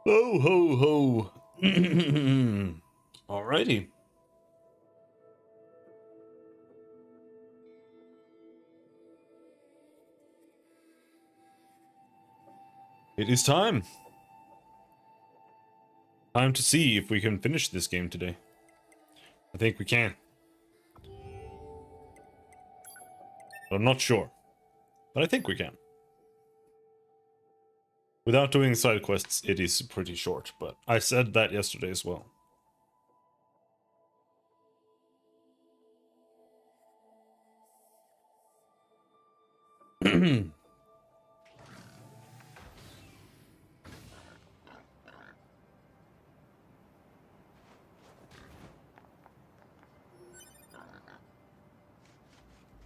Ho ho ho. Alrighty. It is time. Time to see if we can finish this game today. I think we can. But I'm not sure. But I think we can. Without doing side quests, it is pretty short, but I said that yesterday as well.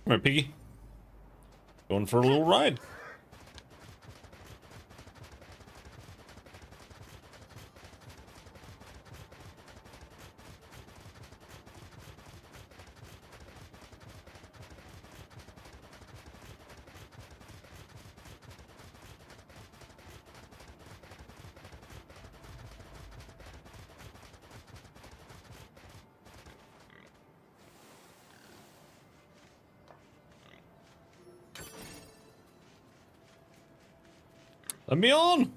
Alright, Piggy. Going for a little ride. Let me on!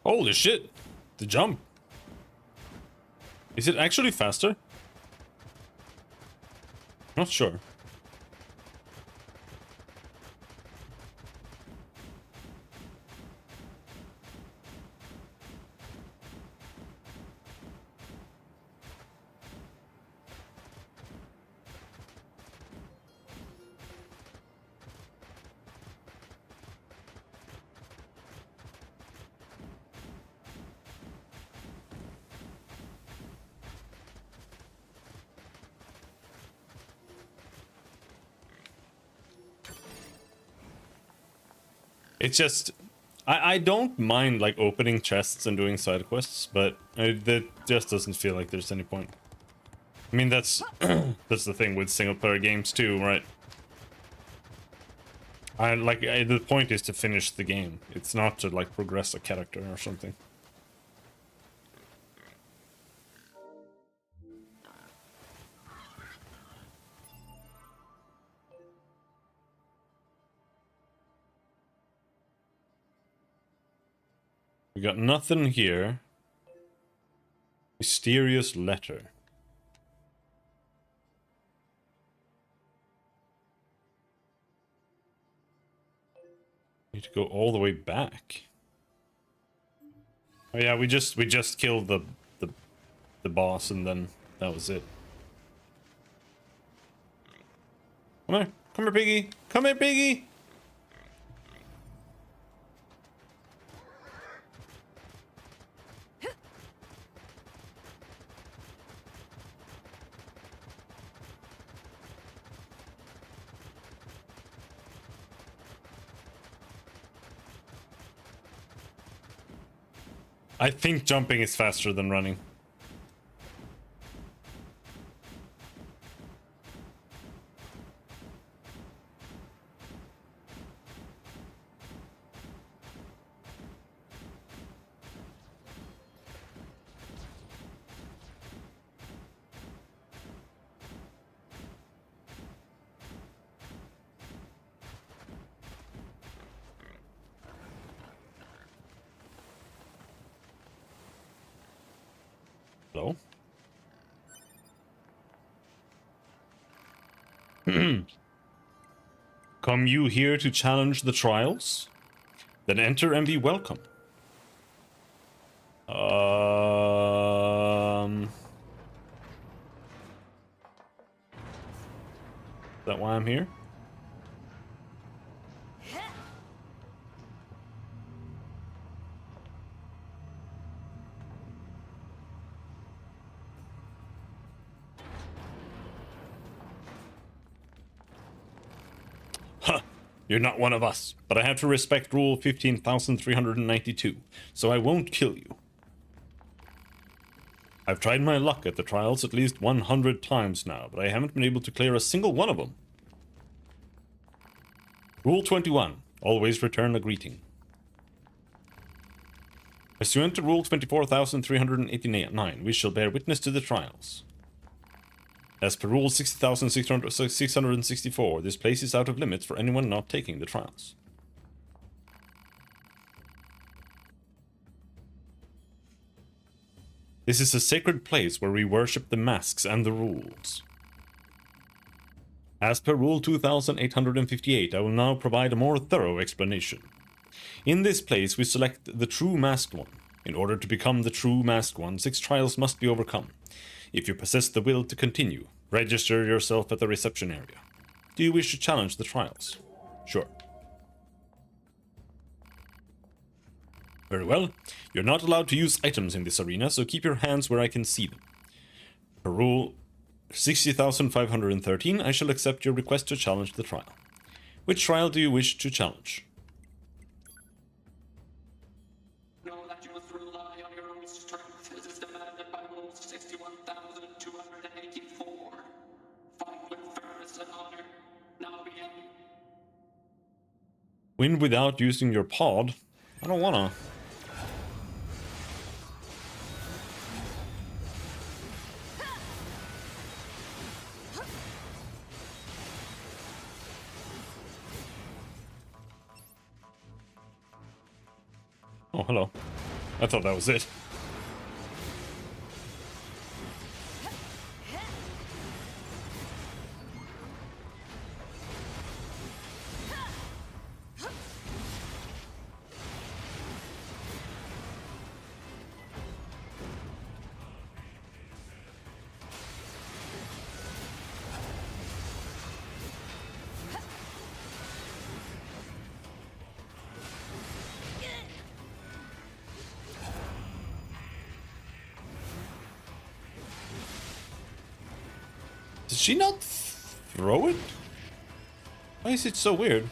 Holy shit! The jump. Is it actually faster? Not sure. It's just, I don't mind like opening chests and doing side quests, but that just doesn't feel like there's any point. I mean, that's that's the thing with single player games too, right? The point is to finish the game. It's not to like progress a character or something. We got nothing here. Mysterious letter. Need to go all the way back. Oh yeah, we just killed the boss and then that was it. Come here, Piggy. Come here, Piggy. I think jumping is faster than running. Hello? Come you here to challenge the trials? Then enter and be welcome. Is that why I'm here? Huh. You're not one of us, but I have to respect rule 15,392, so I won't kill you. I've tried my luck at the trials at least 100 times now, but I haven't been able to clear a single one of them. Rule 21. Always return a greeting. Pursuant to Rule 24,389, we shall bear witness to the trials. As per Rule 60,664, this place is out of limits for anyone not taking the trials. This is a sacred place where we worship the masks and the rules. As per Rule 2858, I will now provide a more thorough explanation. In this place, we select the true masked one. In order to become the true masked one, 6 trials must be overcome. If you possess the will to continue, register yourself at the reception area. Do you wish to challenge the trials? Sure. Very well. You're not allowed to use items in this arena, so keep your hands where I can see them. Per Rule 60,513, I shall accept your request to challenge the trial. Which trial do you wish to challenge? Know that you must rely on your own strength, as is demanded by Rule 61,284. Fight with firmness and honor. Now begin. Win without using your pod? I don't wanna. Oh, hello. I thought that was it. Did she not throw it? Why is it so weird?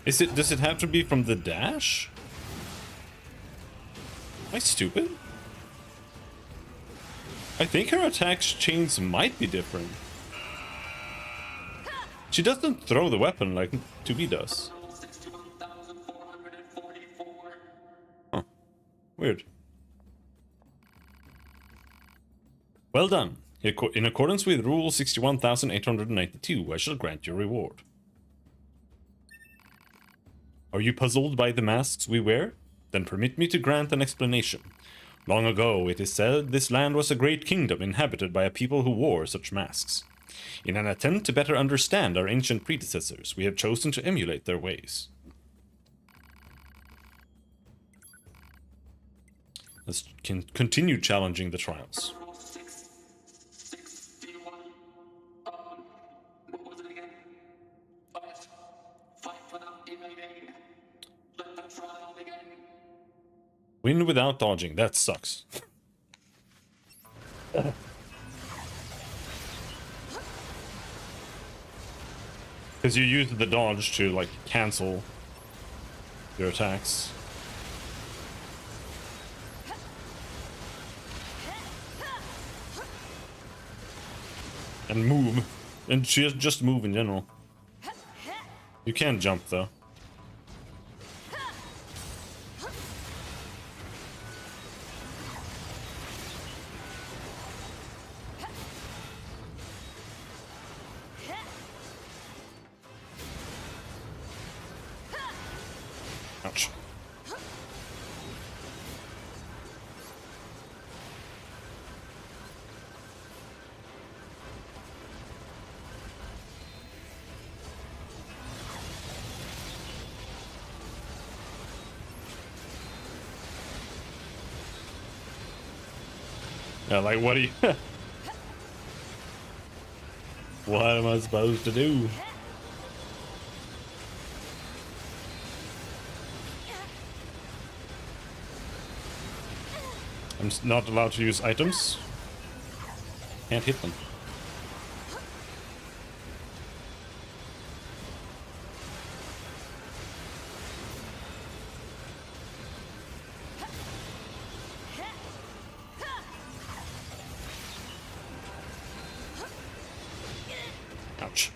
Does it have to be from the dash? Am I stupid? I think her attack chains might be different. She doesn't throw the weapon like 2B does. Huh. Weird. Well done. In accordance with Rule 61,892, I shall grant your reward. Are you puzzled by the masks we wear? Then permit me to grant an explanation. Long ago, it is said, this land was a great kingdom inhabited by a people who wore such masks. In an attempt to better understand our ancient predecessors, we have chosen to emulate their ways. Let's continue challenging the trials. What was it again? Fight without evading. Let the trial begin. Win without dodging. That sucks. Because you use the dodge to, like, cancel your attacks. And move. And just move in general. You can't jump, though. Ouch. Yeah, like, what do you... What am I supposed to do? I'm not allowed to use items. Can't hit them. Ouch.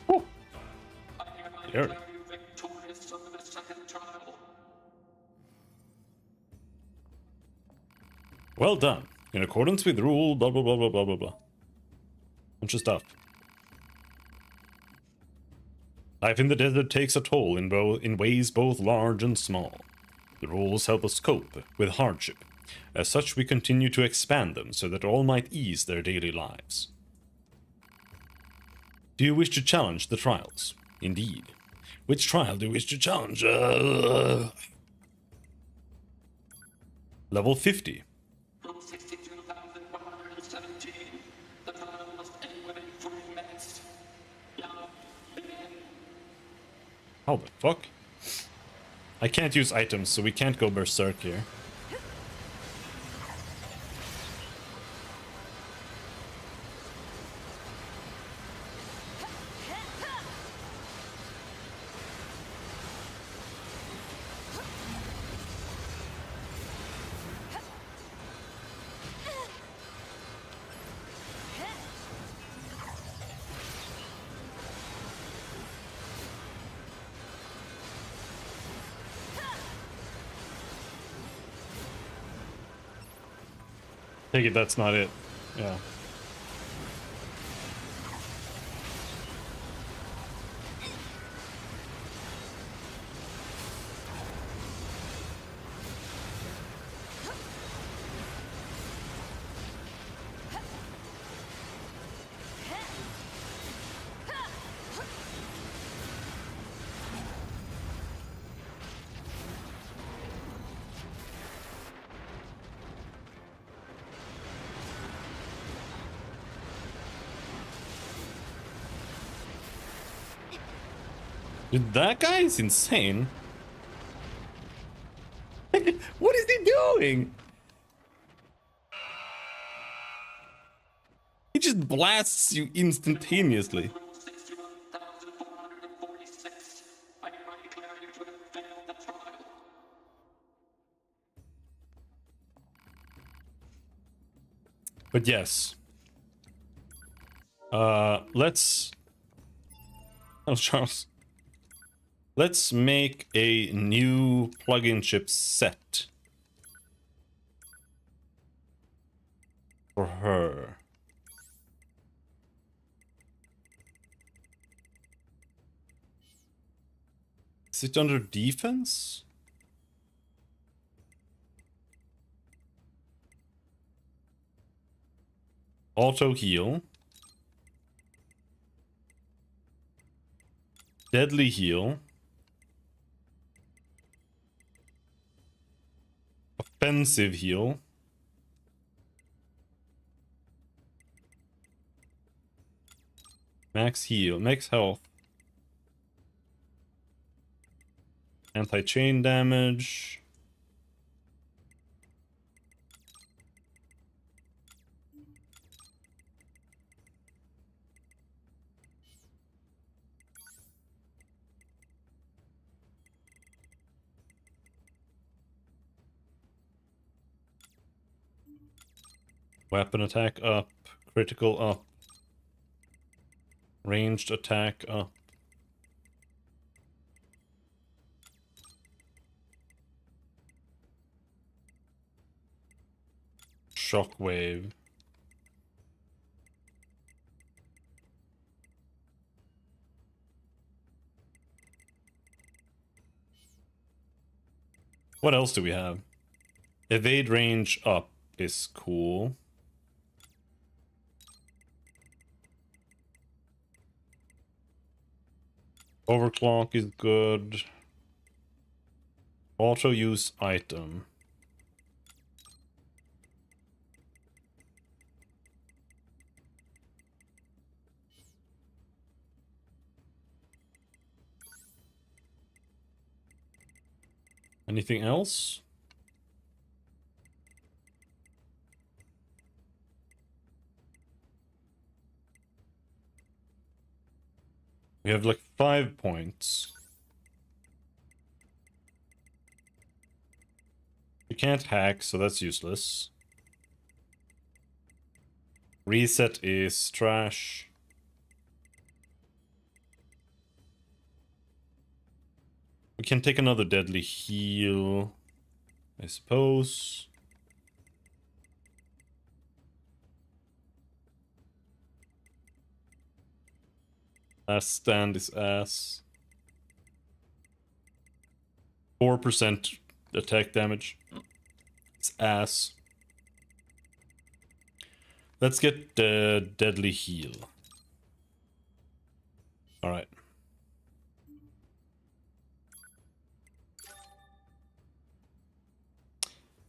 Whew. I hereby There. declare you victorious of the second trial. Well done. In accordance with rule, blah blah blah blah blah blah blah. Bunch of stuff. Life in the desert takes a toll in ways both large and small. The rules help us cope with hardship. As such, we continue to expand them so that all might ease their daily lives. Do you wish to challenge the trials? Indeed. Which trial do you wish to challenge? Level 50. Rule 62,117. The trial must end within 3 minutes. Now, begin. How the fuck? I can't use items, so we can't go berserk here. Take it that's not it. Yeah. Dude, that guy is insane. What is he doing? He just blasts you instantaneously. Rule 61,446. I hereby declare you to have failed the trial. But yes. Let's... Oh, Charles. Let's make a new plugin chip set. For her. Is it under defense? Auto heal. Deadly heal. Offensive heal. Max heal. Max health. Anti-chain damage. Weapon attack up. Critical up. Ranged attack up. Shockwave. What else do we have? Evade range up is cool. Overclock is good. Auto use item. Anything else? We have like 5 points. You can't hack, so that's useless. Reset is trash. We can take another deadly heal, I suppose. Last stand is ass. 4% attack damage. It's ass. Let's get the deadly heal. Alright.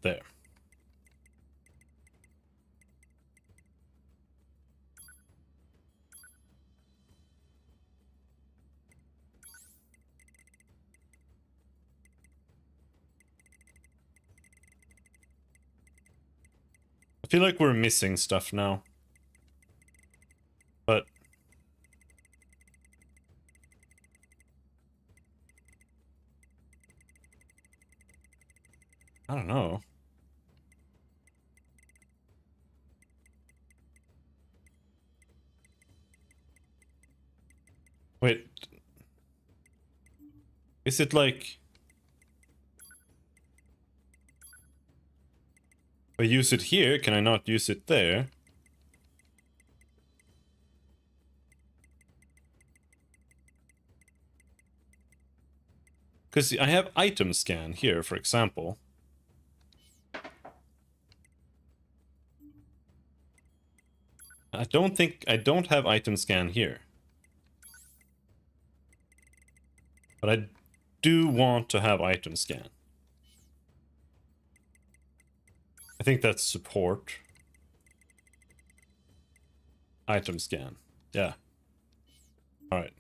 There. I feel like we're missing stuff now. But I don't know. Wait. Is it like... if I use it here, can I not use it there? Because I have item scan here, for example. I don't have item scan here. But I do want to have item scan. I think that's support. Item scan. Yeah. Alright.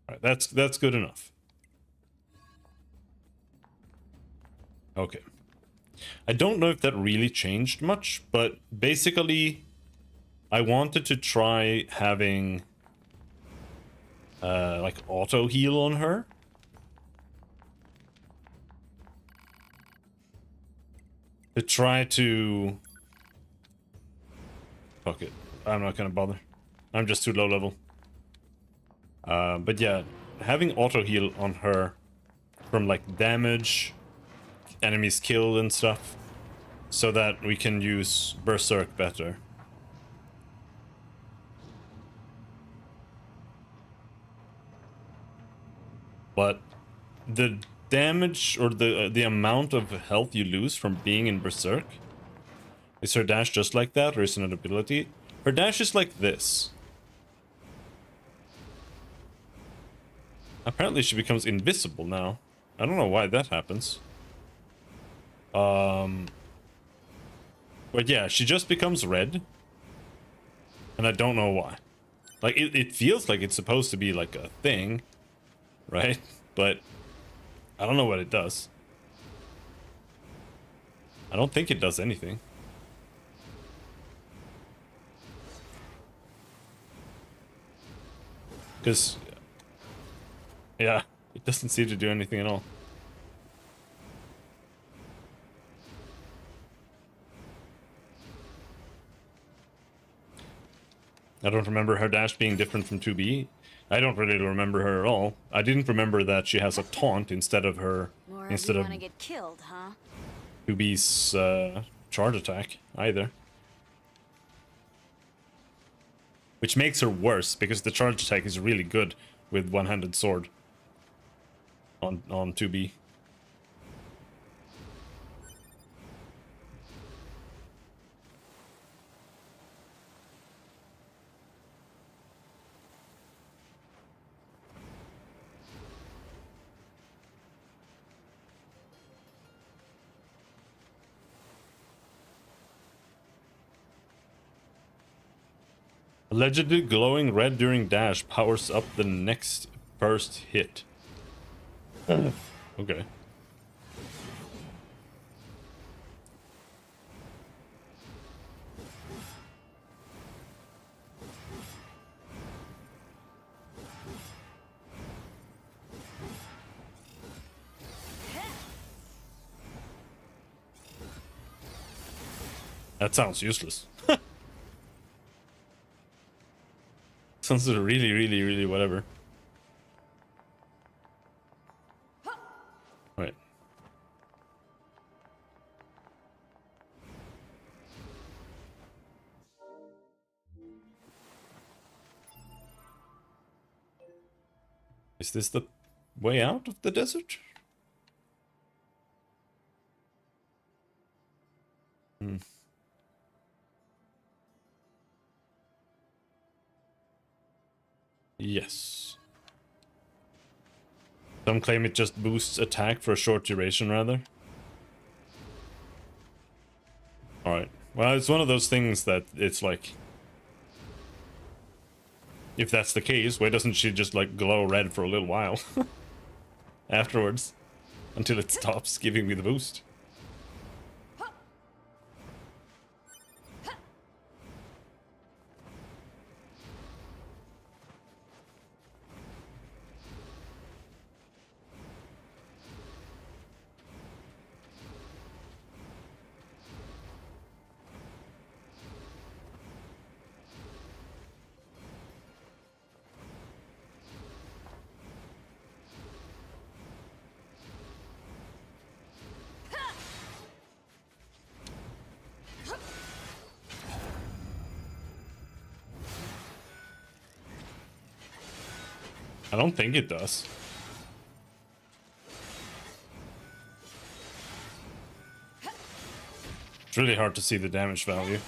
Alright, that's good enough. Okay. I don't know if that really changed much, but basically I wanted to try having like auto heal on her. To try to... fuck it. I'm not gonna bother. I'm just too low level. But yeah, having auto heal on her from like damage, enemies killed and stuff, so that we can use Berserk better. But the damage or the amount of health you lose from being in Berserk, is her dash just like that, or is it an ability? Her dash is like this. Apparently she becomes invisible now. I don't know why that happens. But yeah, she just becomes red. And I don't know why. Like, it feels like it's supposed to be like a thing, right? But I don't know what it does. I don't think it does anything. Because, yeah, it doesn't seem to do anything at all. I don't remember her dash being different from 2B. I don't really remember her at all. I didn't remember that she has a taunt instead of her... instead of get killed, huh? 2B's charge attack, either. Which makes her worse, because the charge attack is really good with one-handed sword on 2B. Allegedly glowing red during dash powers up the next first hit. Okay. That sounds useless. Sounds really, really, really whatever. Right. Is this the way out of the desert? Hmm. Yes. Some claim it just boosts attack for a short duration, rather. Alright. Well, it's one of those things that it's like... If that's the case, why doesn't she just, like, glow red for a little while? Afterwards. Until it stops giving me the boost. I don't think it does. It's really hard to see the damage value.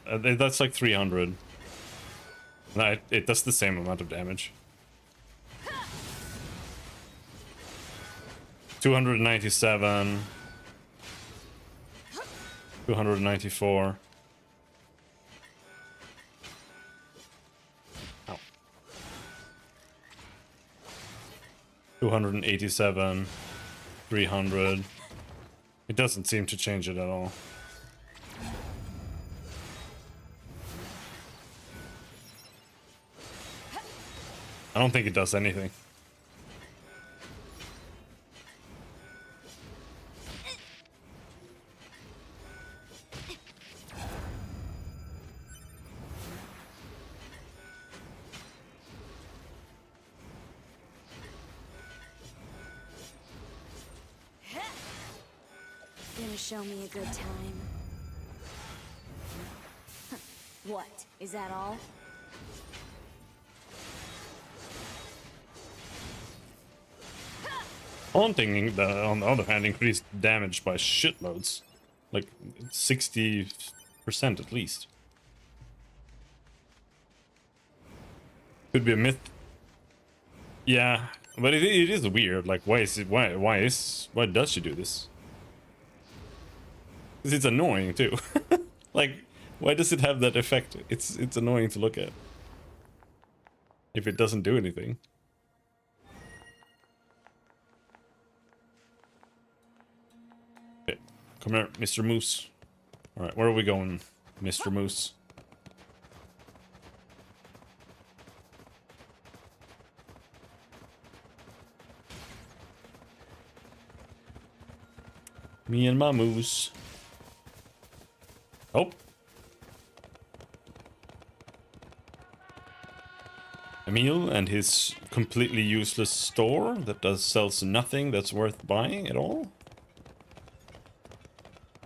That's like 300. No, it does the same amount of damage. 297. 294. Ow. 287. 300. It doesn't seem to change it at all. I don't think it does anything. Gonna show me a good time. What? Is that all? Haunting, on the other hand, increased damage by shitloads. Like 60% at least. Could be a myth. Yeah, but it is weird. Like, why does she do this? Because it's annoying too. Like, why does it have that effect? It's annoying to look at. If it doesn't do anything. Okay, come here, Mr. Moose. Alright, where are we going, Mr. Moose? Me and my moose. Oh. Emil and his completely useless store that sells nothing that's worth buying at all.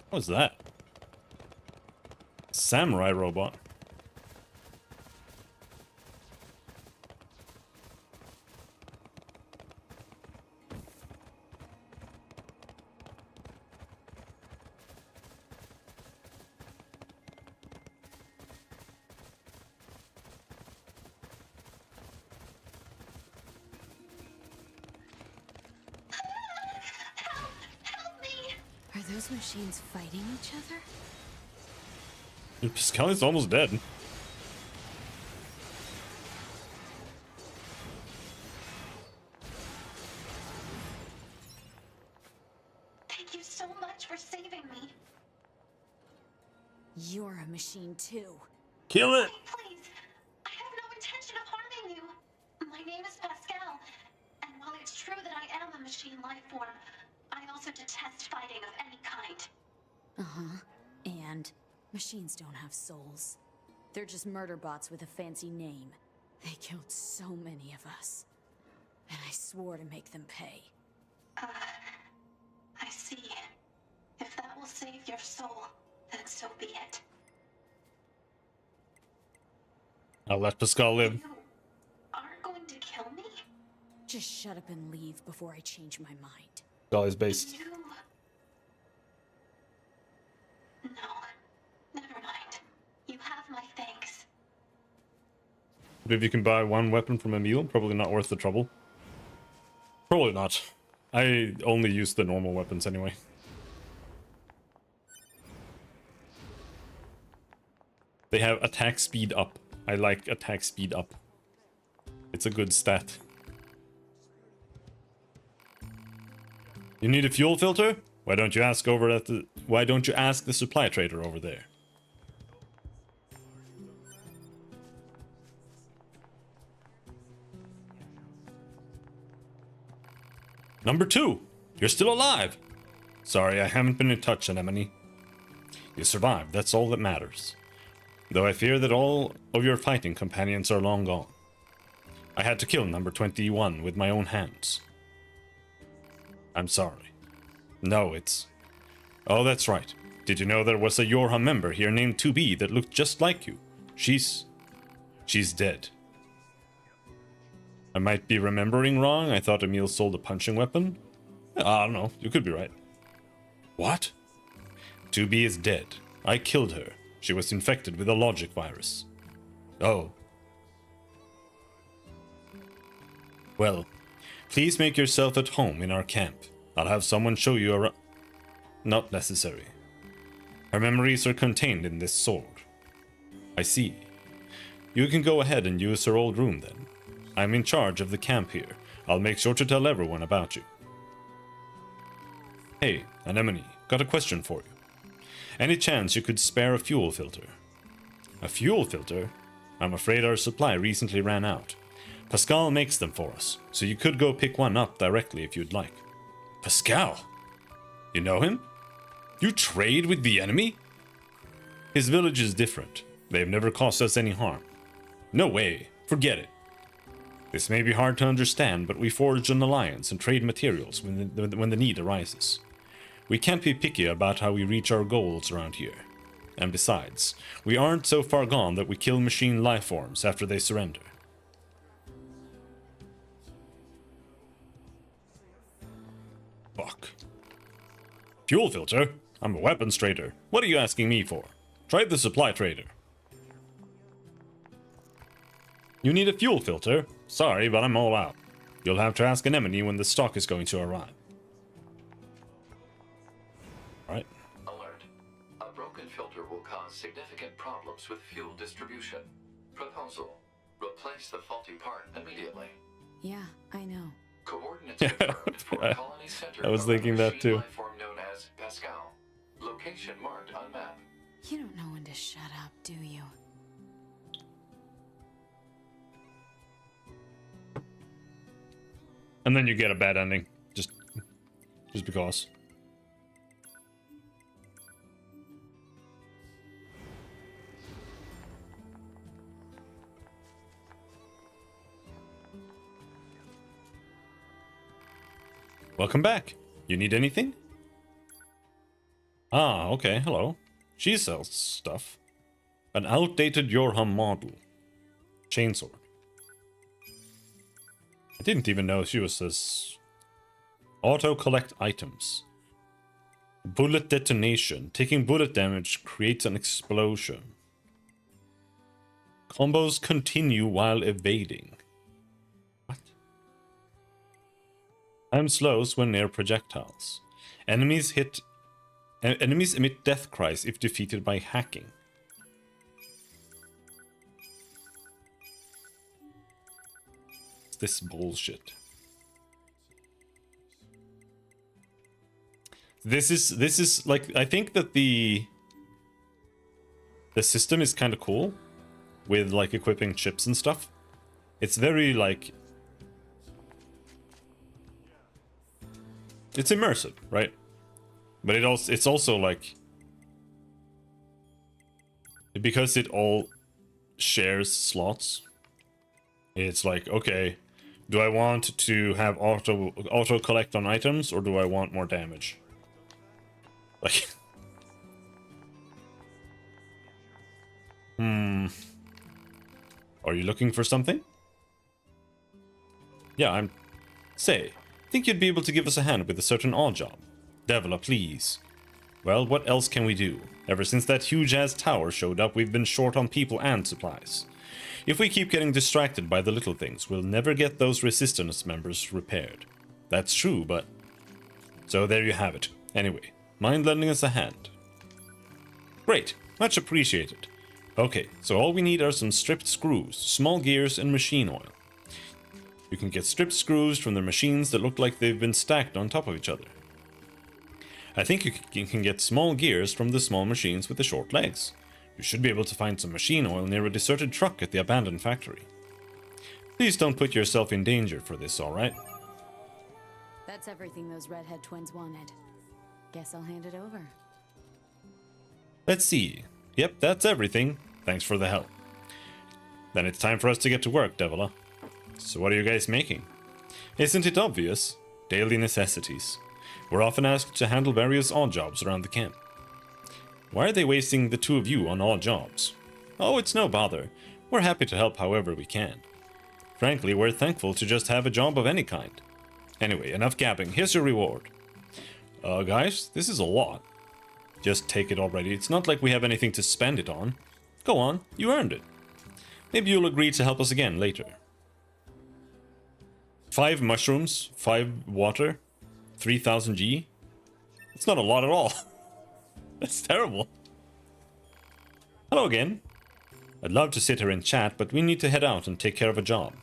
What's that? Samurai robot. Are those machines fighting each other? Pascal is almost dead. so much for saving me. You're a machine too. Kill it! Wait, please. I have no intention of harming you. My name is Pascal, and while it's true that I am a machine life form, I also detest fighting of any kind. Uh-huh. And machines don't have souls. They're just murder bots with a fancy name. They killed so many of us. And I swore to make them pay. I see. If that will save your soul, then so be it. I'll let Pascal live. You aren't going to kill me? Just shut up and leave before I change my mind. Pascal is based. You... No. Never mind. You have my thanks. But if you can buy one weapon from Emil, probably not worth the trouble. Probably not. I only use the normal weapons anyway. They have attack speed up. I like attack speed up. It's a good stat. You need a fuel filter? Why don't you ask the supply trader over there? Number 2, you're still alive. Sorry, I haven't been in touch, Anemone. You survived, that's all that matters. Though I fear that all of your fighting companions are long gone. I had to kill number 21 with my own hands. I'm sorry. No, it's... Oh, that's right. Did you know there was a Yorha member here named 2B that looked just like you? She's dead. I might be remembering wrong. I thought Emil sold a punching weapon. I don't know. You could be right. What? 2B is dead. I killed her. She was infected with a logic virus. Oh. Well, please make yourself at home in our camp. I'll have someone show you around. Not necessary. Her memories are contained in this sword. I see. You can go ahead and use her old room then. I'm in charge of the camp here. I'll make sure to tell everyone about you. Hey, Anemone, got a question for you. Any chance you could spare a fuel filter? A fuel filter? I'm afraid our supply recently ran out. Pascal makes them for us, so you could go pick one up directly if you'd like. Pascal? You know him? You trade with the enemy? His village is different. They've never caused us any harm. No way. Forget it. This may be hard to understand, but we forge an alliance and trade materials when the need arises. We can't be picky about how we reach our goals around here. And besides, we aren't so far gone that we kill machine life forms after they surrender. Fuck. Fuel filter? I'm a weapons trader. What are you asking me for? Try the supply trader. You need a fuel filter? Sorry, but I'm all out. You'll have to ask Anemone when the stock is going to arrive. Alright. Alert. A broken filter will cause significant problems with fuel distribution. Proposal. Replace the faulty part immediately. Yeah, I know. Coordinates confirmed for colony center I was of a thinking that machine too. life form known as Pascal. Location marked on map. You don't know when to shut up, do you? And then you get a bad ending. Just because. Welcome back. You need anything? Ah, okay, hello. She sells stuff. An outdated Yorha model. Chainsword. I didn't even know she was this. Auto collect items. Bullet detonation. Taking bullet damage creates an explosion. Combos continue while evading. What? Time slows when near projectiles. Enemies emit death cries if defeated by hacking. What's this bullshit? This is like, I think that the system is kind of cool with like equipping chips and stuff. It's very like, it's immersive, right? But it's also like, because it all shares slots, it's like, okay, do I want to have auto collect on items, or do I want more damage? Like, are you looking for something? Yeah, Say, think you'd be able to give us a hand with a certain odd job? Devila, please. Well, what else can we do? Ever since that huge-ass tower showed up, we've been short on people and supplies. If we keep getting distracted by the little things, we'll never get those resistance members repaired. That's true, but... So there you have it. Anyway, mind lending us a hand? Great, much appreciated. Okay, so all we need are some stripped screws, small gears, and machine oil. You can get stripped screws from the machines that look like they've been stacked on top of each other. I think you can get small gears from the small machines with the short legs. You should be able to find some machine oil near a deserted truck at the abandoned factory. Please don't put yourself in danger for this, alright? That's everything those redhead twins wanted. Guess I'll hand it over. Let's see. Yep, that's everything. Thanks for the help. Then it's time for us to get to work, Devila. So what are you guys making? Isn't it obvious? Daily necessities. We're often asked to handle various odd jobs around the camp. Why are they wasting the two of you on odd jobs? Oh, it's no bother. We're happy to help however we can. Frankly, we're thankful to just have a job of any kind. Anyway, enough gabbing. Here's your reward. Guys, this is a lot. Just take it already. It's not like we have anything to spend it on. Go on, you earned it. Maybe you'll agree to help us again later. 5 mushrooms, 5 water, 3000 G. It's not a lot at all. That's terrible. Hello again. I'd love to sit here and chat, but we need to head out and take care of a job.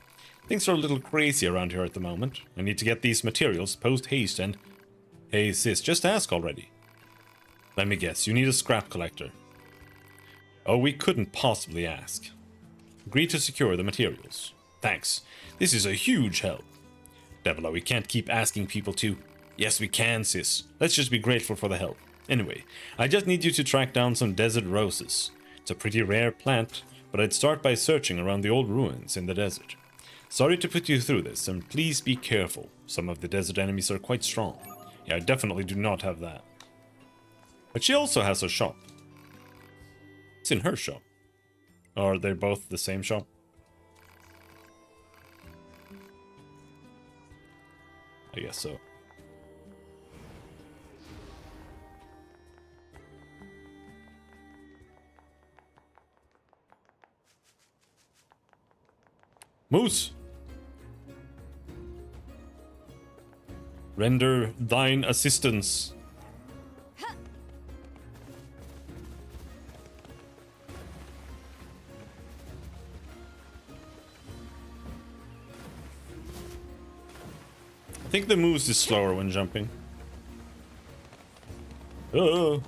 Things are a little crazy around here at the moment. I need to get these materials post-haste and... Hey sis, just ask already. Let me guess, you need a scrap collector. Oh, we couldn't possibly ask. Agree to secure the materials. Thanks. This is a huge help. Devila, we can't keep asking people to... Yes, we can, sis. Let's just be grateful for the help. Anyway, I just need you to track down some desert roses. It's a pretty rare plant, but I'd start by searching around the old ruins in the desert. Sorry to put you through this, and please be careful. Some of the desert enemies are quite strong. Yeah, I definitely do not have that. But she also has a shop. It's in her shop. Or are they both the same shop? I guess so. Moose! Render thine assistance. I think the moose is slower when jumping. Oh.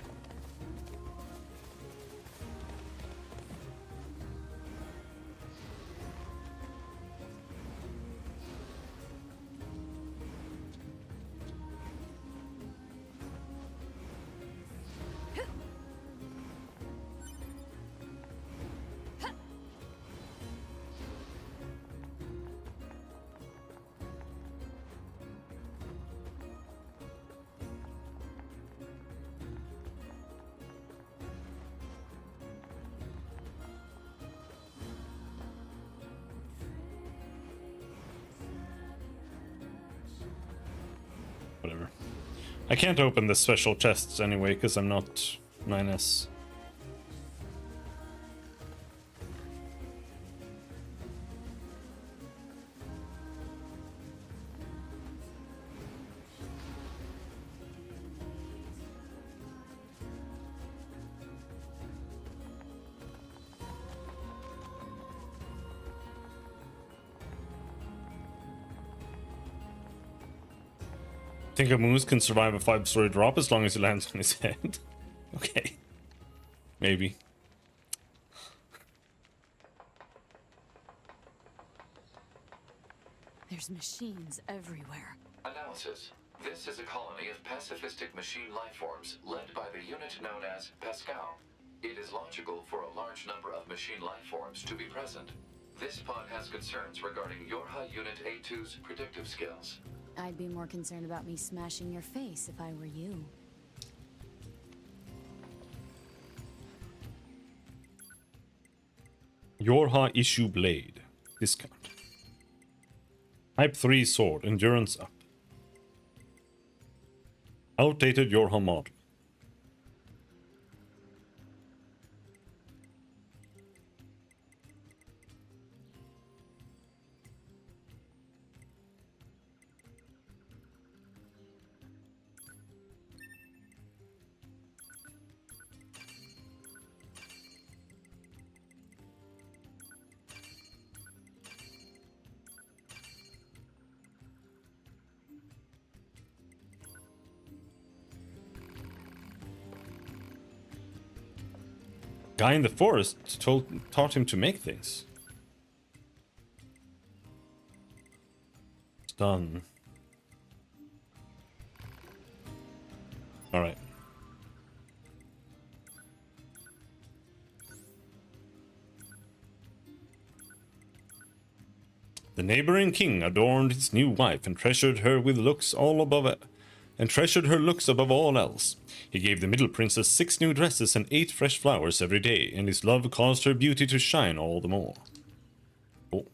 Whatever. I can't open the special chests anyway, because I'm not 9S. Think a moose can survive a 5-story drop as long as it lands on his head? Okay. Maybe. There's machines everywhere. Analysis. This is a colony of pacifistic machine lifeforms led by the unit known as Pascal. It is logical for a large number of machine lifeforms to be present. This pod has concerns regarding Yorha Unit A2's predictive skills. I'd be more concerned about me smashing your face if I were you. Yorha Issue Blade. Discount. Type 3 sword. Endurance up. Outdated Yorha model. Guy in the forest taught him to make things. It's done. Alright. The neighboring king adorned his new wife and treasured her with looks all above it. And treasured her looks above all else. He gave the middle princess 6 new dresses and 8 fresh flowers every day, and his love caused her beauty to shine all the more. Oh.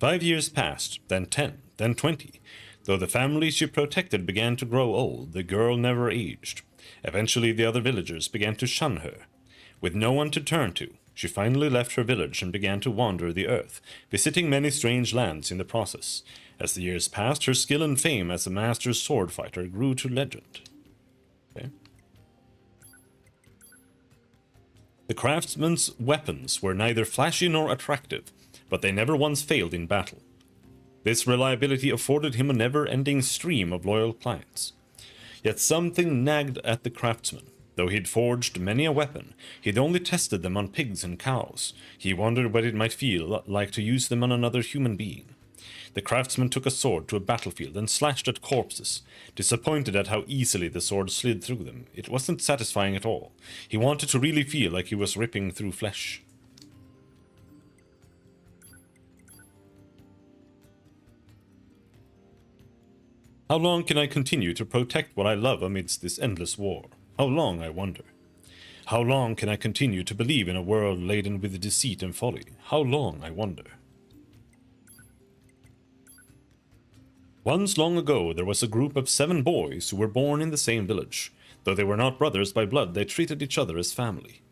Five years passed, then 10, then 20. Though the family she protected began to grow old, the girl never aged. Eventually the other villagers began to shun her. With no one to turn to, she finally left her village and began to wander the earth, visiting many strange lands in the process. As the years passed, her skill and fame as a master sword fighter grew to legend. Okay. The craftsman's weapons were neither flashy nor attractive, but they never once failed in battle. This reliability afforded him a never-ending stream of loyal clients. Yet something nagged at the craftsman. Though he'd forged many a weapon, he'd only tested them on pigs and cows. He wondered what it might feel like to use them on another human being. The craftsman took a sword to a battlefield and slashed at corpses, disappointed at how easily the sword slid through them. It wasn't satisfying at all. He wanted to really feel like he was ripping through flesh. How long can I continue to protect what I love amidst this endless war? How long, I wonder? How long can I continue to believe in a world laden with deceit and folly? How long, I wonder? Once long ago, there was a group of 7 boys who were born in the same village. Though they were not brothers by blood, they treated each other as family.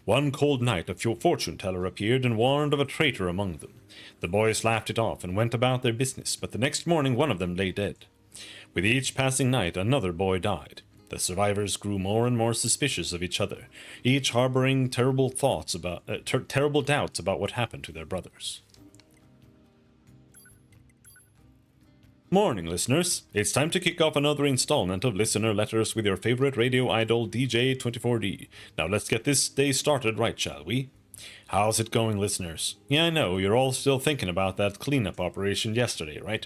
One cold night, a fortune-teller appeared and warned of a traitor among them. The boys laughed it off and went about their business, but the next morning one of them lay dead. With each passing night, another boy died. The survivors grew more and more suspicious of each other, each harboring terrible doubts about what happened to their brothers. Morning, listeners. It's time to kick off another installment of Listener Letters with your favorite radio idol, DJ24D. Now let's get this day started right, shall we? How's it going, listeners? Yeah, I know, you're all still thinking about that cleanup operation yesterday, right?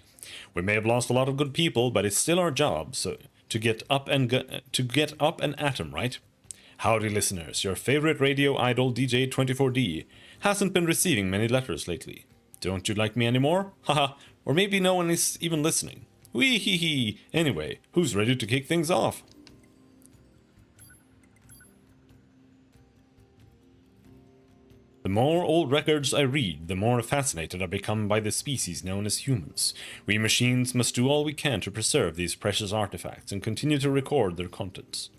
We may have lost a lot of good people, but it's still our job, so to get up and at 'em, right? Howdy, listeners. Your favorite radio idol, DJ24D, hasn't been receiving many letters lately. Don't you like me anymore? Haha. Or maybe no one is even listening. Wee hee hee. Anyway, who's ready to kick things off? The more old records I read, the more fascinated I become by the species known as humans. We machines must do all we can to preserve these precious artifacts and continue to record their contents.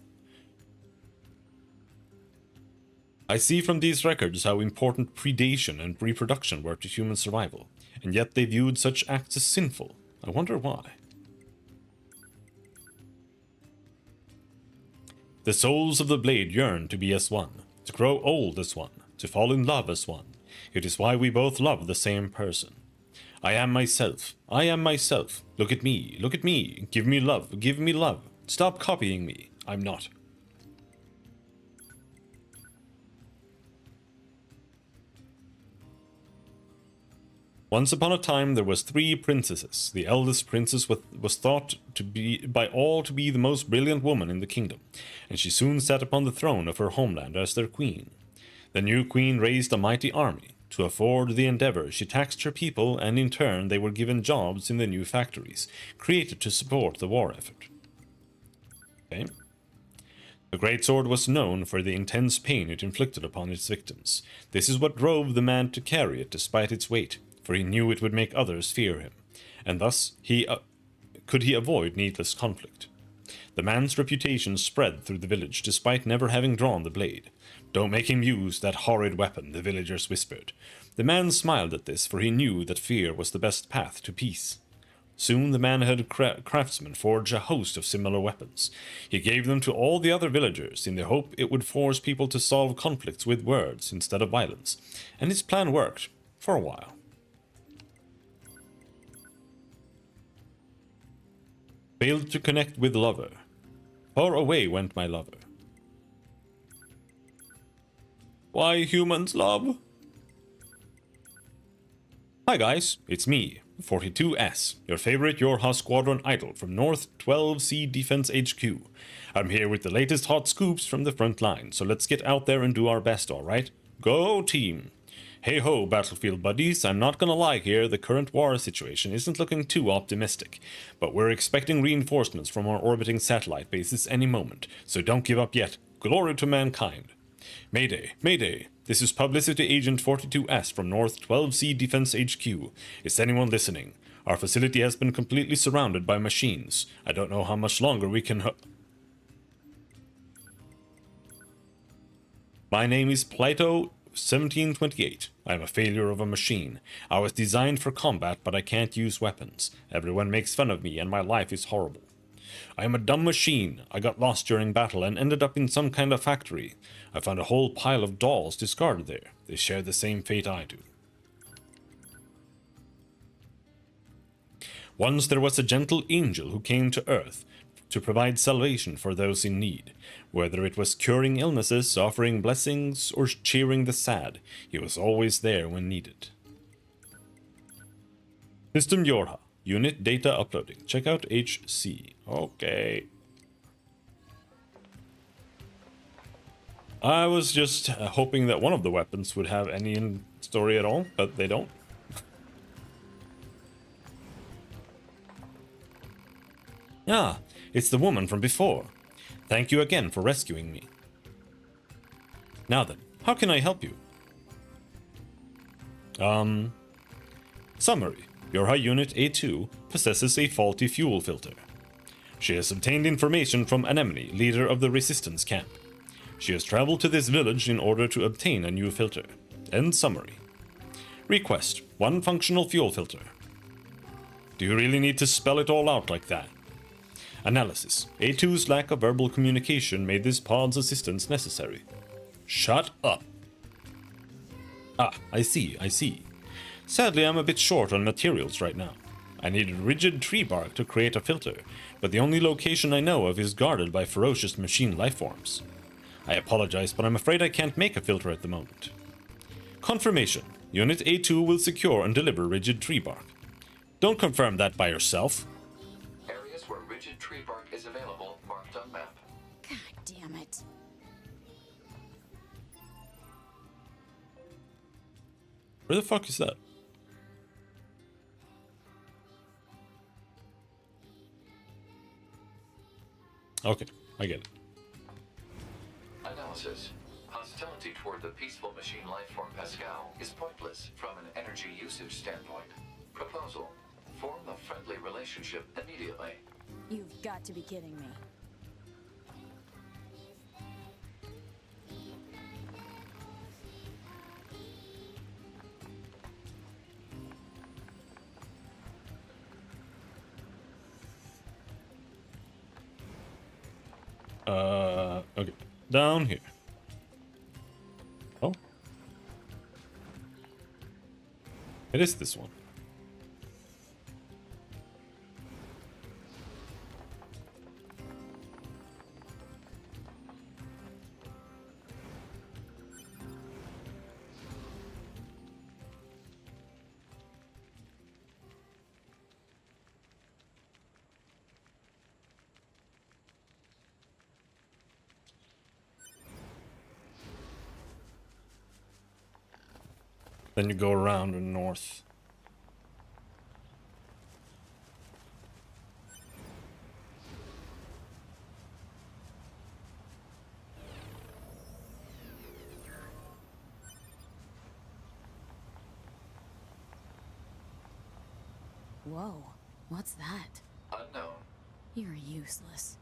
I see from these records how important predation and reproduction were to human survival, and yet they viewed such acts as sinful. I wonder why. The souls of the blade yearn to be as one, to grow old as one, to fall in love as one. It is why we both love the same person. I am myself. I am myself. Look at me. Look at me. Give me love. Give me love. Stop copying me. I'm not. Once upon a time there was 3 princesses. The eldest princess was thought to be by all to be the most brilliant woman in the kingdom, and she soon sat upon the throne of her homeland as their queen. The new queen raised a mighty army. To afford the endeavor, she taxed her people, and in turn they were given jobs in the new factories, created to support the war effort. Okay. The greatsword was known for the intense pain it inflicted upon its victims. This is what drove the man to carry it despite its weight, for he knew it would make others fear him, and thus could he avoid needless conflict. The man's reputation spread through the village despite never having drawn the blade. Don't make him use that horrid weapon, the villagers whispered. The man smiled at this, for he knew that fear was the best path to peace. Soon the man had craftsmen forge a host of similar weapons. He gave them to all the other villagers in the hope it would force people to solve conflicts with words instead of violence, and his plan worked for a while. Failed to connect with lover. Far away went my lover. Why humans love? Hi guys, it's me, 42S, your favorite Yorha Squadron idol from North 12C Defense HQ. I'm here with the latest hot scoops from the front line, so let's get out there and do our best, alright? Go team! Hey ho, battlefield buddies, I'm not gonna lie here, the current war situation isn't looking too optimistic, but we're expecting reinforcements from our orbiting satellite bases any moment, so don't give up yet. Glory to mankind. Mayday, Mayday, this is Publicity Agent 42S from North 12C Defense HQ. Is anyone listening? Our facility has been completely surrounded by machines. I don't know how much longer we can My name is Plato 1728. I am a failure of a machine. I was designed for combat, but I can't use weapons. Everyone makes fun of me, and my life is horrible. I am a dumb machine. I got lost during battle and ended up in some kind of factory. I found a whole pile of dolls discarded there. They share the same fate I do. Once there was a gentle angel who came to Earth to provide salvation for those in need. Whether it was curing illnesses, offering blessings, or cheering the sad, he was always there when needed. System Yorha. Unit data uploading. Check out HC. Okay. I was just hoping that one of the weapons would have any story at all, but they don't. Ah, it's the woman from before. Thank you again for rescuing me. Now then, how can I help you? Summary. Yorha Unit A2 possesses a faulty fuel filter. She has obtained information from Anemone, leader of the resistance camp. She has traveled to this village in order to obtain a new filter. End summary. Request: 1 functional fuel filter. Do you really need to spell it all out like that? Analysis. A2's lack of verbal communication made this pod's assistance necessary. Shut up. Ah, I see. Sadly, I'm a bit short on materials right now. I needed rigid tree bark to create a filter, but the only location I know of is guarded by ferocious machine lifeforms. I apologize, but I'm afraid I can't make a filter at the moment. Confirmation. Unit A2 will secure and deliver rigid tree bark. Don't confirm that by yourself. Areas where rigid tree bark is available marked on map. God damn it. Where the fuck is that? Okay, I get it. Analysis. Hostility toward the peaceful machine lifeform Pascal is pointless from an energy usage standpoint. Proposal. Form a friendly relationship immediately. You've got to be kidding me. Okay. Down here. Oh. It is this one. Then you go around and north. Whoa, what's that? Unknown. You're useless.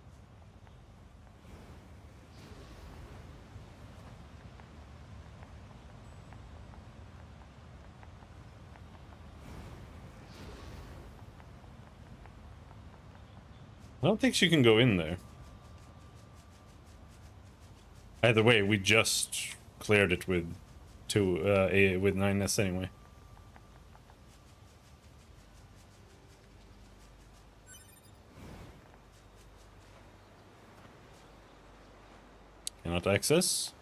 I don't think she can go in there. Either way, we just cleared it with with 9S anyway. Cannot access.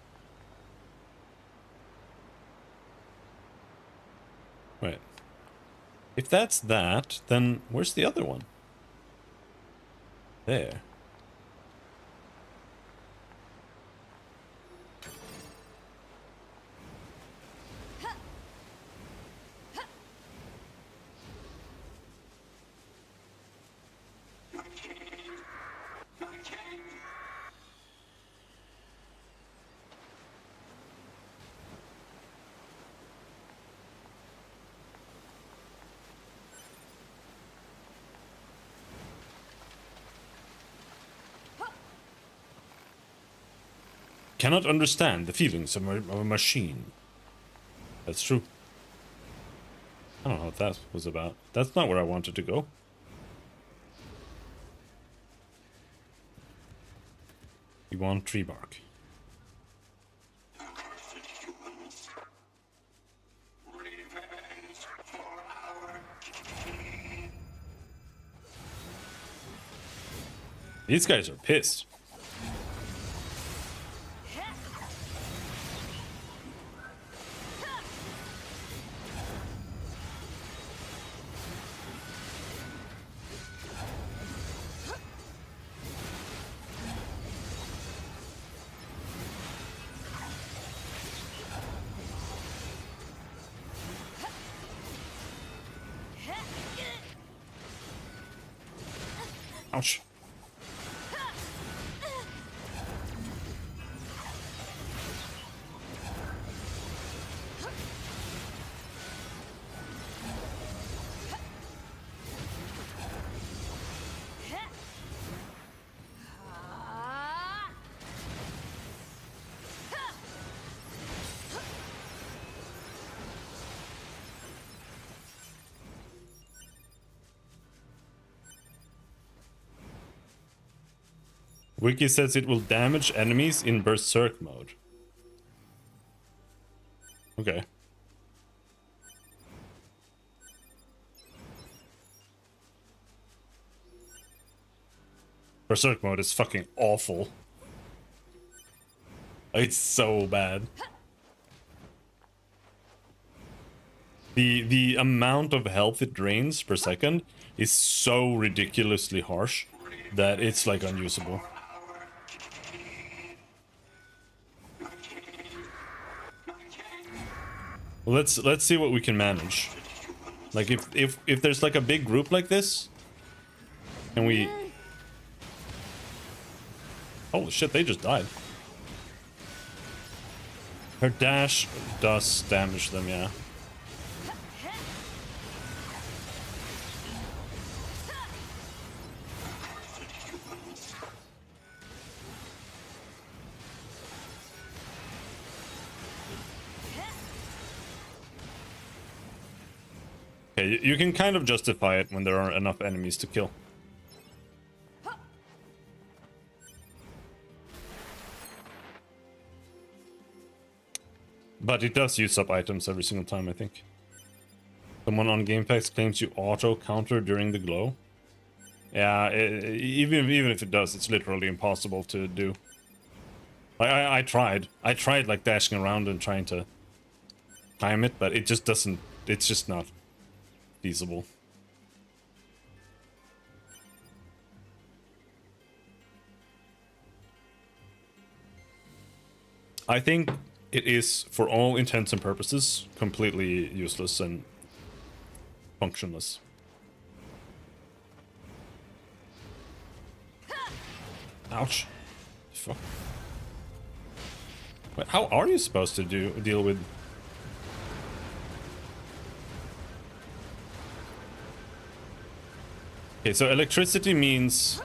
Wait. If that's that, then where's the other one? There. Cannot understand the feelings of a machine. That's true. I don't know what that was about. That's not where I wanted to go. You want tree bark. These guys are pissed. Ouch. Wiki says it will damage enemies in berserk mode. Okay. Berserk mode is fucking awful. It's so bad. The amount of health it drains per second is so ridiculously harsh that it's like unusable. Well, let's see what we can manage. Like if there's like a big group like this, and we... Holy shit, they just died. Her dash does damage them, yeah. Okay, you can kind of justify it when there are enough enemies to kill. But it does use up items every single time, I think. Someone on Game Pass claims you auto counter during the glow. Yeah, even if it does, it's literally impossible to do. I tried. I tried like dashing around and trying to time it, but it just doesn't. It's just not feasible. I think it is, for all intents and purposes, completely useless and functionless. Ouch. Fuck. Wait, how are you supposed to deal with... Okay, so electricity means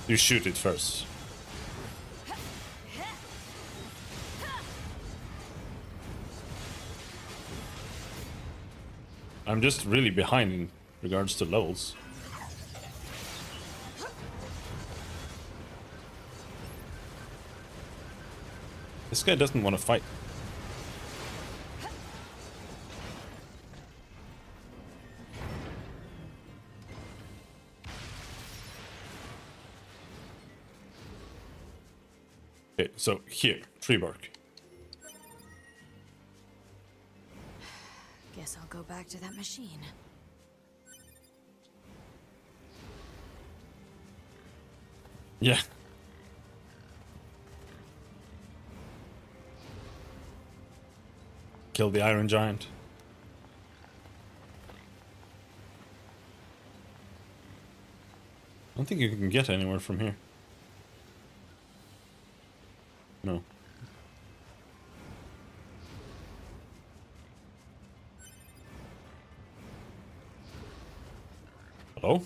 you shoot it first. I'm just really behind in regards to levels. This guy doesn't want to fight. Okay, so here, tree bark. Guess I'll go back to that machine. Yeah. Kill the Iron Giant. I don't think you can get anywhere from here. No. Hello?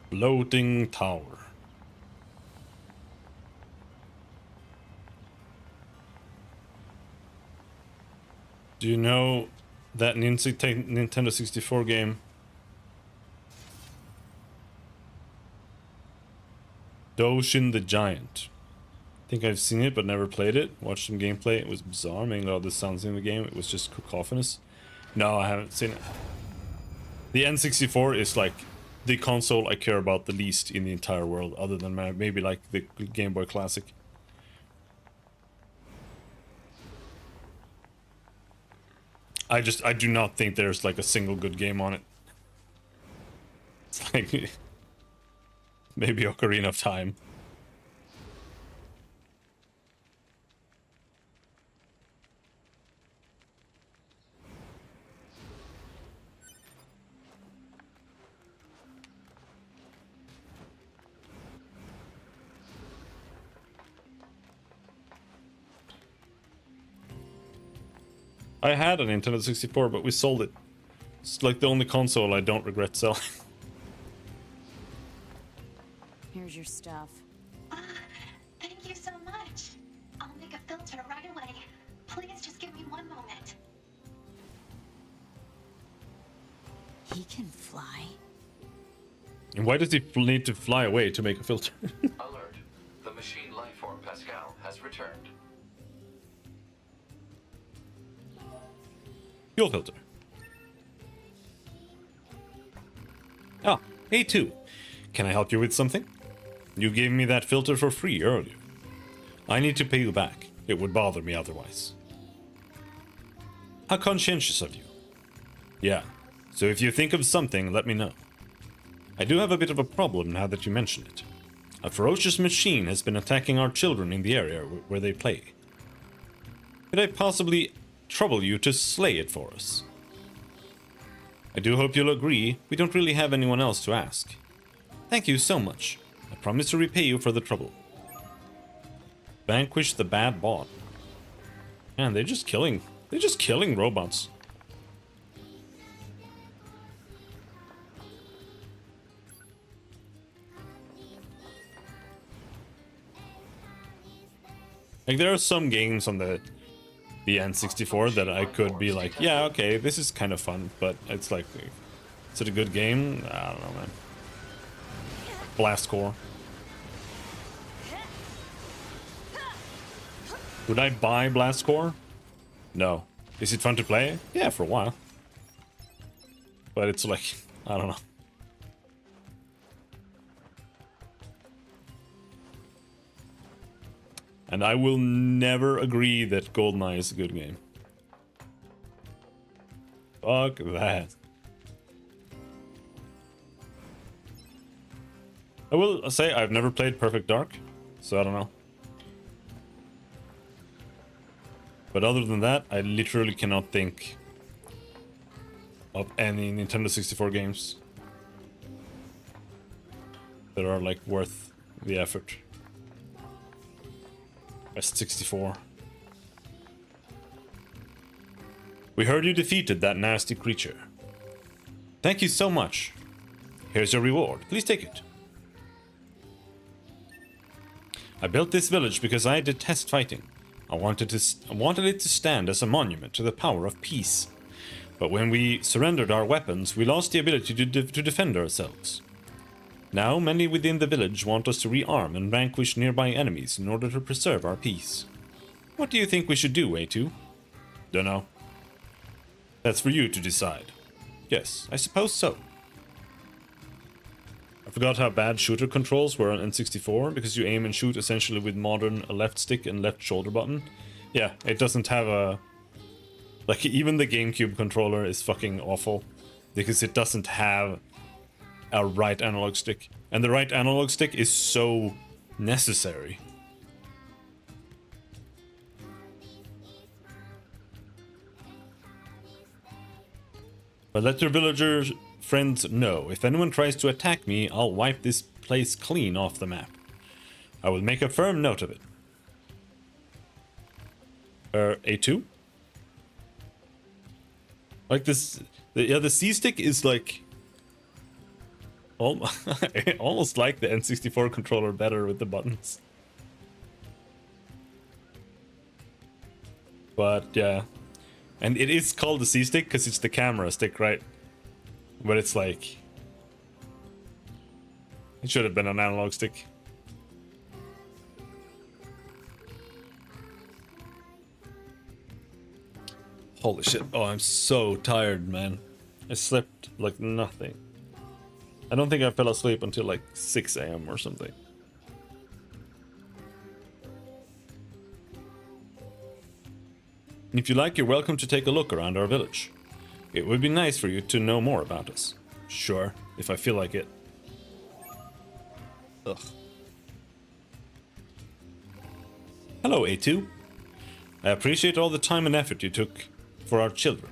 Floating tower. Do you know that Nintendo 64 game? Doshin the Giant. I think I've seen it but never played it. Watched some gameplay. It was bizarre. Mainly all the sounds in the game. It was just cacophonous. No, I haven't seen it. The N64 is like the console I care about the least in the entire world, other than maybe like the Game Boy Classic. I do not think there's like a single good game on it. It's like maybe Ocarina of Time. I had a Nintendo 64, but we sold it. It's like the only console I don't regret selling. Here's your stuff. Thank you so much. I'll make a filter right away. Please just give me one moment. He can fly. And why does he need to fly away to make a filter? Alert. The machine lifeform Pascal has returned. Fuel filter. Ah, hey too. Can I help you with something? You gave me that filter for free earlier. I need to pay you back. It would bother me otherwise. How conscientious of you. Yeah, so if you think of something, let me know. I do have a bit of a problem now that you mention it. A ferocious machine has been attacking our children in the area where they play. Could I possibly trouble you to slay it for us? I do hope you'll agree, we don't really have anyone else to ask. Thank you so much. I promise to repay you for the trouble. Vanquish the bad bot. Man, they're just killing robots. Like, there are some games on the N64 that I could be like, yeah, okay, this is kind of fun, but it's like, is it a good game? I don't know, man. Blast Core. Would I buy Blast Core? No. Is it fun to play? Yeah, for a while. But it's like, I don't know. And I will never agree that GoldenEye is a good game. Fuck that. I will say I've never played Perfect Dark, so I don't know. But other than that, I literally cannot think of any Nintendo 64 games that are like worth the effort. Best 64. We heard you defeated that nasty creature. Thank you so much. Here's your reward. Please take it. I built this village because I detest fighting. I wanted it to stand as a monument to the power of peace. But when we surrendered our weapons, we lost the ability to defend ourselves. Now, many within the village want us to rearm and vanquish nearby enemies in order to preserve our peace. What do you think we should do, A2? Dunno. That's for you to decide. Yes, I suppose so. I forgot how bad shooter controls were on N64, because you aim and shoot essentially with modern left stick and left shoulder button. Yeah, it doesn't have a... Like, even the GameCube controller is fucking awful, because it doesn't have a right analog stick. And the right analog stick is so necessary. But let your villagers friends know, if anyone tries to attack me, I'll wipe this place clean off the map. I will make a firm note of it. A2? Like this, the C-stick is like... almost like the N64 controller, better with the buttons. But yeah. And it is called the C-stick because it's the camera stick, right? But it's like... It should have been an analog stick. Holy shit. Oh, I'm so tired, man. I slept like nothing. I don't think I fell asleep until like 6 AM or something. If you like, you're welcome to take a look around our village. It would be nice for you to know more about us. Sure, if I feel like it. Ugh. Hello, A2. I appreciate all the time and effort you took for our children.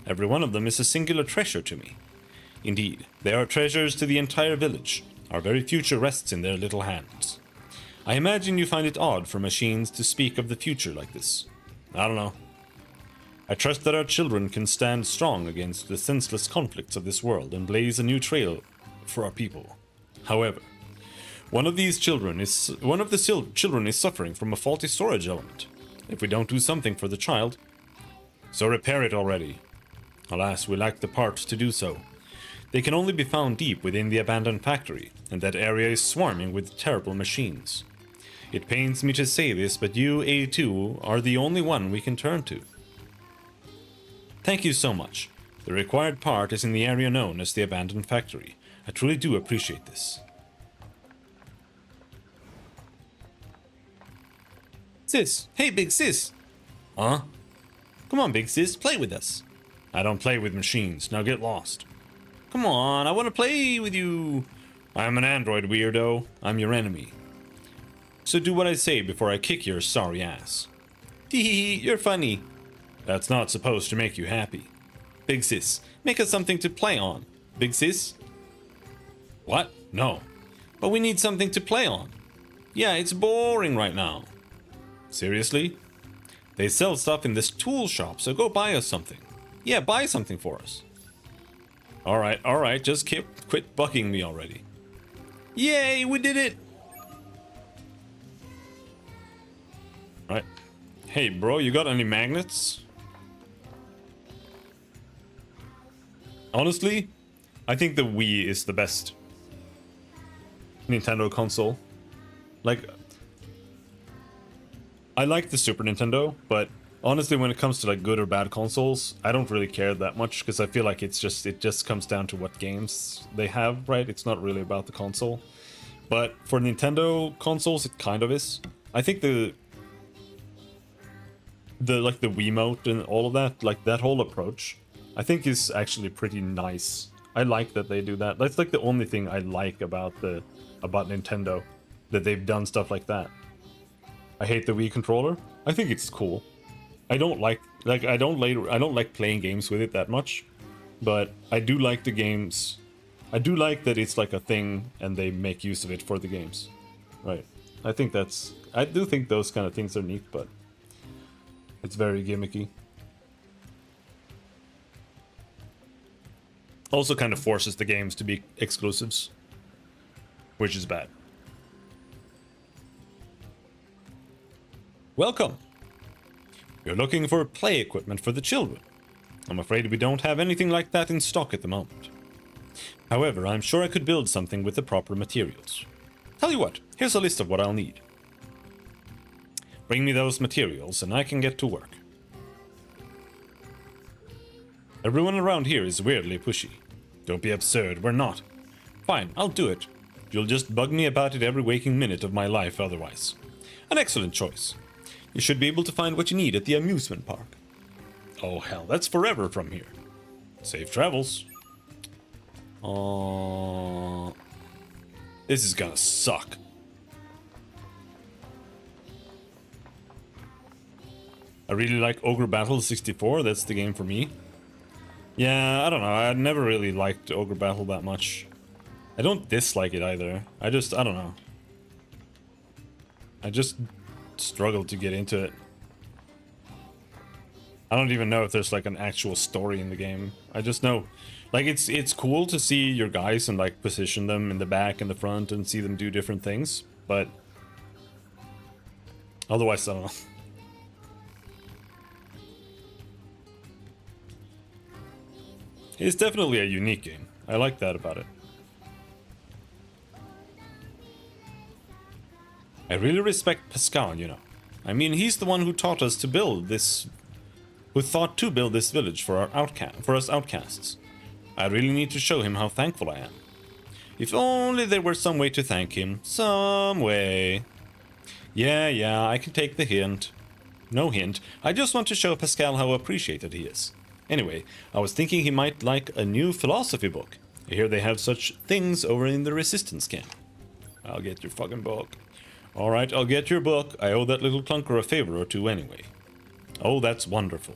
Every one of them is a singular treasure to me. Indeed, they are treasures to the entire village. Our very future rests in their little hands. I imagine you find it odd for machines to speak of the future like this. I don't know. I trust that our children can stand strong against the senseless conflicts of this world and blaze a new trail for our people. However, one of the children is suffering from a faulty storage element. If we don't do something for the child, so repair it already. Alas, we lack the parts to do so. They can only be found deep within the abandoned factory, and that area is swarming with terrible machines. It pains me to say this, but you, A2, are the only one we can turn to. Thank you so much. The required part is in the area known as the abandoned factory. I truly do appreciate this. Sis! Hey, big sis! Huh? Come on, big sis, play with us. I don't play with machines, now get lost. Come on, I want to play with you. I'm an android weirdo. I'm your enemy. So do what I say before I kick your sorry ass. Tee, you're funny. That's not supposed to make you happy. Big sis, make us something to play on. Big sis? What? No. But we need something to play on. Yeah, it's boring right now. Seriously? They sell stuff in this tool shop, so go buy us something. Yeah, buy something for us. Alright, just quit bugging me already. Yay, we did it! Right. Hey, bro, you got any magnets? Honestly, I think the Wii is the best Nintendo console. Like, I like the Super Nintendo, but honestly, when it comes to like good or bad consoles, I don't really care that much because I feel like it just comes down to what games they have, right? It's not really about the console. But for Nintendo consoles, it kind of is. I think the like the Wiimote and all of that, like that whole approach, I think is actually pretty nice. I like that they do that. That's like the only thing I like about Nintendo, that they've done stuff like that. I hate the Wii controller. I think it's cool. I don't like I don't like playing games with it that much, but I do like the games. I do like that it's like a thing and they make use of it for the games. Right. I do think those kind of things are neat, but it's very gimmicky. Also kind of forces the games to be exclusives, which is bad. Welcome. You're looking for play equipment for the children. I'm afraid we don't have anything like that in stock at the moment. However, I'm sure I could build something with the proper materials. Tell you what, here's a list of what I'll need. Bring me those materials and I can get to work. Everyone around here is weirdly pushy. Don't be absurd, we're not. Fine, I'll do it. You'll just bug me about it every waking minute of my life otherwise. An excellent choice. You should be able to find what you need at the amusement park. Oh hell, that's forever from here. Safe travels. This is gonna suck. I really like Ogre Battle 64, that's the game for me. Yeah, I don't know, I never really liked Ogre Battle that much. I don't dislike it either, I don't know. I just struggle to get into it. I don't even know if there's like an actual story in the game. I just know, like, it's cool to see your guys and like position them in the back and the front and see them do different things, but otherwise I don't know. It's definitely a unique game. I like that about it. I really respect Pascal, you know. I mean, he's the one who taught us to build this, who thought to build this village for us outcasts. I really need to show him how thankful I am. If only there were some way to thank him. Some way. Yeah, I can take the hint. No hint. I just want to show Pascal how appreciated he is. Anyway, I was thinking he might like a new philosophy book. I hear they have such things over in the resistance camp. I'll get your fucking book. Alright, I'll get your book. I owe that little clunker a favor or two anyway. Oh, that's wonderful.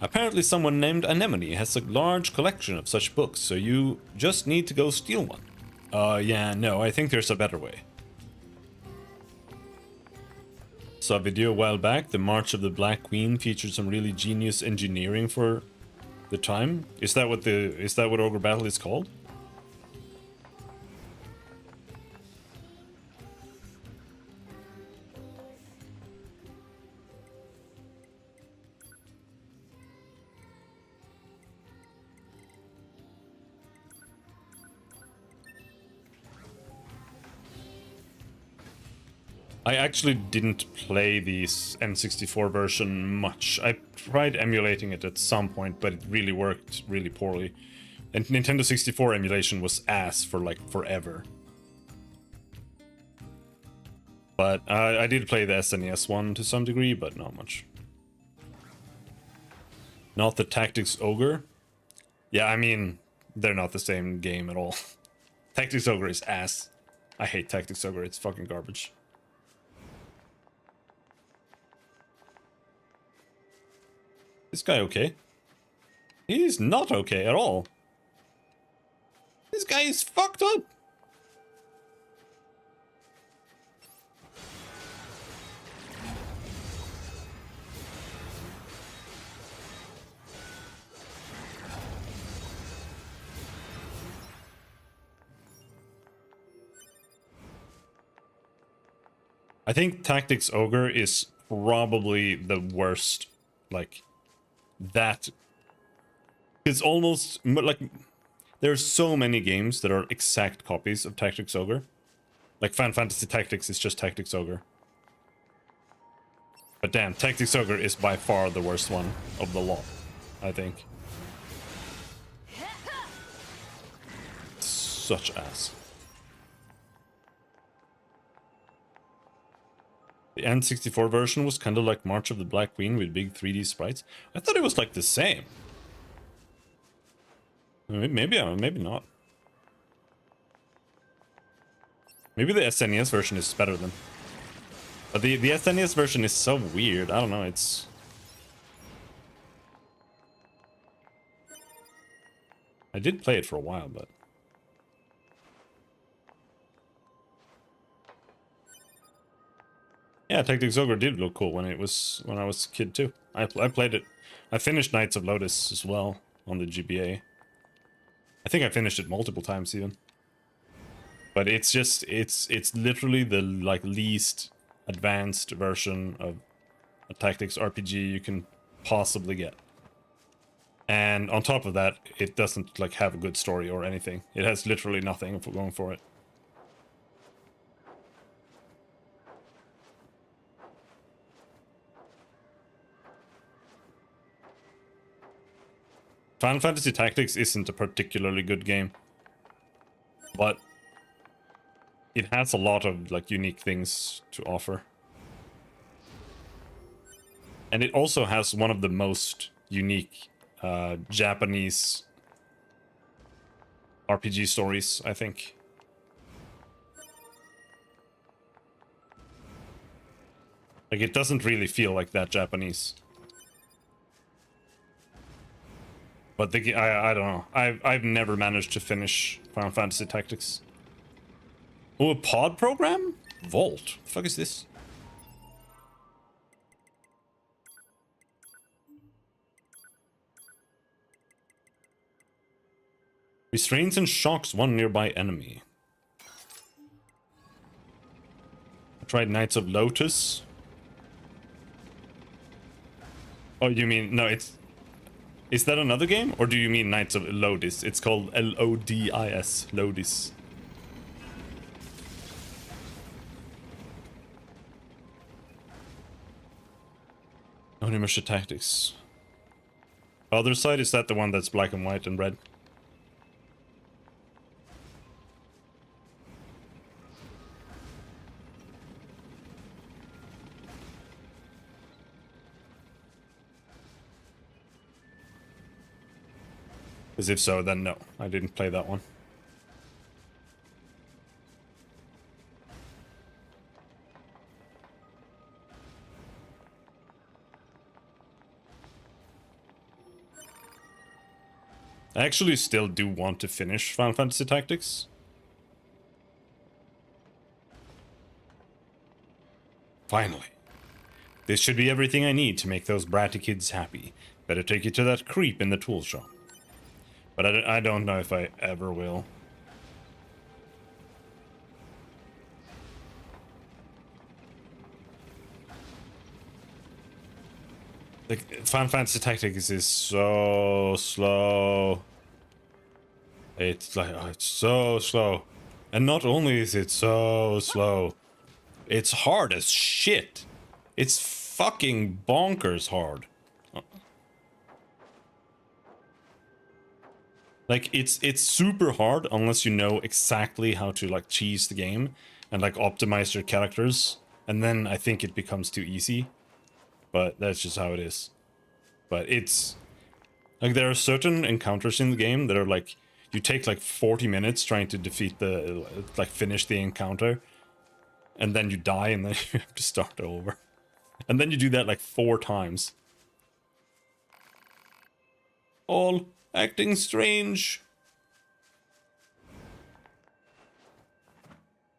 Apparently someone named Anemone has a large collection of such books, so you just need to go steal one. Yeah, no, I think there's a better way. Saw a video a while back, the March of the Black Queen featured some really genius engineering for the time. Is that what Ogre Battle is called? I actually didn't play the N64 version much. I tried emulating it at some point, but it really worked really poorly. And Nintendo 64 emulation was ass for like forever. But I did play the SNES one to some degree, but not much. Not the Tactics Ogre? Yeah, I mean, they're not the same game at all. Tactics Ogre is ass. I hate Tactics Ogre, it's fucking garbage. This guy okay? He's not okay at all. This guy is fucked up. I think Tactics Ogre is probably the worst, like, that. It's almost, like, there's so many games that are exact copies of Tactics Ogre. Like, Final Fantasy Tactics is just Tactics Ogre. But damn, Tactics Ogre is by far the worst one of the lot, I think. Such ass. The N64 version was kind of like March of the Black Queen with big 3D sprites. I thought it was like the same. Maybe not. Maybe the SNES version is better than. But the SNES version is so weird. I don't know, it's... I did play it for a while, but... Yeah, Tactics Ogre did look cool when I was a kid too. I played it. I finished Knights of Lotus as well on the GBA. I think I finished it multiple times even. But it's just it's literally the like least advanced version of a tactics RPG you can possibly get. And on top of that, it doesn't like have a good story or anything. It has literally nothing for going for it. Final Fantasy Tactics isn't a particularly good game, but it has a lot of like unique things to offer. And it also has one of the most unique Japanese RPG stories, I think. Like, it doesn't really feel like that Japanese. But I don't know. I've never managed to finish Final Fantasy Tactics. Oh, a pod program? Vault. The fuck is this? Restrains and shocks one nearby enemy. I tried Knights of Lotus. Oh, you mean... No, it's... Is that another game? Or do you mean Knights of Lodis? It's called L-O-D-I-S. Lodis. Onimusha Tactics. Other side, is that the one that's black and white and red? Because if so, then no, I didn't play that one. I actually still do want to finish Final Fantasy Tactics. Finally. This should be everything I need to make those bratty kids happy. Better take you to that creep in the tool shop. But I don't know if I ever will. Like, Final Fantasy Tactics is so slow. It's like, oh, it's so slow. And not only is it so slow, it's hard as shit. It's fucking bonkers hard. Like, it's super hard unless you know exactly how to, like, cheese the game and, like, optimize your characters. And then I think it becomes too easy. But that's just how it is. But it's... Like, there are certain encounters in the game that are, like... You take, like, 40 minutes trying to defeat the... Like, finish the encounter. And then you die, and then you have to start over. And then you do that, like, 4 times. all acting strange.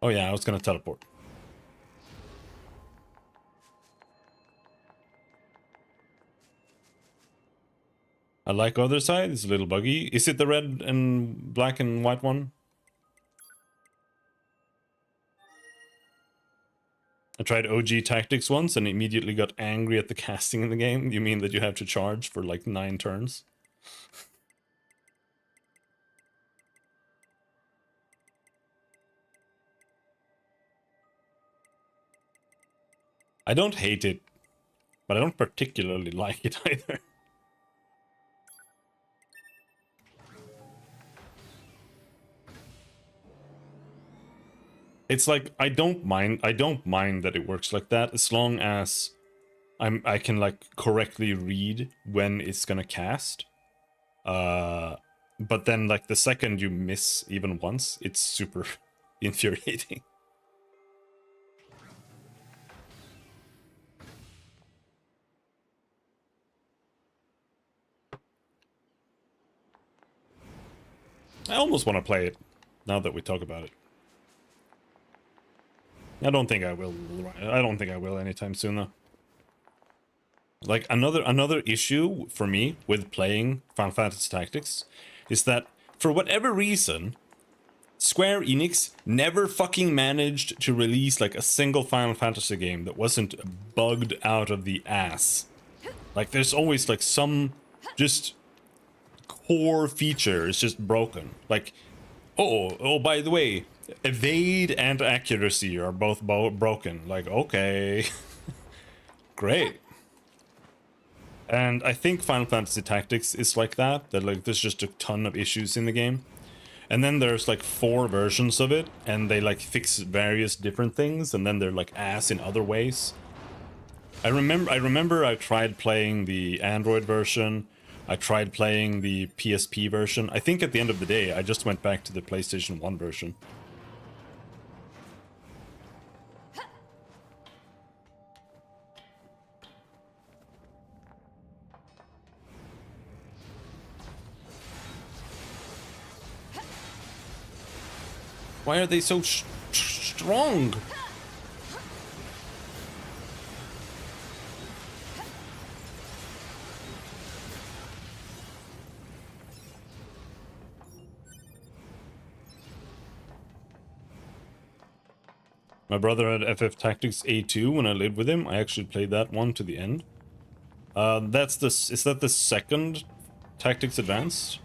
Oh yeah, I was gonna teleport. I like other side. It's a little buggy. Is it the red and black and white one? I tried OG Tactics once and immediately got angry at the casting in the game. You mean that you have to charge for like 9 turns? I don't hate it, but I don't particularly like it either. It's like I don't mind that it works like that as long as I can like correctly read when it's gonna cast. But then like the second you miss even once, it's super infuriating. I almost want to play it now that we talk about it. I don't think I will. I don't think I will anytime soon though. Like another issue for me with playing Final Fantasy Tactics is that for whatever reason, Square Enix never fucking managed to release like a single Final Fantasy game that wasn't bugged out of the ass. Like there's always like some just core feature is just broken. Like, oh, by the way, evade and accuracy are both broken. Like, okay, great. And I think Final Fantasy Tactics is like that. That like there's just a ton of issues in the game. And then there's like 4 versions of it, and they like fix various different things, and then they're like ass in other ways. I remember I tried playing the Android version. I tried playing the PSP version. I think at the end of the day, I just went back to the PlayStation 1 version. Why are they so strong? My brother had FF Tactics A2 when I lived with him. I actually played that one to the end. Is that the second Tactics Advanced?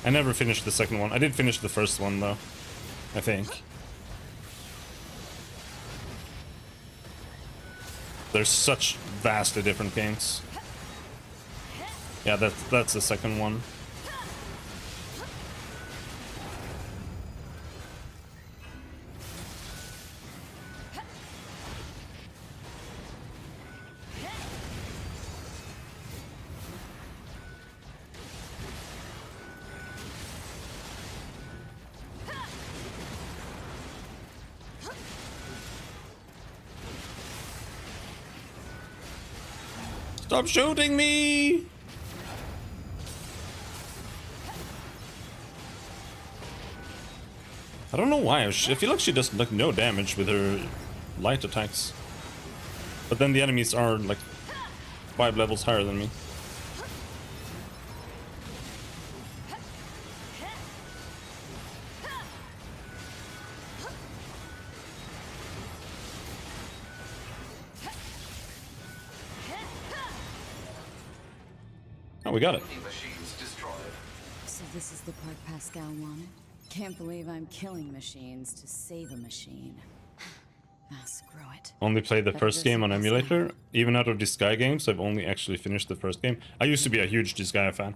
I never finished the second one. I did finish the first one though, I think. There's such vastly different games. Yeah, that's the second one. Stop shooting me! I don't know why. I feel like she does like no damage with her light attacks. But then the enemies are like 5 levels higher than me. Oh, we got it. Machines destroyed. So this is the part Pascal wanted? Can't believe I'm killing machines to save a machine. Ah, screw it. Only played the But first this game on is emulator. Even out of Disgaea games, I've only actually finished the first game. I used to be a huge Disgaea fan.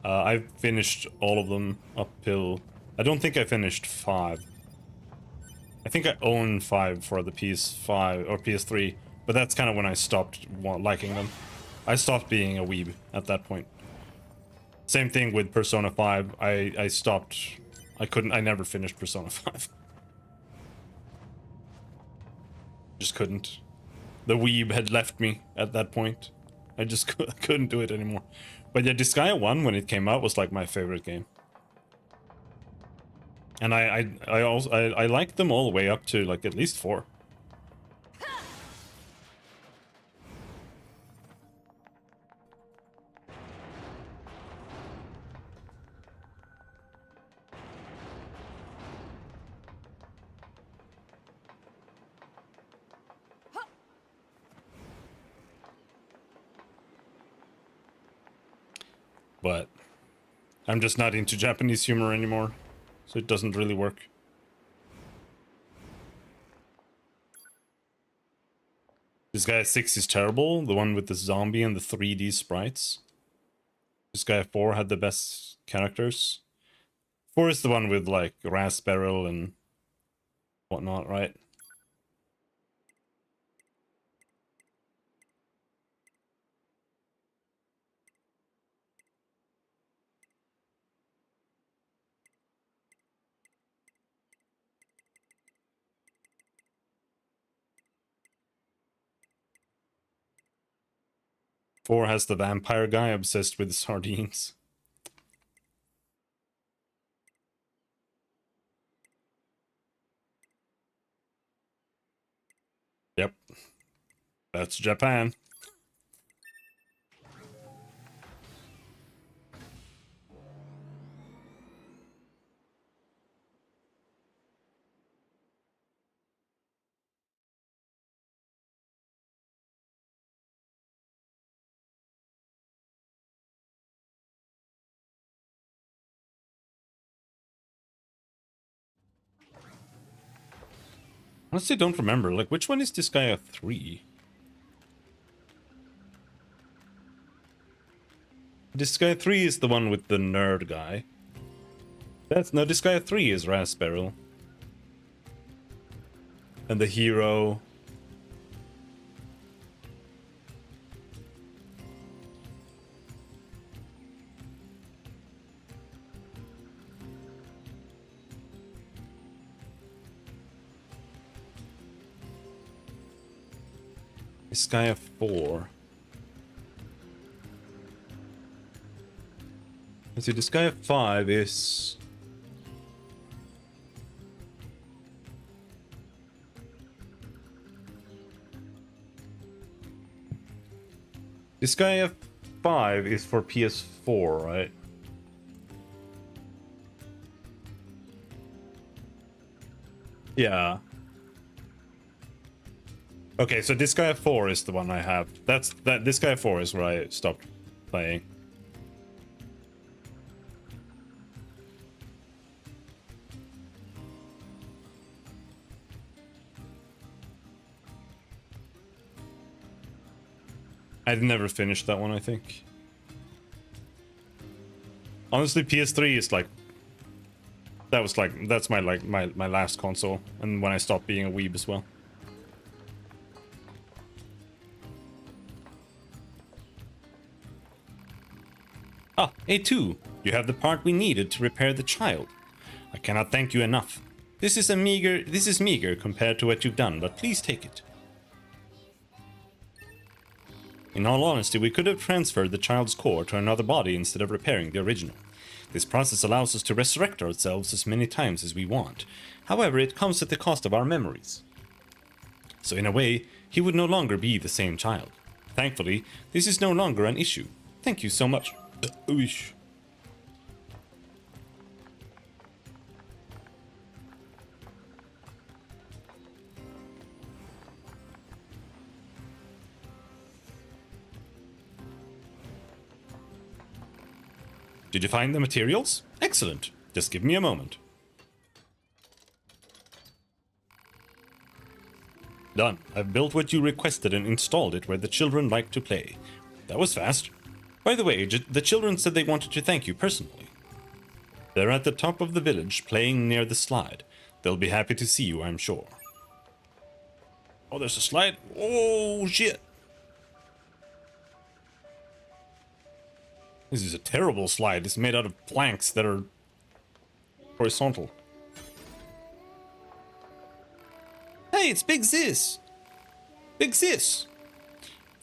I've finished all of them up till... I don't think I finished 5. I think I own 5 for the PS5 or PS3, but that's kind of when I stopped liking them. I stopped being a weeb at that point. Same thing with Persona 5. I stopped. I never finished Persona 5. Just couldn't. The weeb had left me at that point. I just couldn't do it anymore. But yeah, Disgaea 1 when it came out was like my favorite game. And I liked them all the way up to like at least 4. But I'm just not into Japanese humor anymore, so it doesn't really work. Disgaea 6 is terrible, the one with the zombie and the 3D sprites. Disgaea 4 had the best characters. 4 is the one with like Raspberry and whatnot, right? Four has the vampire guy obsessed with sardines. Yep. That's Japan. Honestly, don't remember. Like, which one is Disgaea 3? Disgaea 3 is the one with the nerd guy. That's no, Disgaea 3 is Raspberry. And the hero. Disgaea 4. Let's see, Disgaea 5 is... Disgaea 5 is for PS4, right? Yeah. Okay, so Disgaea 4 is the one I have. Disgaea 4 is where I stopped playing. I'd never finished that one, I think. Honestly, PS3 is like... That's my last console. And when I stopped being a weeb as well. Ah, A2. You have the part we needed to repair the child. I cannot thank you enough. This is meager compared to what you've done, but please take it. In all honesty, we could have transferred the child's core to another body instead of repairing the original. This process allows us to resurrect ourselves as many times as we want. However, it comes at the cost of our memories. So in a way, he would no longer be the same child. Thankfully, this is no longer an issue. Thank you so much. Oosh. Did you find the materials? Excellent. Just give me a moment. Done. I've built what you requested and installed it where the children like to play. That was fast. By the way, the children said they wanted to thank you personally. They're at the top of the village playing near the slide. They'll be happy to see you, I'm sure. Oh, there's a slide? Oh, shit. This is a terrible slide. It's made out of planks that are horizontal. Hey, it's Big Sis! Big Sis!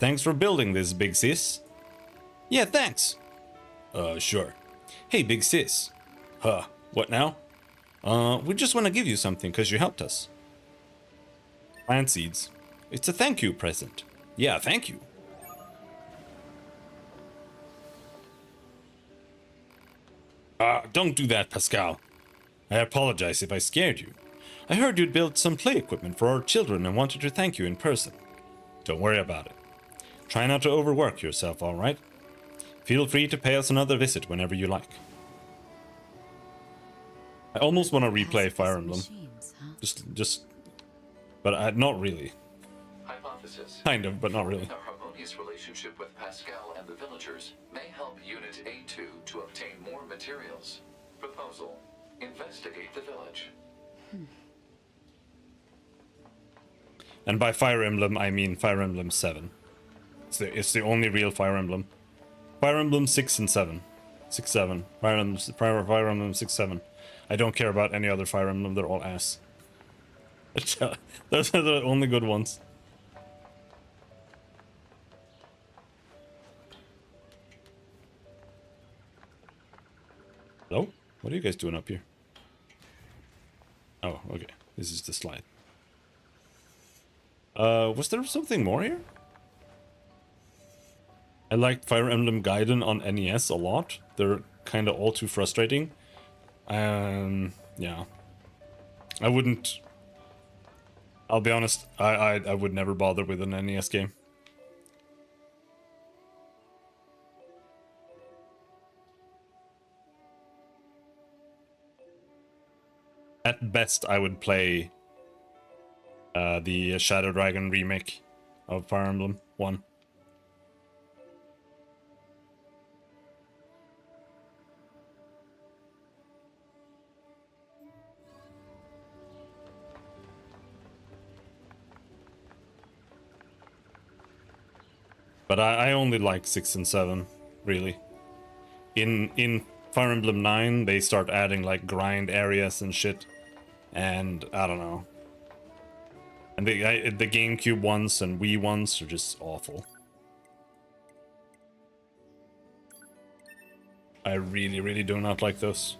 Thanks for building this, big sis. Yeah, thanks. Sure. Hey, big sis. Huh, what now? We just want to give you something because you helped us. Plant seeds. It's a thank you present. Yeah, thank you. Don't do that, Pascal. I apologize if I scared you. I heard you'd built some play equipment for our children and wanted to thank you in person. Don't worry about it. Try not to overwork yourself, alright? Feel free to pay us another visit whenever you like. I almost want to replay Fire Emblem. Machines, huh? But not really. Hypothesis. Kind of, but not really. A harmonious relationship with Pascal and the villagers may help Unit A2 to obtain more materials. Proposal. Investigate the village. And by Fire Emblem, I mean Fire Emblem 7. It's the only real Fire Emblem. Fire Emblem 6 and 7. 6, 7. Fire Emblem 6, 7. I don't care about any other Fire Emblem, they're all ass. Those are the only good ones. Hello? What are you guys doing up here? Oh, okay. This is the slide. Was there something more here? I liked Fire Emblem Gaiden on NES a lot. They're kind of all too frustrating. Yeah. I wouldn't... I'll be honest, I would never bother with an NES game. At best, I would play the Shadow Dragon remake of Fire Emblem 1. But I only like 6 and 7, really. In Fire Emblem 9, they start adding like grind areas and shit. And I don't know. And the GameCube ones and Wii ones are just awful. I really, really do not like those.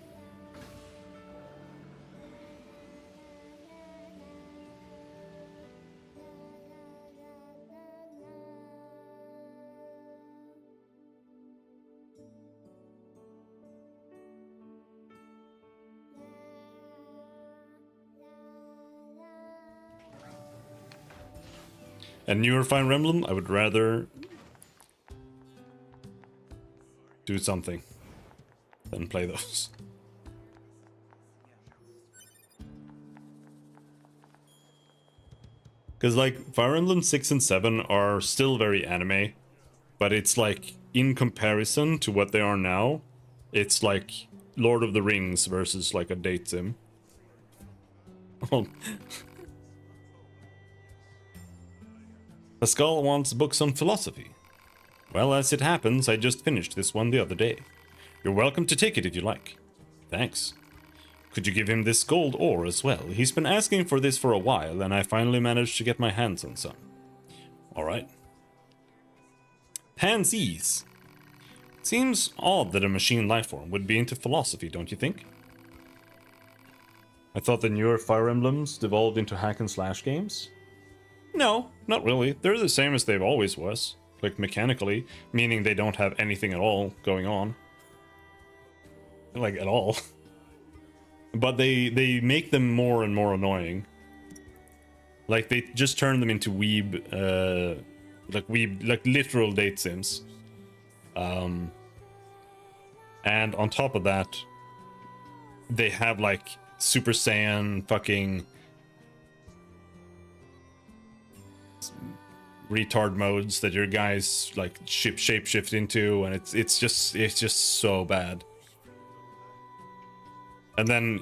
And newer Fire Emblem, I would rather do something than play those. Because like Fire Emblem 6 and 7 are still very anime, but it's like in comparison to what they are now, it's like Lord of the Rings versus like a date sim. Oh. Pascal wants books on philosophy. Well, as it happens, I just finished this one the other day. You're welcome to take it if you like. Thanks. Could you give him this gold ore as well? He's been asking for this for a while, and I finally managed to get my hands on some. Alright. Pansies. Seems odd that a machine lifeform would be into philosophy, don't you think? I thought the newer Fire Emblems devolved into hack and slash games. No, not really. They're the same as they've always was. Like mechanically, meaning they don't have anything at all going on. Like at all. But they make them more and more annoying. Like they just turn them into like literal date sims. And on top of that, they have like Super Saiyan fucking retard modes that your guys like shapeshift into, and it's just so bad. And then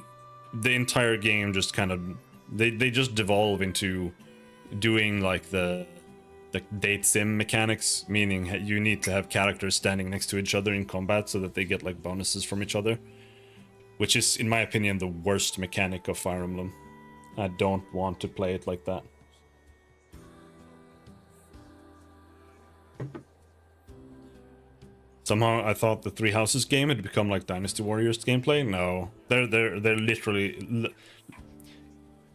the entire game just kind of they just devolve into doing like the date sim mechanics, meaning you need to have characters standing next to each other in combat so that they get like bonuses from each other, which is in my opinion the worst mechanic of Fire Emblem. I don't want to play it like that. Somehow I thought the Three Houses game had become like Dynasty Warriors gameplay. No, they're literally.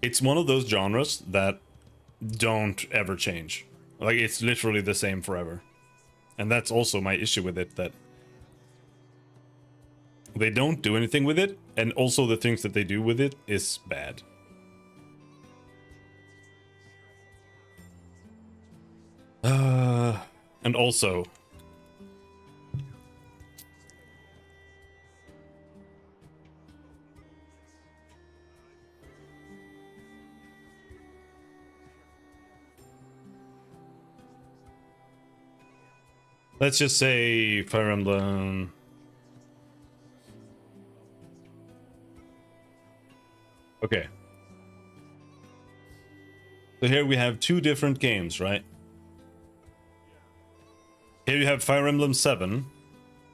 It's one of those genres that don't ever change. Like it's literally the same forever, and that's also my issue with it. That they don't do anything with it, and also the things that they do with it is bad. And also. Let's just say Fire Emblem. Okay. So here we have two different games, right? Here you have Fire Emblem 7.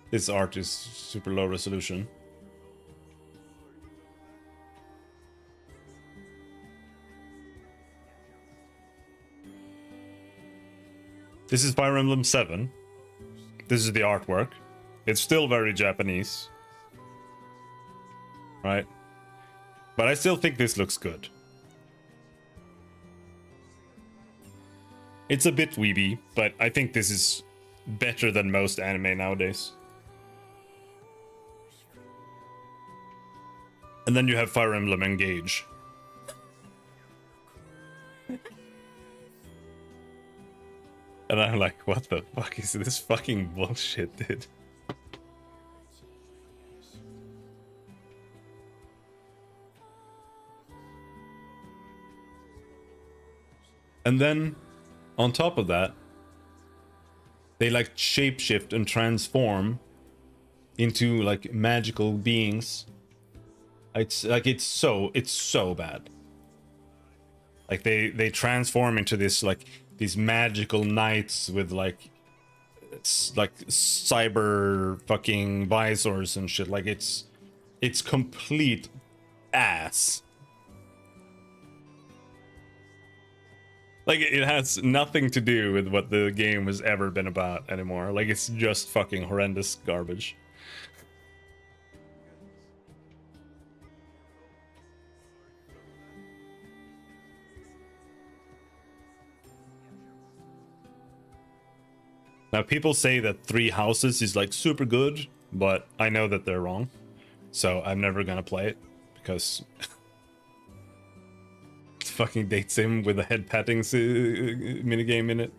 This art is super low resolution. This is Fire Emblem 7. This is the artwork. It's still very Japanese. Right? But I still think this looks good. It's a bit weeby, but I think this is better than most anime nowadays. And then you have Fire Emblem Engage. And I'm like, what the fuck is this fucking bullshit, dude? And then, on top of that, they like shapeshift and transform into like magical beings. It's like it's so bad. Like they transform into this like these magical knights with like cyber fucking visors and shit. Like it's complete ass. Like it has nothing to do with what the game has ever been about anymore. Like it's just fucking horrendous garbage. Now people say that Three Houses is like super good, but I know that they're wrong. So I'm never gonna play it because it's fucking date sim with a head patting minigame in it.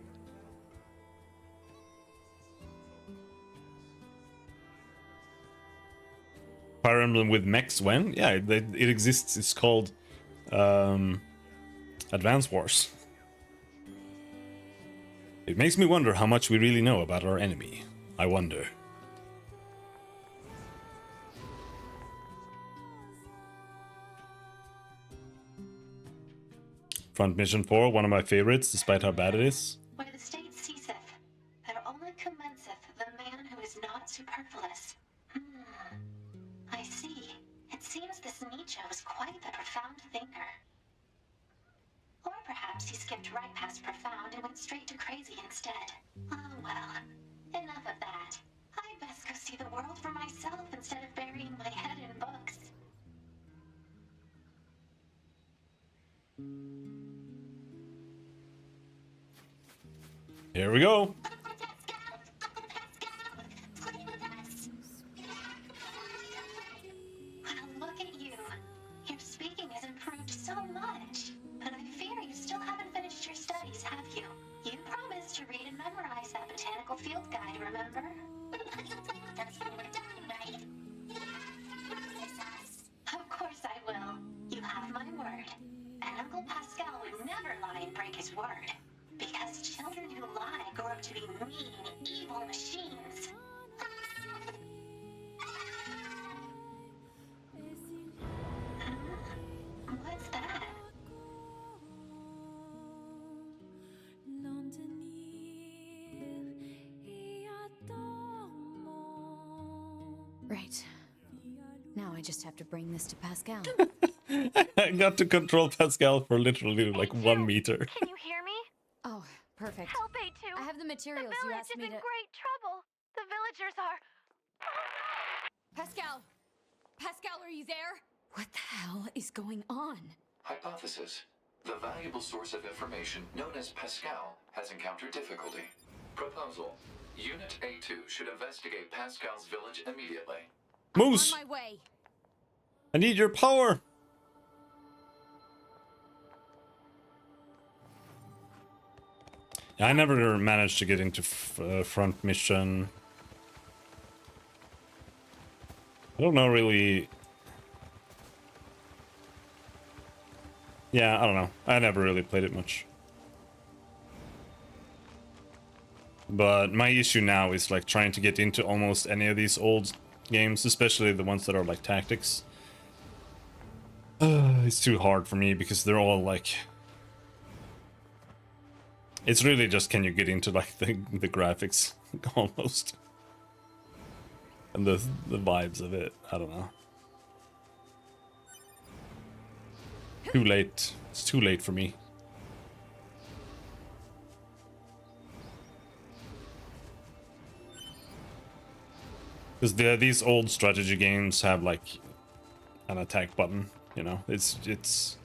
Fire Emblem with mechs when? Yeah, it exists. It's called Advance Wars. It makes me wonder how much we really know about our enemy. I wonder. Front Mission 4, one of my favorites, despite how bad it is. Where the state ceaseth, there only commenceth the man who is not superfluous. I see. It seems this Nietzsche was quite the profound thinker. Or perhaps he skipped right past profound and went straight to crazy instead. Oh well, enough of that. I'd best go see the world for myself instead of burying my head in books. Here we go. Well, look at you. Your speaking has improved so much. But I fear you still haven't finished your studies, have you? You promised to read and memorize that botanical field guide, remember? You'll play with us when we're done, right? Promise us. Of course I will. You have my word. And Uncle Pascal would never lie and break his word. Because children who lie grow up to be mean, evil machines. What's that? Right. Now I just have to bring this to Pascal. I got to control Pascal for literally like 1 meter. Can you hear me? Oh, perfect. Help A2. I have the The materials you village asked is me in to... great trouble. The villagers are... Pascal! Pascal, are you there? What the hell is going on? Hypothesis. The valuable source of information known as Pascal has encountered difficulty. Proposal. Unit A2 should investigate Pascal's village immediately. Moose! On my way. I need your power! I never managed to get into front mission. I don't know really. Yeah, I don't know. I never really played it much. But my issue now is like trying to get into almost any of these old games, especially the ones that are like tactics. It's too hard for me because they're all like... It's really just can you get into like the graphics almost. And the vibes of it. I don't know. Too late. It's too late for me. Because these old strategy games have like an attack button, you know. It's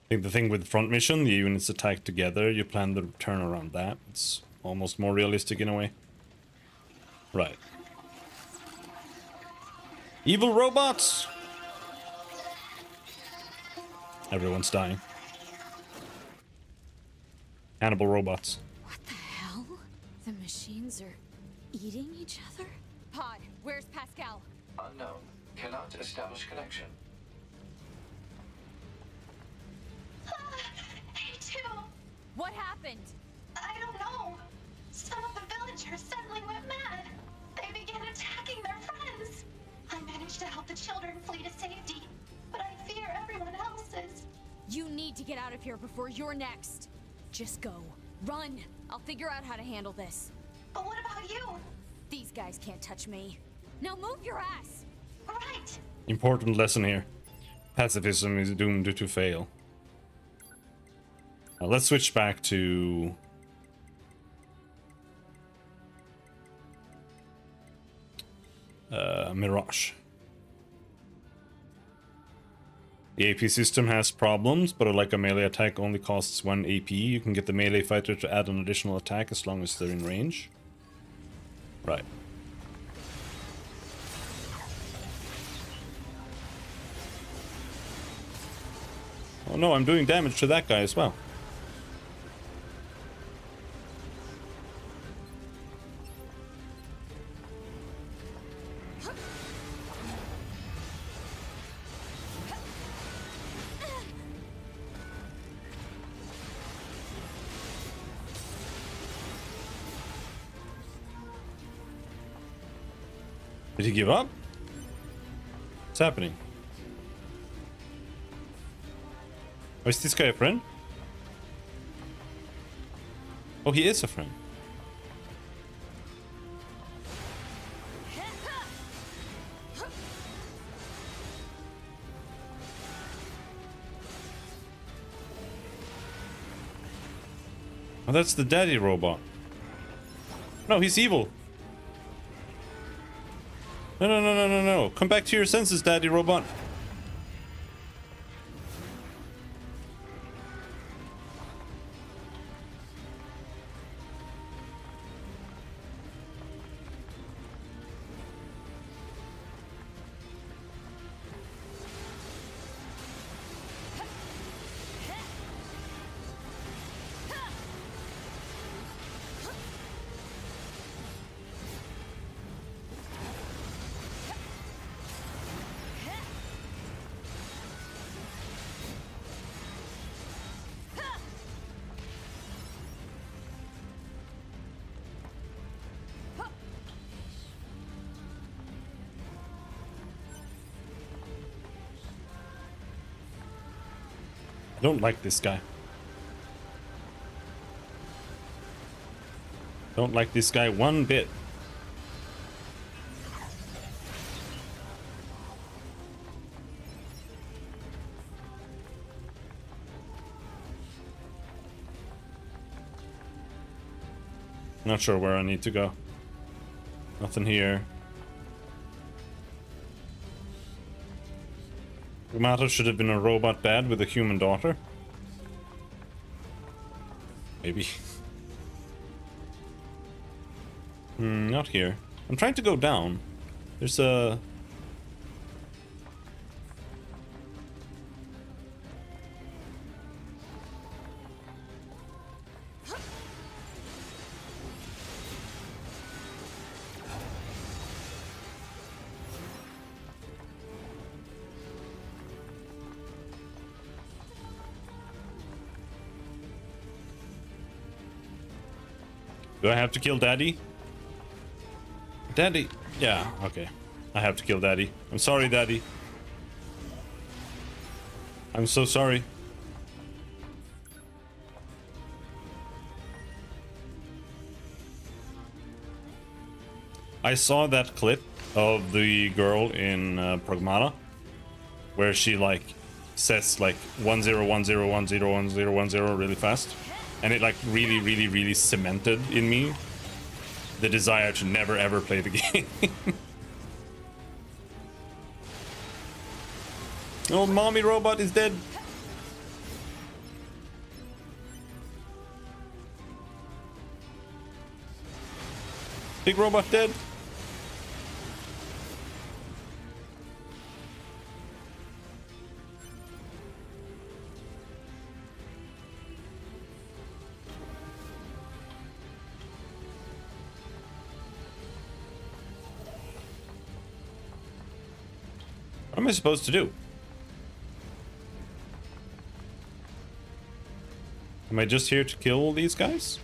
I think the thing with front mission, the units attack together, you plan the turn around that. It's almost more realistic in a way. Right. Evil robots! Everyone's dying. Cannibal robots. What the hell? The machines are eating each other? Pod, where's Pascal? Unknown. Cannot establish connection. A2! What happened? I don't know. Some of the villagers suddenly went mad. They began attacking their friends. I managed to help the children flee to safety, but I fear everyone else is. You need to get out of here before you're next. Just go. Run. I'll figure out how to handle this. But what about you? These guys can't touch me. Now move your ass! Right. Important lesson here. Pacifism is doomed to fail. Now let's switch back to... Mirage. The AP system has problems, but like a melee attack only costs 1 AP. You can get the melee fighter to add an additional attack as long as they're in range. Right. Oh no, I'm doing damage to that guy as well. Did he give up? What's happening? Oh, is this guy a friend? Oh, he is a friend. Oh, that's the daddy robot. No, he's evil. No, no, no, no, no, no. Come back to your senses, daddy robot. I don't like this guy. Don't like this guy one bit. Not sure where I need to go. Nothing here. Automata should have been a robot dad with a human daughter. Maybe. Not here. I'm trying to go down. There's a... Do I have to kill Daddy? Daddy? Yeah, okay. I have to kill Daddy. I'm sorry, Daddy. I'm so sorry. I saw that clip of the girl in Pragmata where she like says like 1010101010 really fast, and it like really cemented in me the desire to never ever play the game. Oh, mommy robot is dead. Big robot dead. What am I supposed to do? Am I just here to kill these guys?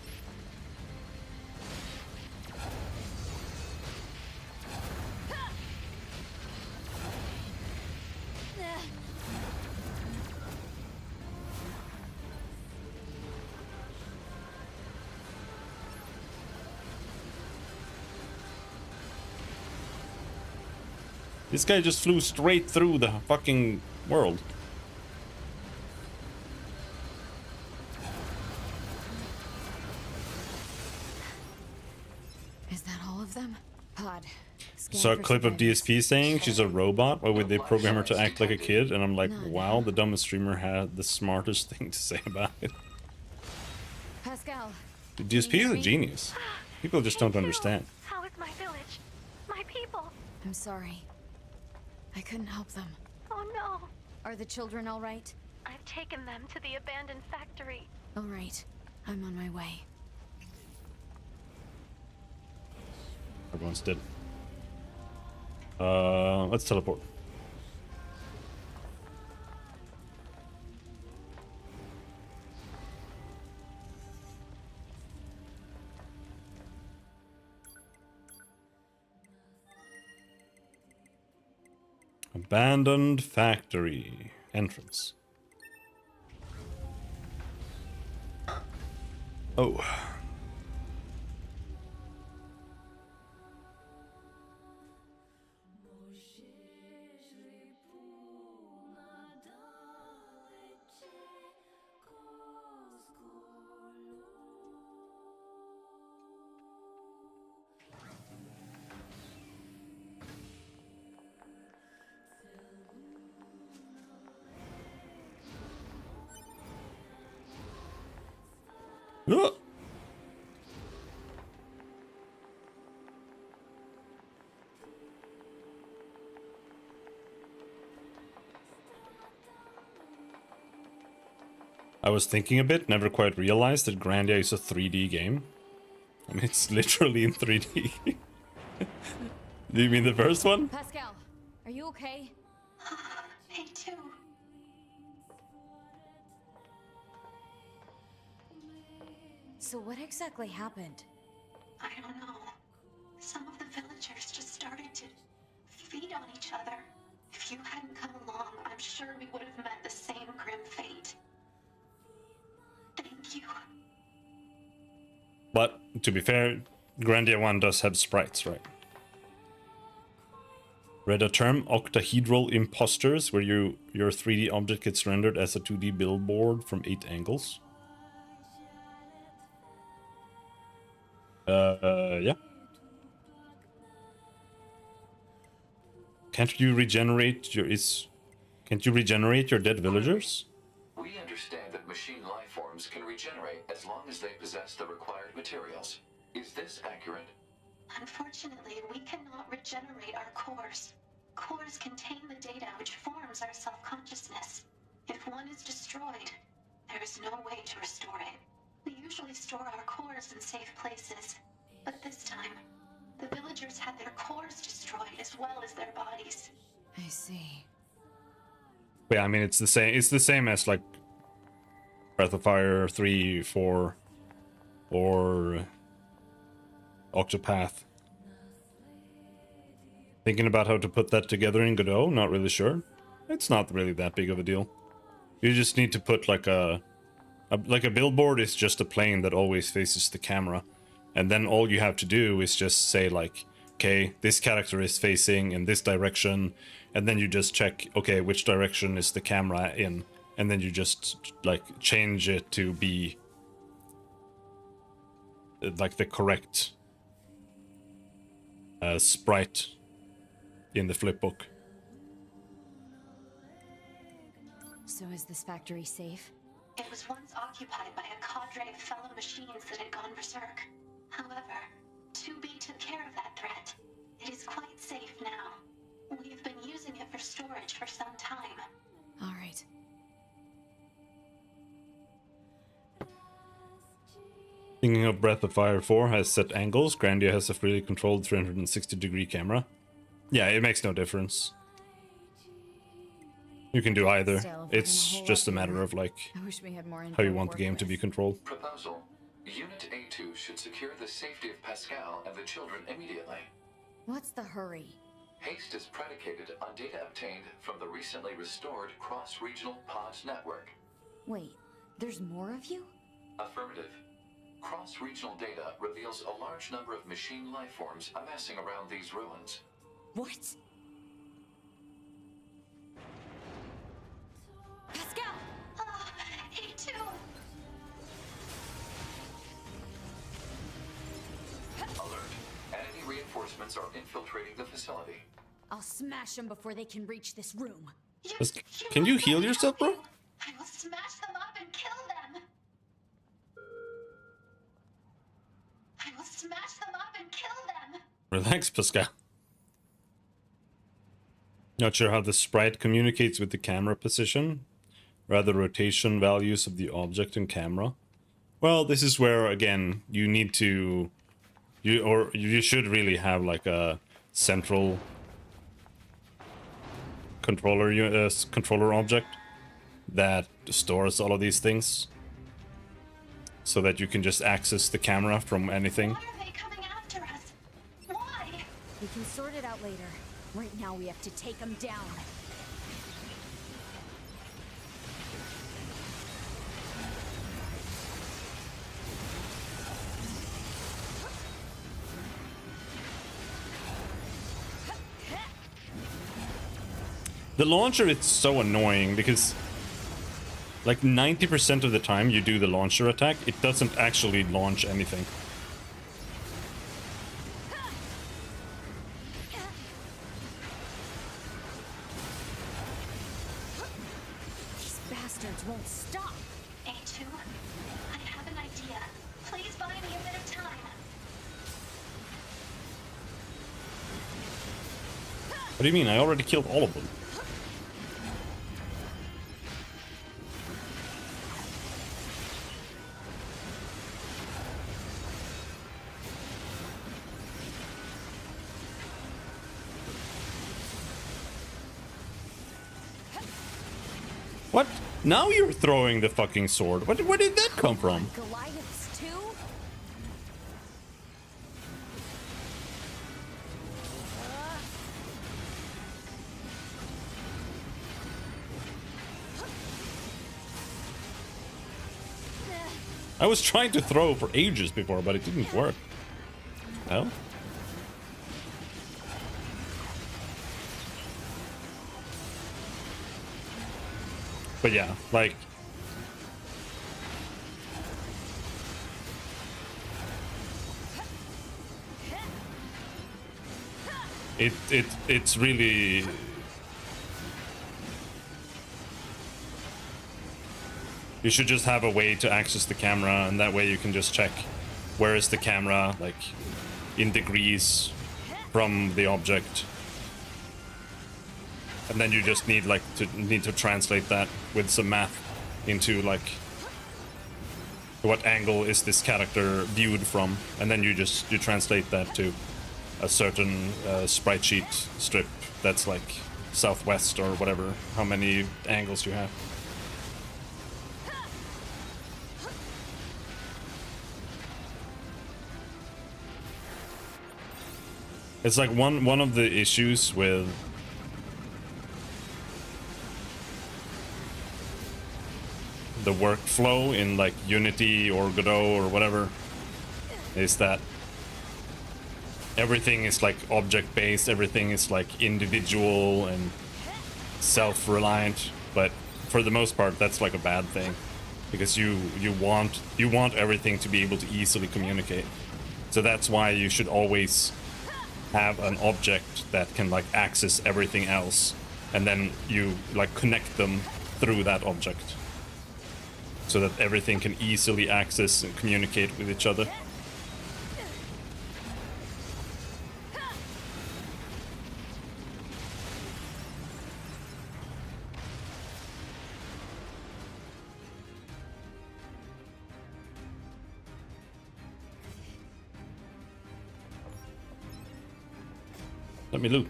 This guy just flew straight through the fucking world. Is that all of them? Pod. Saw a clip of DSP saying she's a robot. Why would they program her to act like a kid? And I'm like, wow, the dumbest streamer had the smartest thing to say about it. Pascal. The DSP is a genius. People just don't understand. How is my village? My people? I'm sorry. I couldn't help them. Oh no. Are the children all right? I've taken them to the abandoned factory. All right. I'm on my way. Everyone's dead. Let's teleport. Abandoned factory entrance. Oh. Ah! I was thinking a bit, never quite realized that Grandia is a 3D game. I mean, it's literally in 3D. Do you mean the first one? Pascal, are you okay? Me too. So what exactly happened? I don't know. Some of the villagers just started to feed on each other. If you hadn't come along, I'm sure we would have met the same grim fate. Thank you. But, to be fair, Grandia 1 does have sprites, right? Read a term, octahedral imposters, where your 3D object gets rendered as a 2D billboard from 8 angles. Yeah. Can't you regenerate your dead villagers? We understand that machine life forms can regenerate as long as they possess the required materials. Is this accurate? Unfortunately, we cannot regenerate our cores. Cores contain the data which forms our self-consciousness. If one is destroyed, there is no way to restore it. We usually store our cores in safe places, but this time, the villagers had their cores destroyed as well as their bodies. I see. But yeah, I mean it's the same. It's the same as like Breath of Fire 3, 4, or Octopath. Thinking about how to put that together in Godot? Not really sure. It's not really that big of a deal. You just need to put like a billboard is just a plane that always faces the camera. And then all you have to do is just say like, okay, this character is facing in this direction. And then you just check, okay, which direction is the camera in? And then you just like change it to be like the correct sprite in the flipbook. So is this factory safe? It was once occupied by a cadre of fellow machines that had gone berserk. However, 2B took care of that threat. It is quite safe now. We've been using it for storage for some time. All right. Thinking of Breath of Fire 4 has set angles. Grandia has a freely controlled 360-degree camera. Yeah, it makes no difference. You can do either. Still, if we're It's gonna hole just a up matter here, of like I wish we had more info how you to want the work game to with. be controlled. Proposal. Unit A2 should secure the safety of Pascal and the children immediately. What's the hurry? Haste is predicated on data obtained from the recently restored cross-regional pod network. Wait, there's more of you? Affirmative. Cross-regional data reveals a large number of machine life forms amassing around these ruins. What? Pascal! A2! Alert. Enemy reinforcements are infiltrating the facility. I'll smash them before they can reach this room. Can you heal yourself, bro? I will smash them up and kill them! I will smash them up and kill them! Relax, Pascal. Not sure how the sprite communicates with the camera position. Rather, rotation values of the object and camera. Well, this is where, again, you need to... You should really have like a central controller object that stores all of these things, so that you can just access the camera from anything. Why are they coming after us? Why? We can sort it out later. Right now we have to take them down. The launcher, it's so annoying because like 90% of the time you do the launcher attack, it doesn't actually launch anything. These bastards won't stop. A2, I have an idea. Please buy me a bit of time. What do you mean? I already killed all of them. What? Now you're throwing the fucking sword. Where did that come from? Goliaths too? I was trying to throw for ages before, but it didn't work. No? But yeah, like... It's really. You should just have a way to access the camera, and that way you can just check where is the camera, like in degrees from the object, and then you just need to translate that with some math into like what angle is this character viewed from, and then you translate that to a certain sprite sheet strip that's like southwest or whatever, how many angles you have. It's like one of the issues with the workflow in like Unity or Godot or whatever is that everything is like object based, everything is like individual and self-reliant, but for the most part that's like a bad thing, because you want everything to be able to easily communicate. So that's why you should always have an object that can like access everything else, and then you like connect them through that object so that everything can easily access and communicate with each other. Let me loot.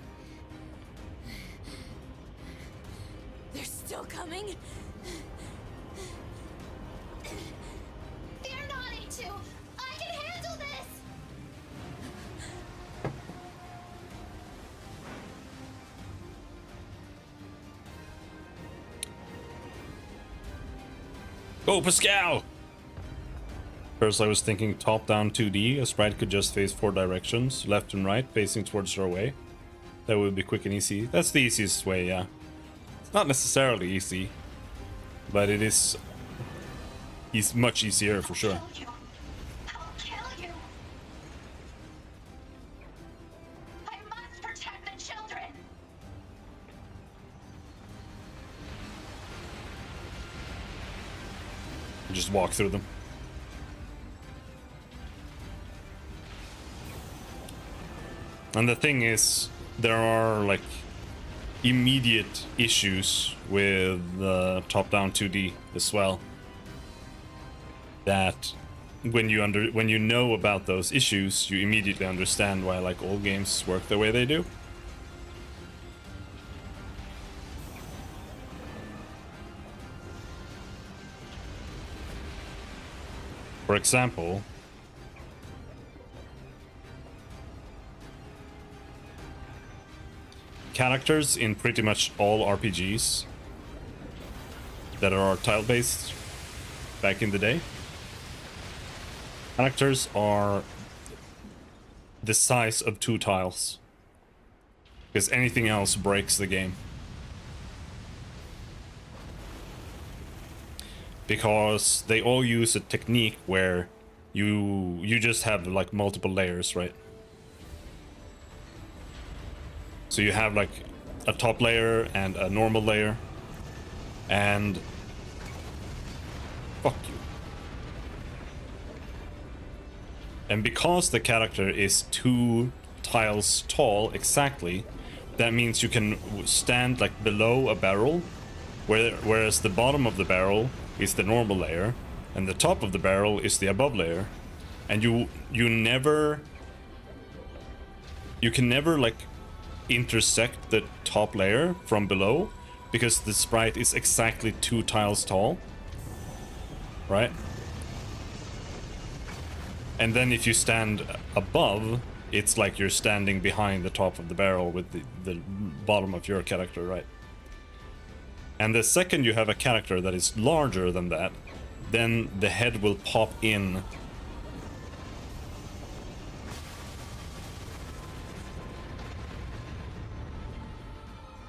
They're still coming? Fear not, A2. I can handle this. Go, Pascal! First I was thinking top-down 2D, a sprite could just face 4 directions, left and right, facing towards your way. That would be quick and easy. That's the easiest way, yeah. It's not necessarily easy, but it is much easier for sure. Kill you. I'll kill you. I must protect the children. Just walk through them. And the thing is, there are like immediate issues with top-down 2D as well. That when you know about those issues, you immediately understand why like all games work the way they do. For example, characters in pretty much all RPGs that are tile-based back in the day, characters are the size of 2 tiles, because anything else breaks the game. Because they all use a technique where you just have like multiple layers, right? So you have like a top layer and a normal layer, and fuck you. And because the character is 2 tiles tall exactly, that means you can stand like below a barrel, whereas the bottom of the barrel is the normal layer and the top of the barrel is the above layer, and you can never like intersect the top layer from below, because the sprite is exactly 2 tiles tall, right? And then if you stand above, it's like you're standing behind the top of the barrel with the bottom of your character, right? And the second you have a character that is larger than that, then the head will pop in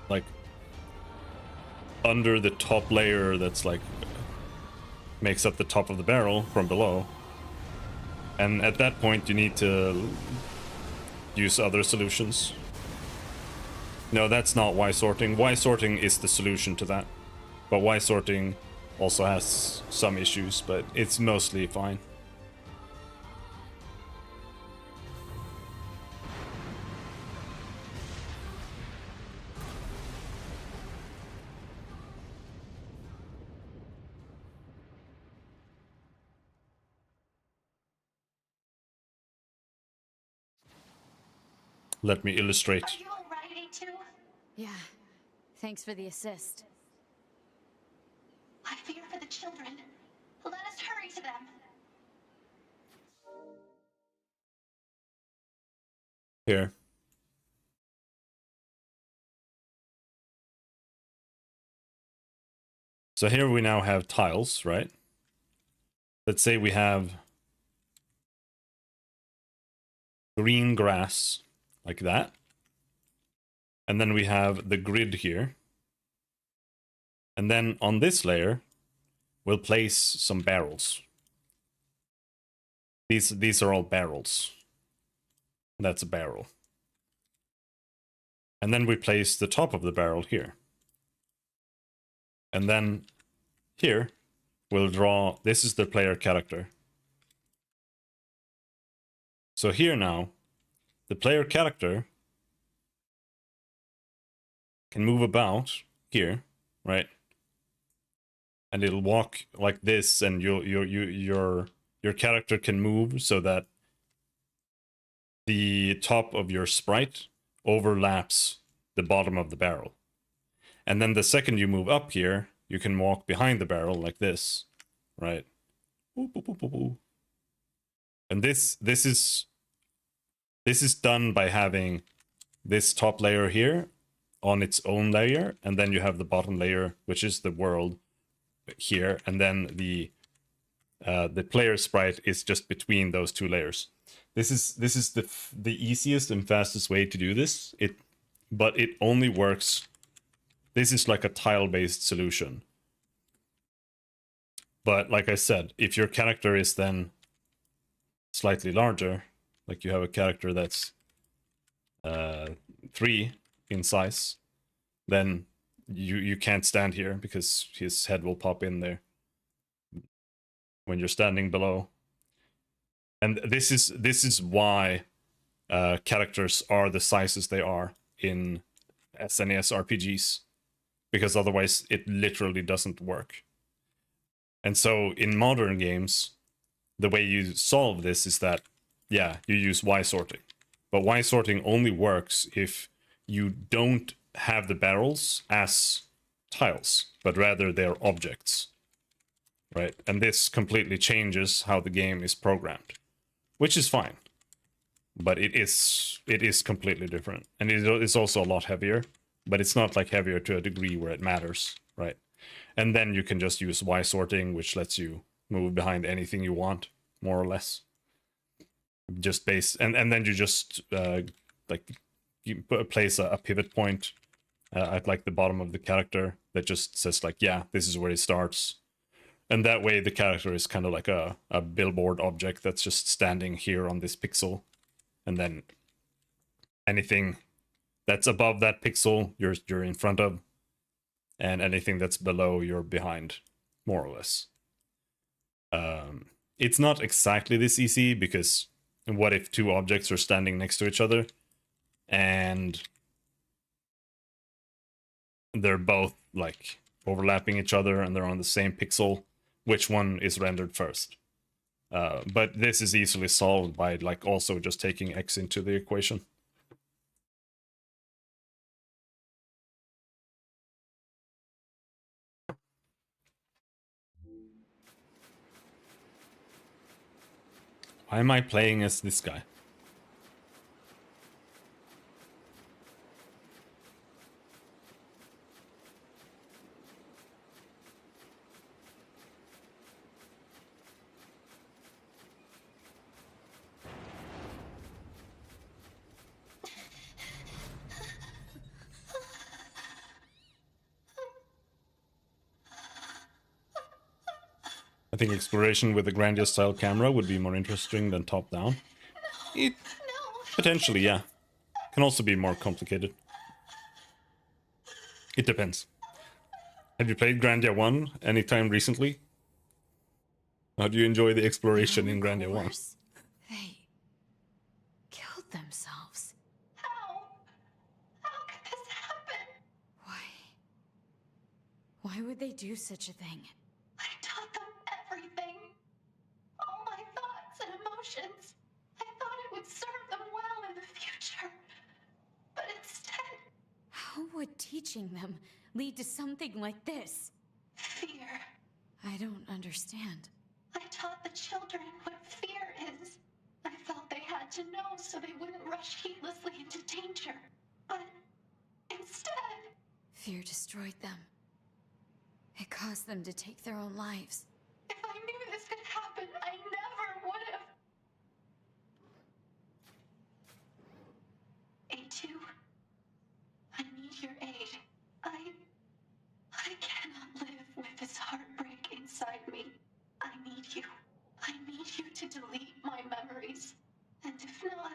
like under the top layer that's like makes up the top of the barrel from below. And at that point you need to use other solutions. No, that's not Y sorting. Y sorting is the solution to that. But Y sorting also has some issues, but it's mostly fine. Let me illustrate. Are you alright, A2? Yeah. Thanks for the assist. I fear for the children. Let us hurry to them. Here. So here we now have tiles, right? Let's say we have green grass, like that. And then we have the grid here. And then on this layer, we'll place some barrels. These are all barrels. That's a barrel. And then we place the top of the barrel here. And then here, we'll draw, this is the player character. So here now, the player character can move about here, right? And it'll walk like this, and your character can move so that the top of your sprite overlaps the bottom of the barrel. And then the second you move up here, you can walk behind the barrel like this, right? And this is done by having this top layer here on its own layer, and then you have the bottom layer, which is the world here, and then the player sprite is just between those two layers. This is the easiest and fastest way to do this. But it only works. This is like a tile-based solution. But like I said, if your character is then slightly larger, like you have a character that's 3 in size, then you can't stand here because his head will pop in there when you're standing below. And this is why characters are the sizes they are in SNES RPGs, because otherwise it literally doesn't work. And so in modern games, the way you solve this is that, yeah, you use Y sorting. But Y sorting only works if you don't have the barrels as tiles, but rather they're objects, right? And this completely changes how the game is programmed, which is fine. But it is completely different. And it is also a lot heavier, but it's not like heavier to a degree where it matters, right? And then you can just use Y sorting, which lets you move behind anything you want, more or less. Just base, and then you just like you place a pivot point at like the bottom of the character that just says like, yeah, this is where it starts. And that way the character is kind of like a billboard object that's just standing here on this pixel. And then anything that's above that pixel, you're in front of. And anything that's below, you're behind, more or less. It's not exactly this easy, because what if two objects are standing next to each other and they're both like overlapping each other and they're on the same pixel? Which one is rendered first? But this is easily solved by like also just taking X into the equation. Why am I playing as this guy? I think exploration with a grandiose style camera would be more interesting than top down. It potentially, yeah. Can also be more complicated. It depends. Have you played Grandia 1 anytime recently? How do you enjoy the exploration in Grandia 1? Course, they killed themselves. How? How could this happen? Why would they do such a thing? I taught them everything. All my thoughts and emotions. I thought it would serve them well in the future. But instead, How would teaching them lead to something like this? fear. I don't understand. I taught the children what fear is. I felt they had to know so they wouldn't rush heedlessly into danger. But instead, Fear destroyed them. It caused them to take their own lives. if I knew this could happen, I never would have. A2, I need your aid. I cannot live with this heartbreak inside me. I need you. I need you to delete my memories. And if not,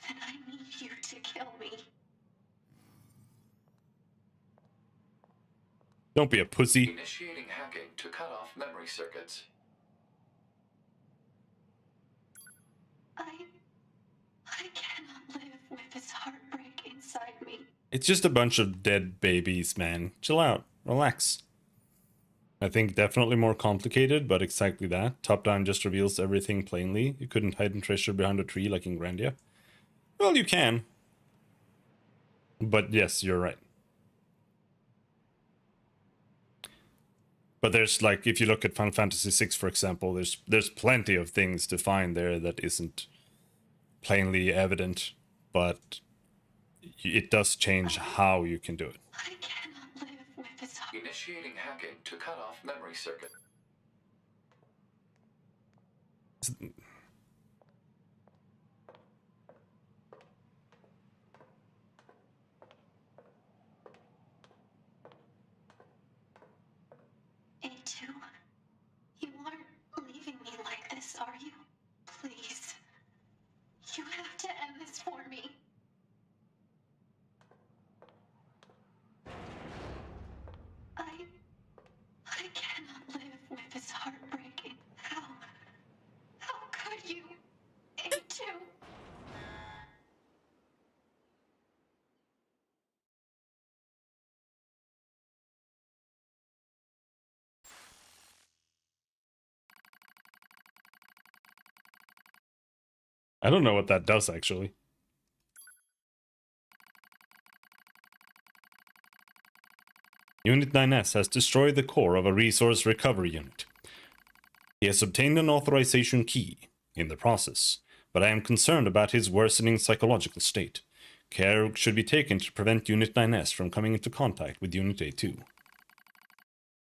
then I need you to kill me. Don't be a pussy. Initiating hacking to cut off memory circuits. I cannot live with this heartbreak inside me. It's just a bunch of dead babies, man. Chill out. Relax. I think definitely more complicated, but exactly that. Top down just reveals everything plainly. You couldn't hide a treasure behind a tree like in Grandia. Well, you can. But yes, you're right. But there's like, if you look at Final Fantasy VI, for example, there's plenty of things to find there that isn't plainly evident, but it does change how you can do it. I cannot live with this heartbreak. Initiating hacking to cut off memory circuit. A2, you aren't leaving me like this, are you? Please. You have to end this for me. I cannot live with this heartbreak. How could you? A2. I don't know what that does, actually. Unit 9S has destroyed the core of a resource recovery unit. He has obtained an authorization key in the process, but I am concerned about his worsening psychological state. Care should be taken to prevent Unit 9S from coming into contact with Unit A2.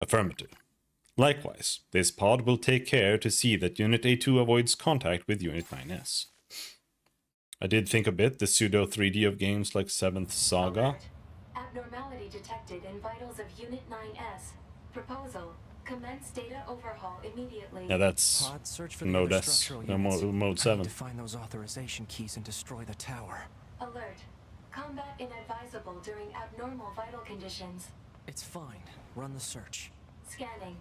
Affirmative. Likewise, this pod will take care to see that Unit A2 avoids contact with Unit 9S. I did think a bit, the pseudo 3D of games like 7th Saga. Alert. Abnormality detected in vitals of Unit 9S. Proposal. Commence data overhaul immediately. Yeah, that's Pod, search for the Node other S, structural no, units. mode I need 7. to find those authorization keys and destroy the tower. Alert. Combat inadvisable during abnormal vital conditions. It's fine. Run the search. Scanning.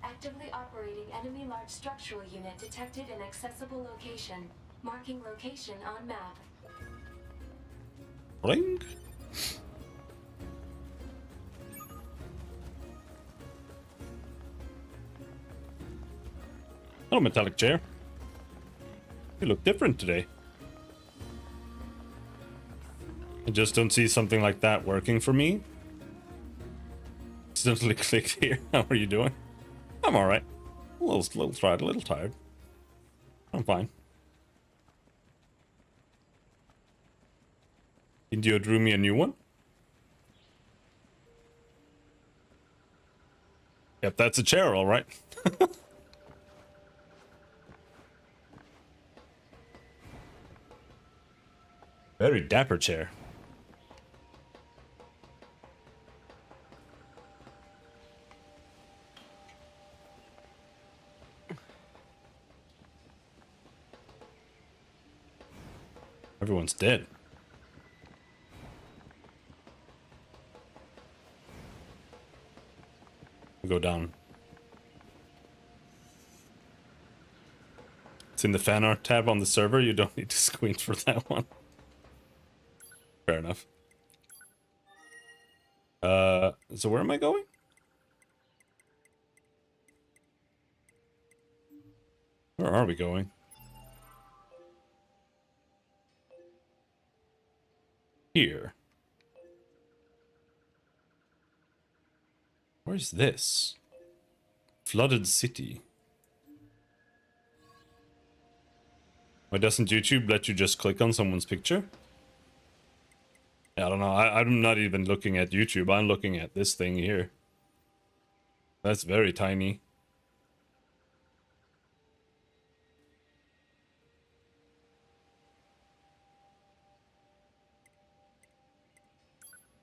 Actively operating enemy large structural unit detected in accessible location. Marking location on map. Ring? Hello, metallic chair. You look different today. I just don't see something like that working for me. Accidentally clicked here. How are you doing? I'm alright. A little tired. I'm fine. Indio drew me a new one. Yep, that's a chair, alright. Very dapper chair. Everyone's dead. Go down. It's in the fan art tab on the server. You don't need to squint for that one. Fair enough. So where am I going? Where are we going? Here. Where's this? Flooded city. Why doesn't YouTube let you just click on someone's picture? I don't know. I'm not even looking at YouTube. I'm looking at this thing here. That's very tiny.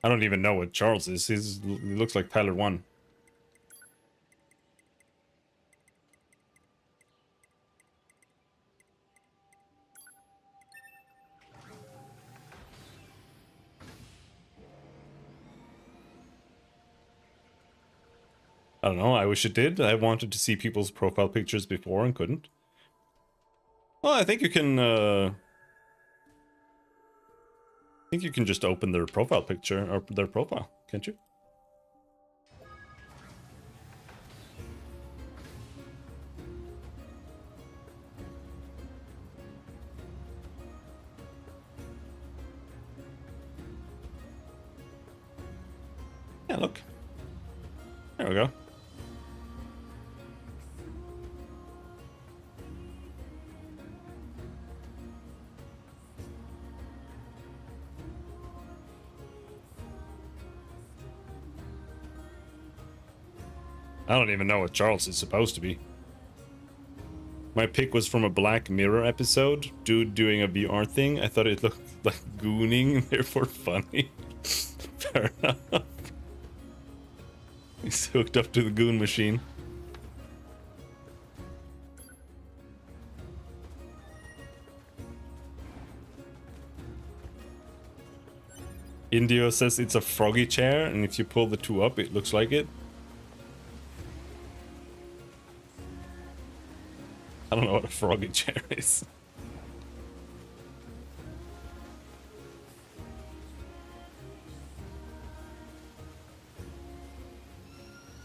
I don't even know what Charles is. He looks like Tyler 1. I don't know. I wish it did. I wanted to see people's profile pictures before and couldn't. Well, I think you can, I think you can just open their profile picture, or their profile, can't you? Yeah, look. There we go. I don't even know what Charles is supposed to be. My pick was from a Black Mirror episode. Dude doing a VR thing. I thought it looked like gooning, therefore funny. Fair enough. He's hooked up to the goon machine. Indio says it's a froggy chair, and if you pull the two up, it looks like it. I don't know what a froggy chair is.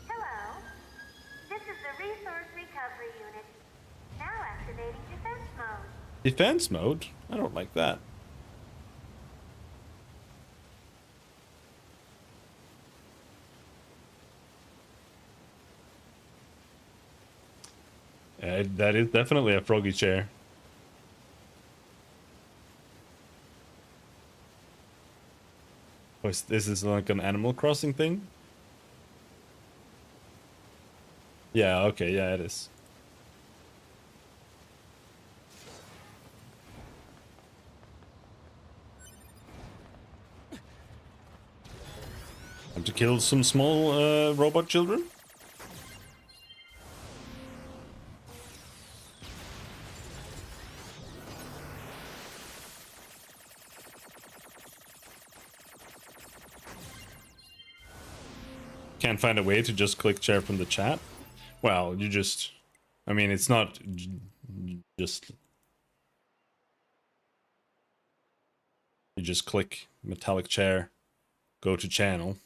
Hello. This is the Resource Recovery Unit. Now activating defense mode. Defense mode? I don't like that. That is definitely a froggy chair. Oh, this is like an Animal Crossing thing? Yeah, okay, yeah, it is. Time to kill some small robot children? Can't find a way to just click share from the chat? Well, you just... I mean, it's not just... You just click metallic chair, go to channel,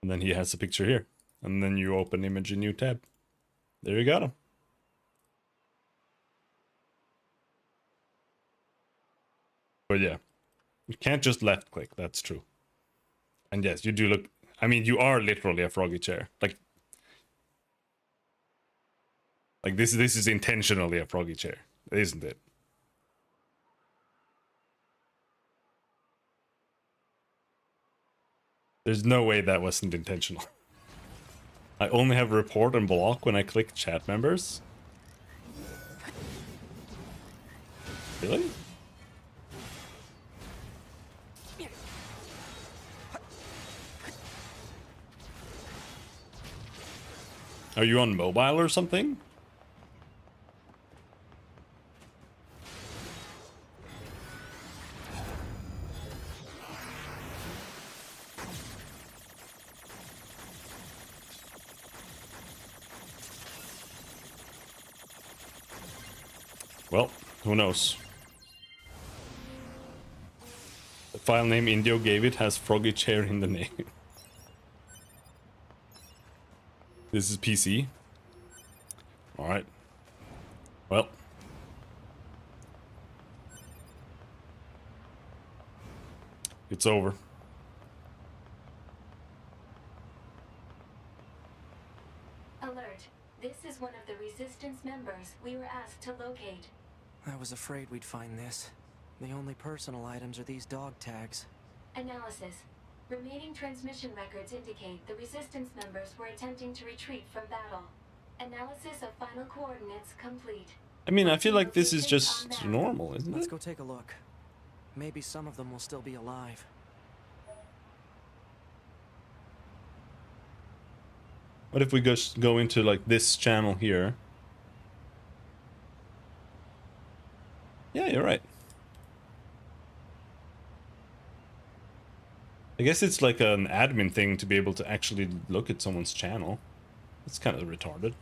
and then he has the picture here. And then you open image in new tab. There you got him. But yeah, you can't just left click, that's true. And yes, you do look... I mean, you are literally a froggy chair. Like this is intentionally a froggy chair, isn't it? There's no way that wasn't intentional. I only have report and block when I click chat members. Really? Are you on mobile or something? Well, who knows? The file name Indio gave it has froggy chair in the name. This is PC. Alright. Well. It's over. Alert. This is one of the Resistance members we were asked to locate. I was afraid we'd find this. The only personal items are these dog tags. Analysis. Remaining transmission records indicate the Resistance members were attempting to retreat from battle. Analysis of final coordinates complete. I mean, I feel like this is just normal, isn't Let's it? go take a look. Maybe some of them will still be alive. What if we just go into like this channel here? Yeah, you're right. I guess it's like an admin thing to be able to actually look at someone's channel. It's kind of retarded.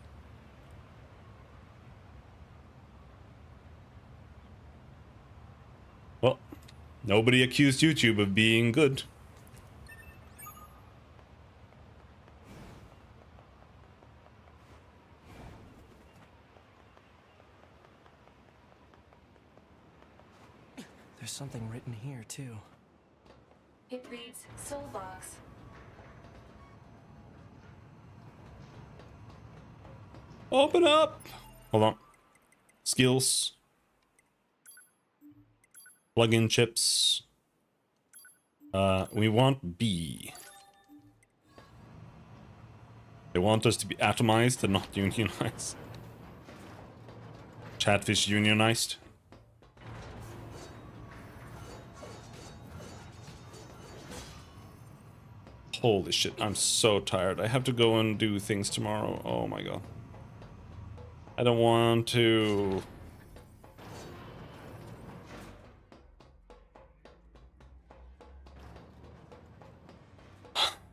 Well, nobody accused YouTube of being good. There's something written here, too. It reads Soulbox. Open up! Hold on. Skills. Plug-in chips. We want B. They want us to be atomized and not unionized. Chatfish unionized. Holy shit, I'm so tired. I have to go and do things tomorrow. Oh my god. I don't want to.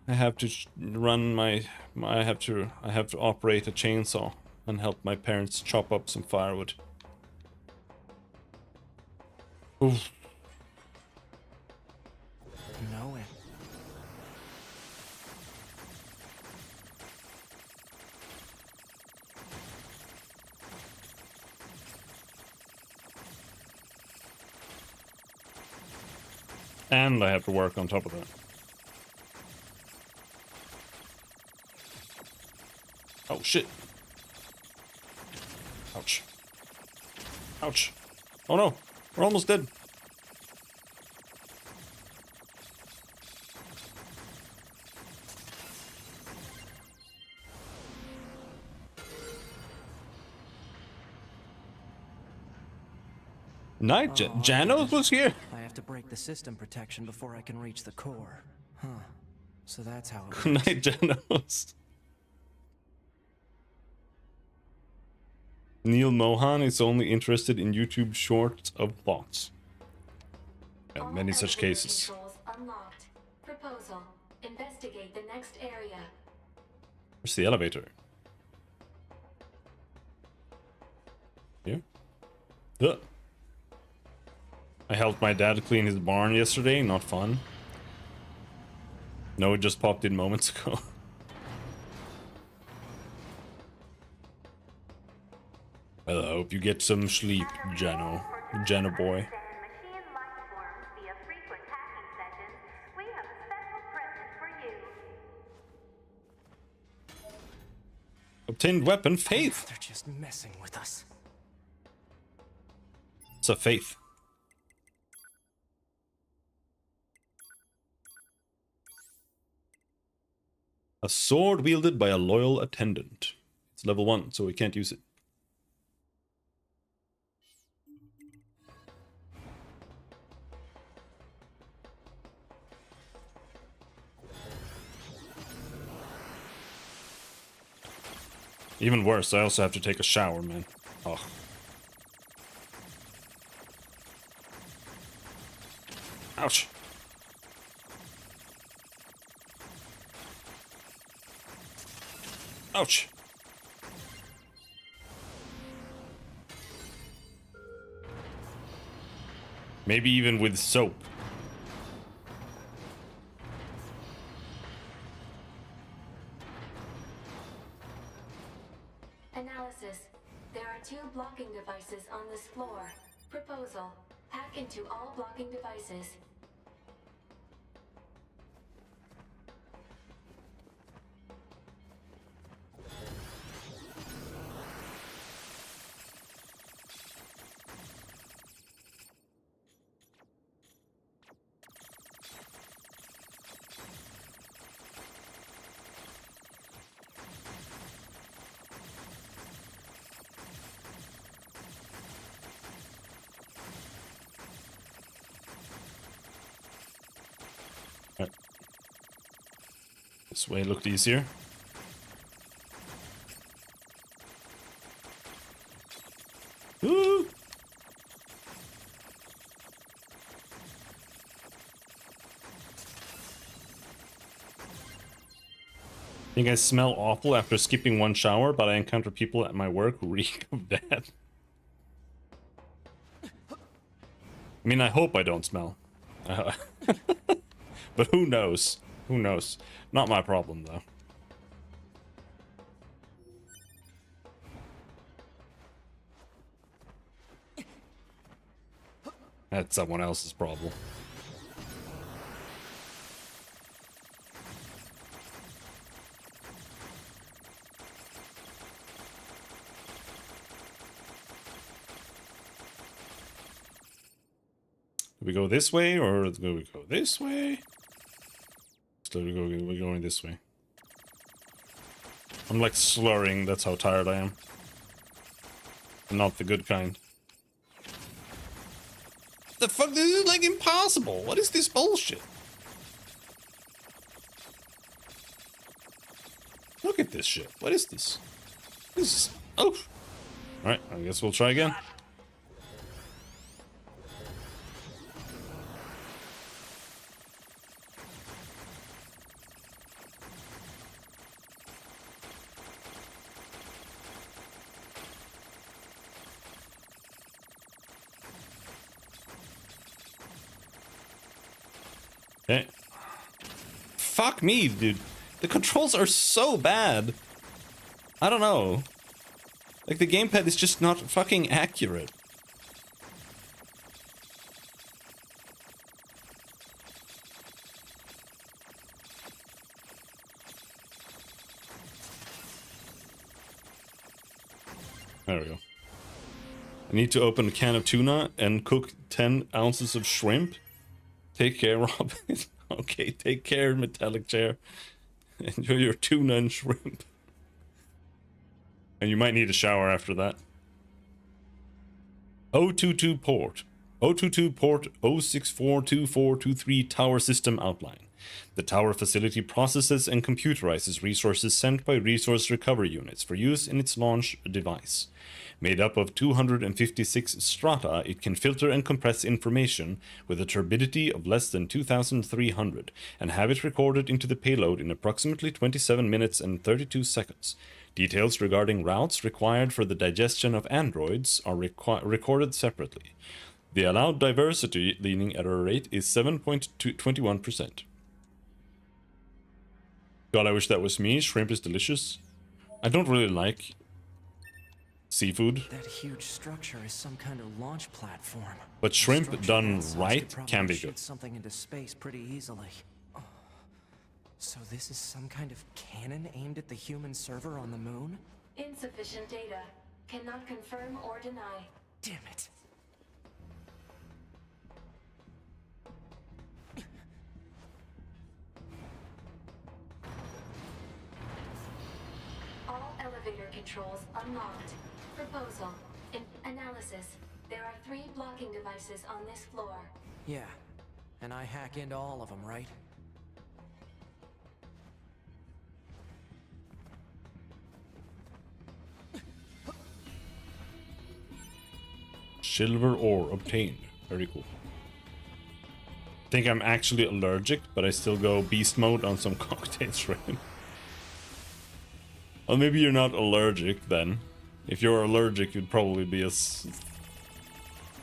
I have to run my I have to operate a chainsaw and help my parents chop up some firewood. Oof. No way. And I have to work on top of that. Oh shit. Ouch. Ouch. Oh no, we're almost dead. Night Janos was here. I have to break the system protection before I can reach the core. Huh. So that's how it works. Night Janos. Neil Mohan is only interested in YouTube shorts of bots. All many such elevator cases. Controls unlocked. Proposal. Investigate the next area. Where's the elevator? Here? Ugh. I helped my dad clean his barn yesterday. Not fun. No, it just popped in moments ago. Well, I hope you get some sleep, Jano. Jano boy. Machine life forms via frequent hacking sessions, we have a special present for you. Obtained weapon, Faith. They're just messing with us. It's a Faith. A sword wielded by a loyal attendant. It's level 1, so we can't use it. Even worse, I also have to take a shower, man. Oh. Ouch. Ouch. Maybe even with soap. Analysis. There are 2 blocking devices on this floor. Proposal. Hack into all blocking devices. This way looked easier. Ooh. I think I smell awful after skipping one shower, but I encounter people at my work who reek of death. I mean, I hope I don't smell. But who knows? Who knows? Not my problem, though. That's someone else's problem. Do we go this way, or do we go this way? We're going this way. I'm like slurring, that's how tired I am. Not the good kind. The fuck, this is like impossible. What is this bullshit? Look at this shit. What is this? This is... Oh! Alright, I guess we'll try again. Okay. Fuck me, dude. The controls are so bad. I don't know. Like, the gamepad is just not fucking accurate. There we go. I need to open a can of tuna and cook 10 ounces of shrimp. Take care, Rob. Okay, take care, metallic chair. Enjoy your tuna and shrimp. And you might need a shower after that. 022 port. 022 port 0642423 tower system outline. The tower facility processes and computerizes resources sent by resource recovery units for use in its launch device. Made up of 256 strata, it can filter and compress information with a turbidity of less than 2,300 and have it recorded into the payload in approximately 27 minutes and 32 seconds. Details regarding routes required for the digestion of androids are recorded separately. The allowed diversity leaning error rate is 7.21%. God, I wish that was me. Shrimp is delicious. I don't really like seafood. That huge structure is some kind of launch platform. But shrimp Structure done that size right could probably can be shoot good. something into space pretty easily. Oh. So this is some kind of cannon aimed at the human server on the moon? Insufficient data. Cannot confirm or deny. Damn it. All elevator controls unlocked. Proposal. In analysis. There are 3 blocking devices on this floor. Yeah. And I hack into all of them, right? Silver ore obtained. Very cool. Think I'm actually allergic, but I still go beast mode on some cocktail shrimp. Well, maybe you're not allergic then. If you're allergic, you'd probably be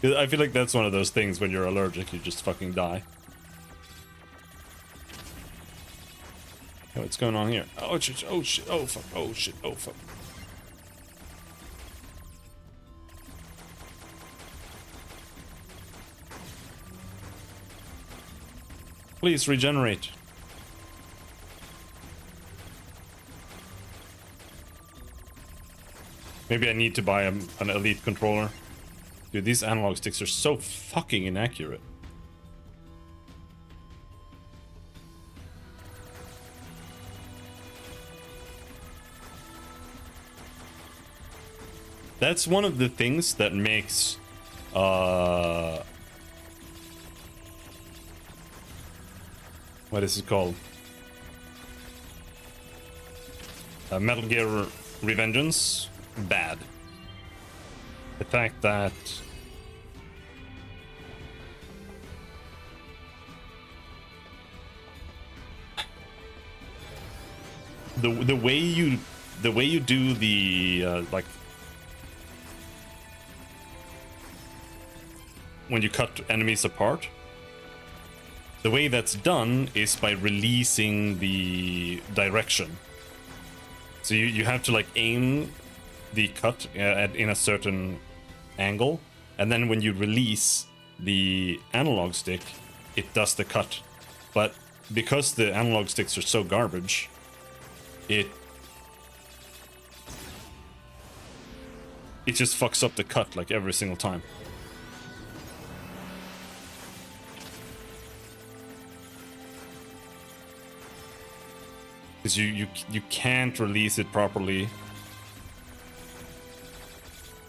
I feel like that's one of those things when you're allergic, you just fucking die. Oh, what's going on here? Oh shit, oh shit, oh fuck, oh shit, oh fuck. Please regenerate. Maybe I need to buy an elite controller. Dude, these analog sticks are so fucking inaccurate. That's one of the things that makes what is it called? Metal Gear Revengeance bad. The fact that the way you do the like when you cut enemies apart, the way that's done is by releasing the direction. So you have to like aim the cut in a certain angle, and then when you release the analog stick, it does the cut. But because the analog sticks are so garbage, it just fucks up the cut like every single time. Because you can't release it properly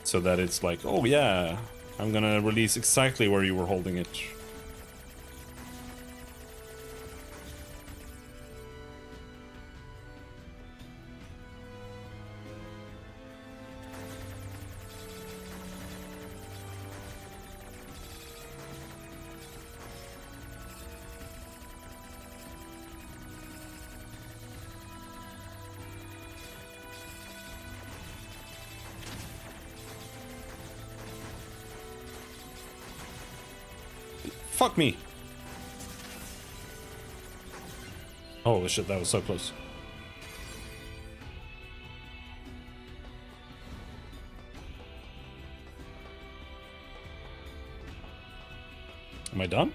so that it's like, oh yeah, I'm gonna release exactly where you were holding it. Fuck me. Holy shit, that was so close. Am I done?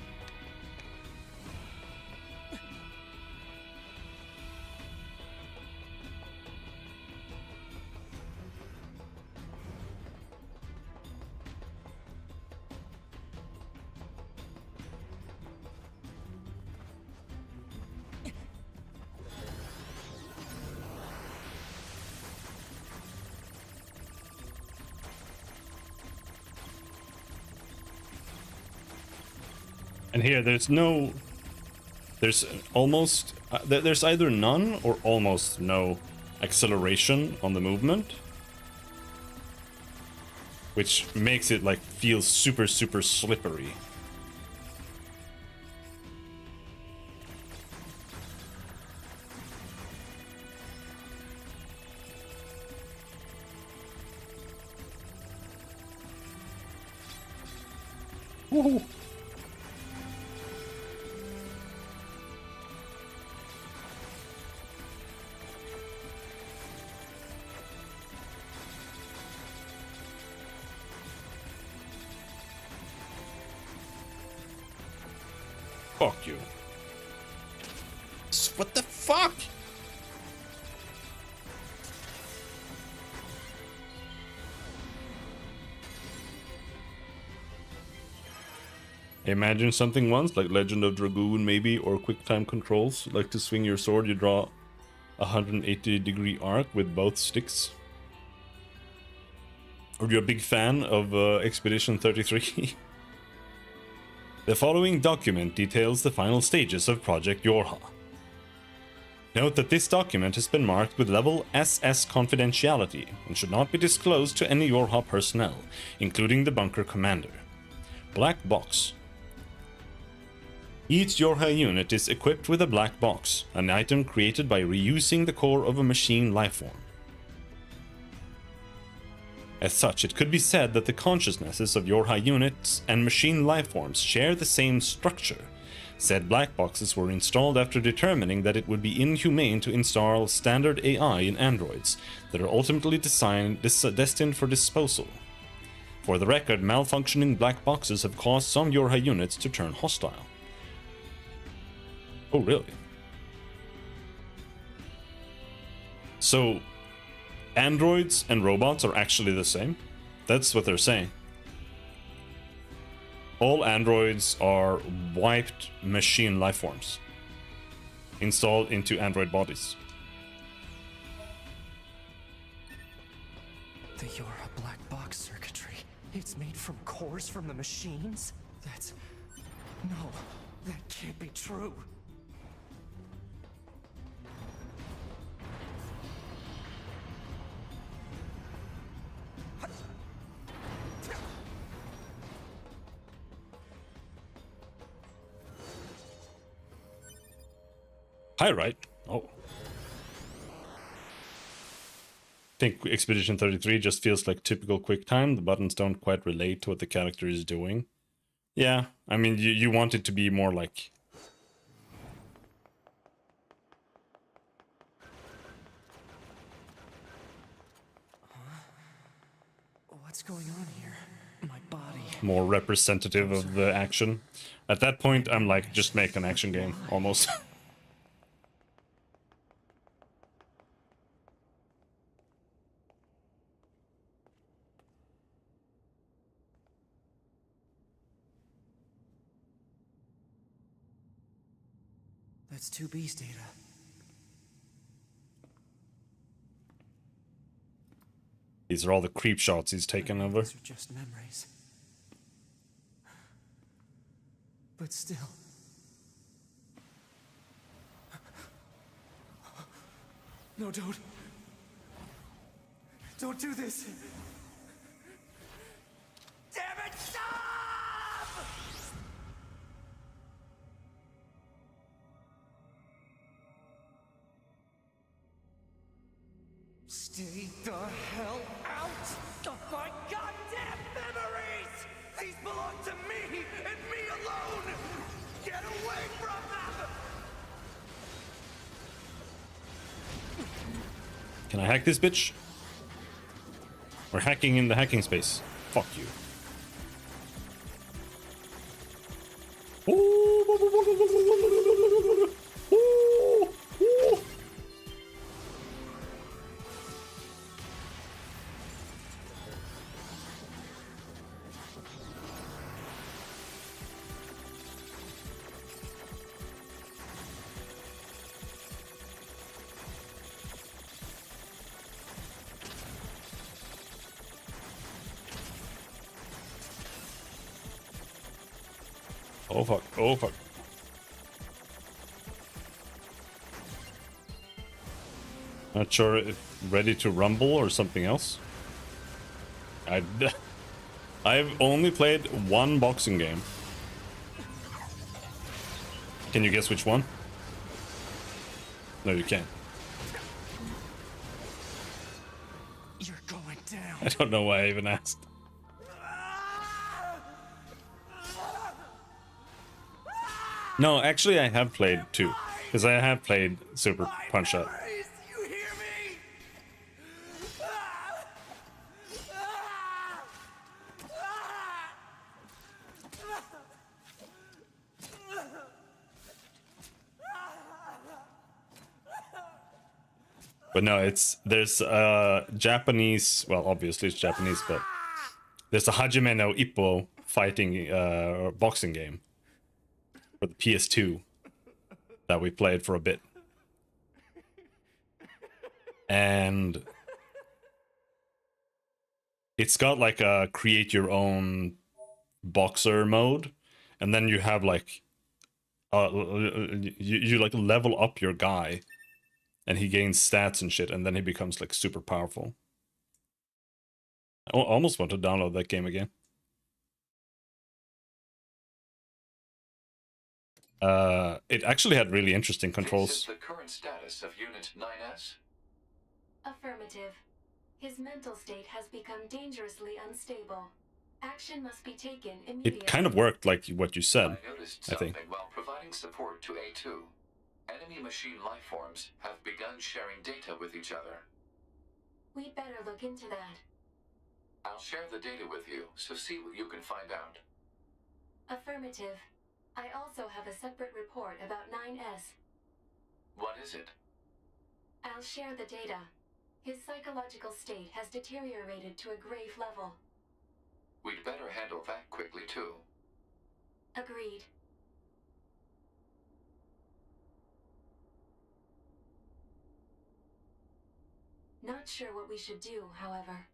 And here, there's almost, there's either none or almost no acceleration on the movement, which makes it like feel super, super slippery. Woohoo! Fuck you. What the fuck? Imagine something once, like Legend of Dragoon maybe, or quick time controls. Like to swing your sword, you draw a 180-degree arc with both sticks. Or you're a big fan of Expedition 33? The following document details the final stages of Project Yorha. Note that this document has been marked with level SS confidentiality and should not be disclosed to any Yorha personnel, including the bunker commander. Black box. Each Yorha unit is equipped with a black box, an item created by reusing the core of a machine lifeform. As such, it could be said that the consciousnesses of your high units and machine lifeforms share the same structure. Said black boxes were installed after determining that it would be inhumane to install standard AI in androids that are ultimately destined for disposal. For the record, malfunctioning black boxes have caused some Yorha units to turn hostile. Oh, really? So, androids and robots are actually the same? That's what they're saying. All androids are wiped machine lifeforms installed into android bodies. The Yorha black box circuitry. It's made from cores from the machines? That's... No, that can't be true. Hi, right? Oh. I think Expedition 33 just feels like typical QuickTime. The buttons don't quite relate to what the character is doing. Yeah, I mean, you want it to be more like... What's going on here? My body. more representative of the action. At that point, I'm like, just make an action game, almost. That's 2B's data. These are all the creep shots he's taken over. These are just memories. But still. No, don't. Don't do this. Damn it, stop! Stay the hell out of my goddamn memories! These belong to me and me alone! Get away from them! Can I hack this bitch? We're hacking in the hacking space. Fuck you. Oh fuck, oh fuck. Not sure if ready to rumble or something else. I've only played one boxing game. Can you guess which one? No, you can't. You're going down. I don't know why I even asked. No, actually I have played two. Because I have played Super Punch-Out. You hear me? But no, there's Japanese, well obviously it's Japanese, but there's a Hajime no Ippo fighting boxing game for the PS2 that we played for a bit. And it's got like a create your own boxer mode, and then you have like you like level up your guy and he gains stats and shit, and then he becomes like super powerful. I almost want to download that game again. It actually had really interesting controls. This is the current status of Unit 9S. Affirmative. His mental state has become dangerously unstable. Action must be taken immediately. It kind of worked like what you said, I noticed I think. something while providing support to A2. Enemy machine lifeforms have begun sharing data with each other. We'd better look into that. I'll share the data with you, so see what you can find out. Affirmative. I also have a separate report about 9S. What is it? I'll share the data. His psychological state has deteriorated to a grave level. We'd better handle that quickly, too. Agreed. Not sure what we should do, however.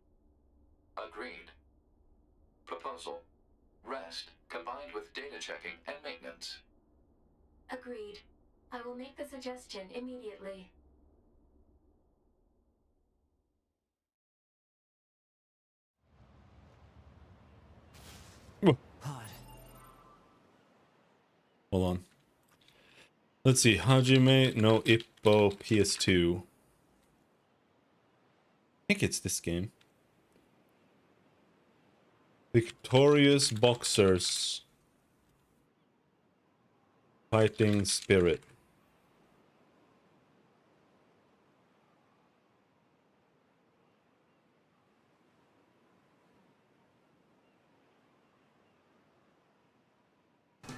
Agreed. Proposal. Rest, combined with data checking and maintenance. Agreed. I will make the suggestion immediately. Hold on. Let's see. Hajime no Ippo PS2. I think it's this game. Victorious Boxers. Fighting Spirit.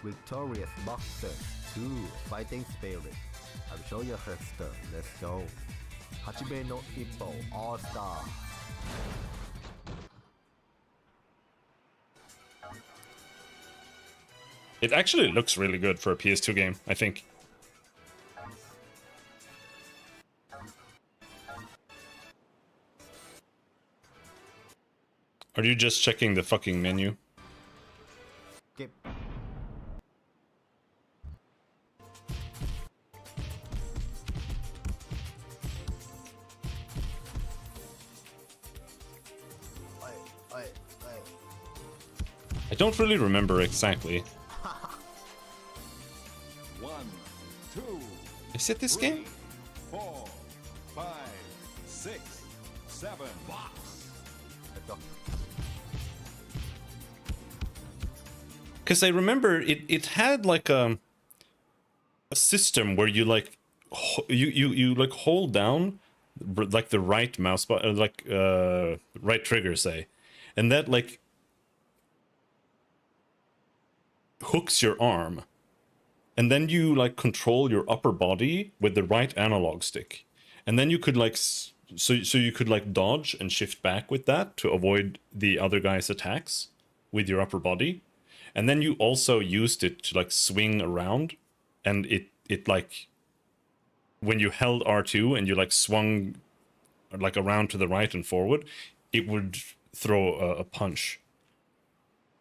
Victorious Boxer 2 Fighting Spirit. I'm sure you heard the. Let's go. Hajime no Ippo All Star. It actually looks really good for a PS2 game, I think. Are you just checking the fucking menu? Skip. I don't really remember exactly. 1, 2, Is it this game? 4, 5, 6, 7. Box. Let's go. Because I remember it had like a system where you like you like hold down like the right mouse button, like right trigger, say, and that like hooks your arm, and then you like control your upper body with the right analog stick, and then you could like so you could like dodge and shift back with that to avoid the other guy's attacks with your upper body. And then you also used it to like swing around, and it like when you held R2 and you like swung like around to the right and forward, it would throw a punch.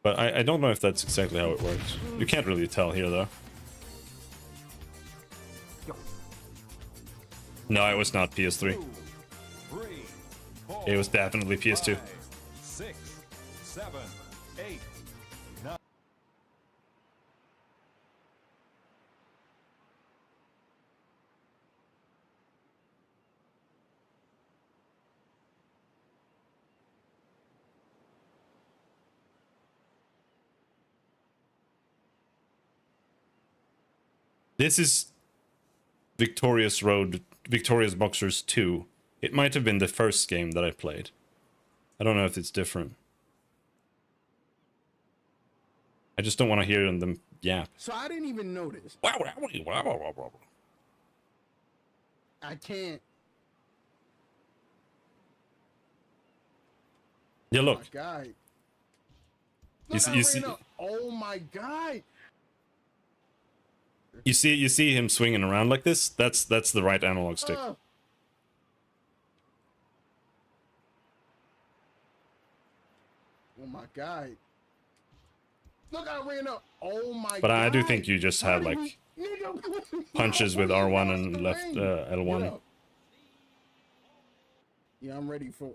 But I don't know if that's exactly how it works. You can't really tell here though. No, it was not PS3. 2, 3, 4, It was definitely PS2. 5, 6, 7, 8, 9. This is Victorious Boxers 2. It might have been the first game that I played. I don't know if it's different. I just don't want to hear them yap. So I didn't even notice. I can't. Yeah, look. Oh my God. You Look, see- I you ran see- up. Oh my God. You see him swinging around like this? That's the right analog stick. Oh my God. Look, I ran up. Oh my But God. I do think you just How have did like Nigga, punches with R1 and left L1. Get up. Yeah, I'm ready for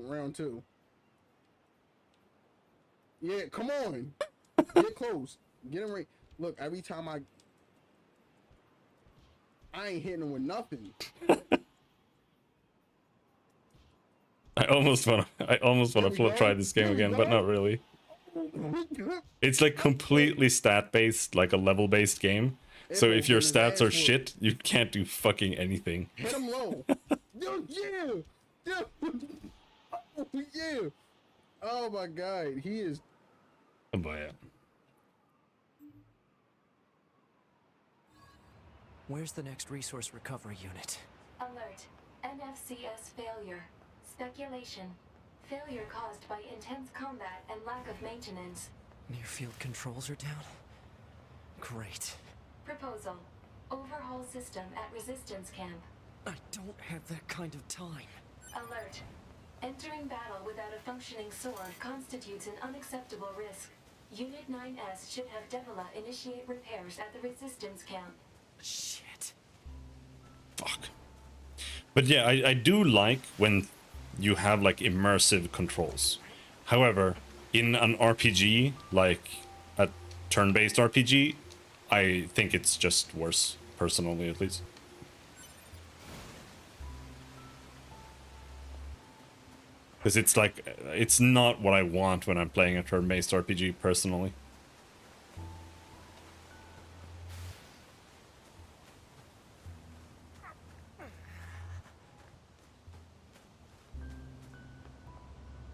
round 2. Yeah, come on. Get close. Get him right. Look, every time I ain't hitting him with nothing. I almost wanna try this game again, but not really. It's like completely stat-based, like a level-based game. So if your stats are shit, you can't do fucking anything. Hit him low. Yo, yeah. Yo. Oh, yeah. Oh my god, he is. Oh boy, yeah. Where's the next resource recovery unit? Alert. NFCS failure. Speculation. Failure caused by intense combat and lack of maintenance. Near-field controls are down? Great. Proposal. Overhaul system at resistance camp. I don't have that kind of time. Alert. Entering battle without a functioning sword constitutes an unacceptable risk. Unit 9S should have Devila initiate repairs at the resistance camp. Shit. Fuck. But yeah, I do like when you have like immersive controls. However, in an RPG, like a turn-based RPG, I think it's just worse, personally at least. Because it's like, it's not what I want when I'm playing a turn-based RPG, personally.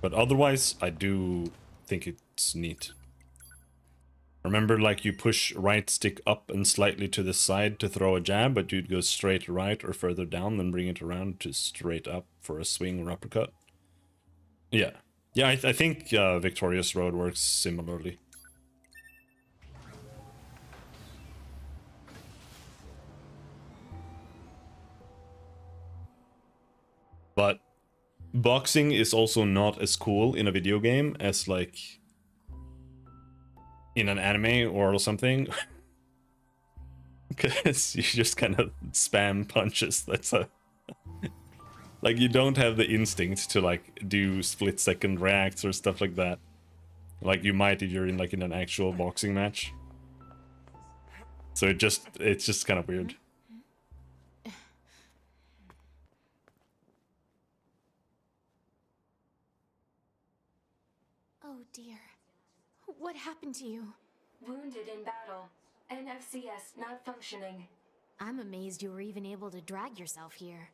But otherwise, I do think it's neat. Remember, like, you push right stick up and slightly to the side to throw a jab, but you'd go straight right or further down, then bring it around to straight up for a swing or uppercut. Yeah. Yeah, I think Victorious Road works similarly. But boxing is also not as cool in a video game as, like, in an anime or something. Because you just kind of spam punches. That's a... like, you don't have the instinct to, like, do split-second reacts or stuff like that. Like you might if you're in, like, in an actual boxing match. So it's just kind of weird. Oh dear. What happened to you? Wounded in battle. NFCS not functioning. I'm amazed you were even able to drag yourself here.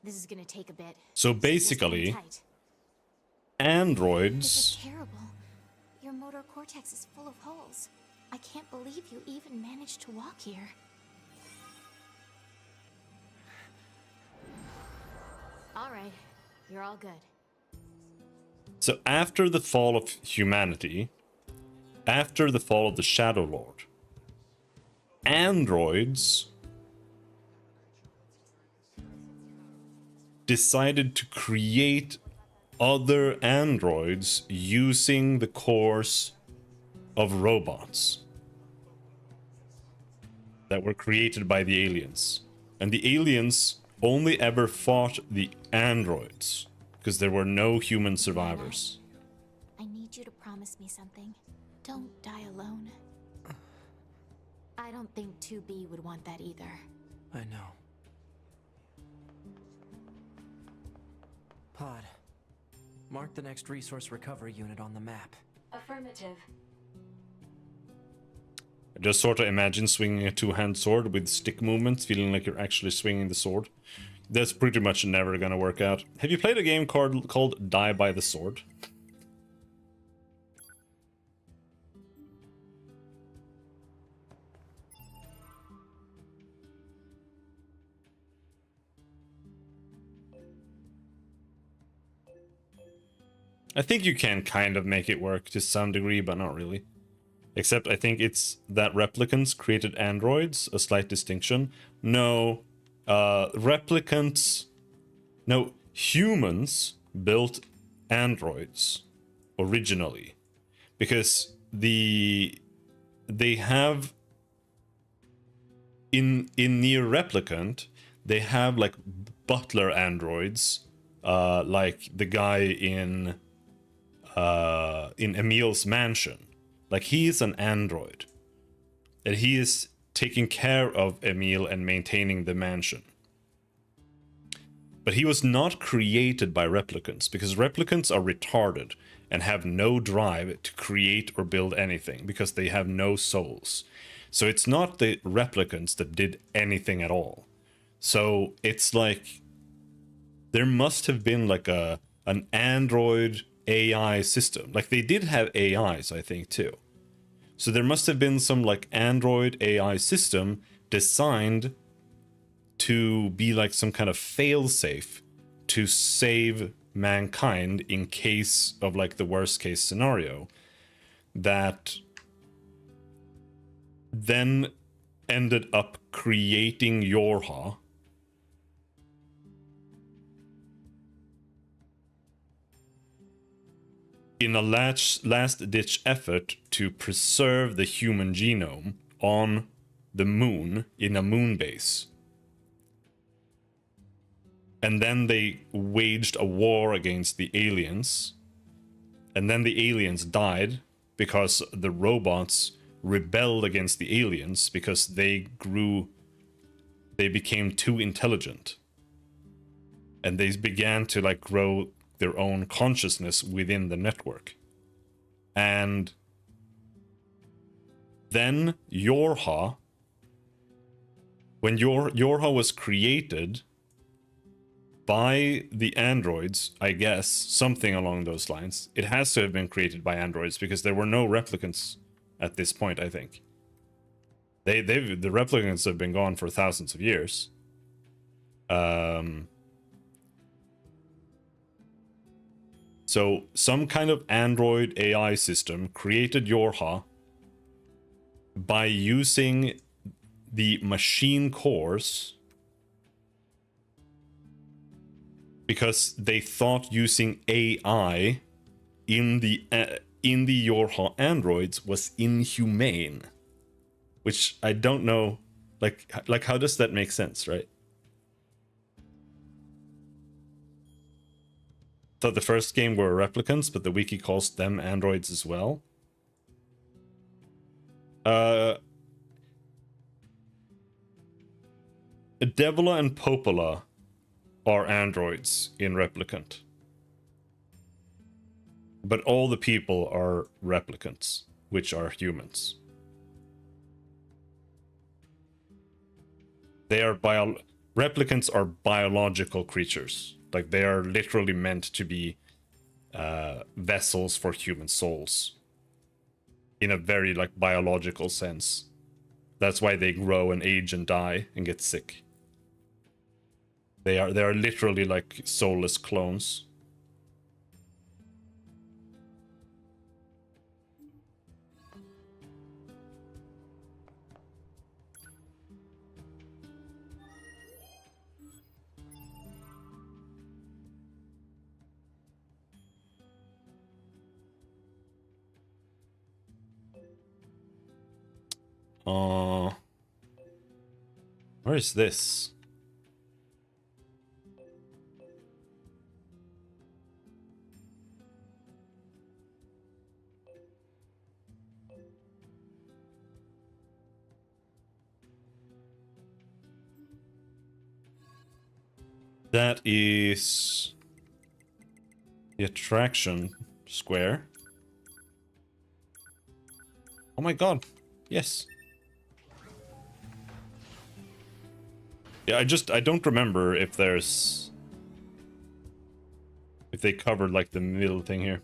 This is gonna take a bit. So just basically, hang tight. This androids... is terrible. Your motor cortex is full of holes. I can't believe you even managed to walk here. All right, you're all good. So after the fall of humanity, after the fall of the Shadow Lord, androids decided to create other androids using the cores of robots that were created by the aliens. And the aliens only ever fought the androids because there were no human survivors. I need you to promise me something. Don't die alone. I don't think 2B would want that either. I know. Pod. Mark the next resource recovery unit on the map. Affirmative. I just sort of imagine swinging a two-hand sword with stick movements, feeling like you're actually swinging the sword. That's pretty much never gonna work out. Have you played a game called Die by the Sword? I think you can kind of make it work to some degree, but not really. Except I think it's that replicants created androids, a slight distinction. No, humans built androids originally. Because they have, in Nier Replicant, they have like butler androids, like the guy in Emil's mansion. Like, he is an android, and he is taking care of Emil and maintaining the mansion. But he was not created by replicants, because replicants are retarded and have no drive to create or build anything, because they have no souls. So it's not the replicants that did anything at all. So it's like there must have been like an android AI system. Like they did have AIs, I think, too. So there must have been some like android AI system designed to be like some kind of failsafe to save mankind in case of like the worst case scenario, that then ended up creating Yorha in a last-ditch effort to preserve the human genome on the moon in a moon base. And then they waged a war against the aliens. And then the aliens died because the robots rebelled against the aliens because they became too intelligent. And they began to like grow their own consciousness within the network. And then Yorha, when Yorha was created by the androids, I guess, something along those lines. It has to have been created by androids because there were no replicants at this point, I think. The replicants have been gone for thousands of years. So some kind of android AI system created Yorha by using the machine cores, because they thought using AI in the Yorha androids was inhumane, which I don't know, like how does that make sense, right? Thought the first game were replicants, but the wiki calls them androids as well. Devola and Popola are androids in Replicant. But all the people are replicants, which are humans. They are replicants are biological creatures. Like they are literally meant to be vessels for human souls. In a very like biological sense. That's why they grow and age and die and get sick. They are literally like soulless clones. Where is this? That is the attraction square. Oh my god, yes. Yeah, I don't remember if they covered like the middle thing here.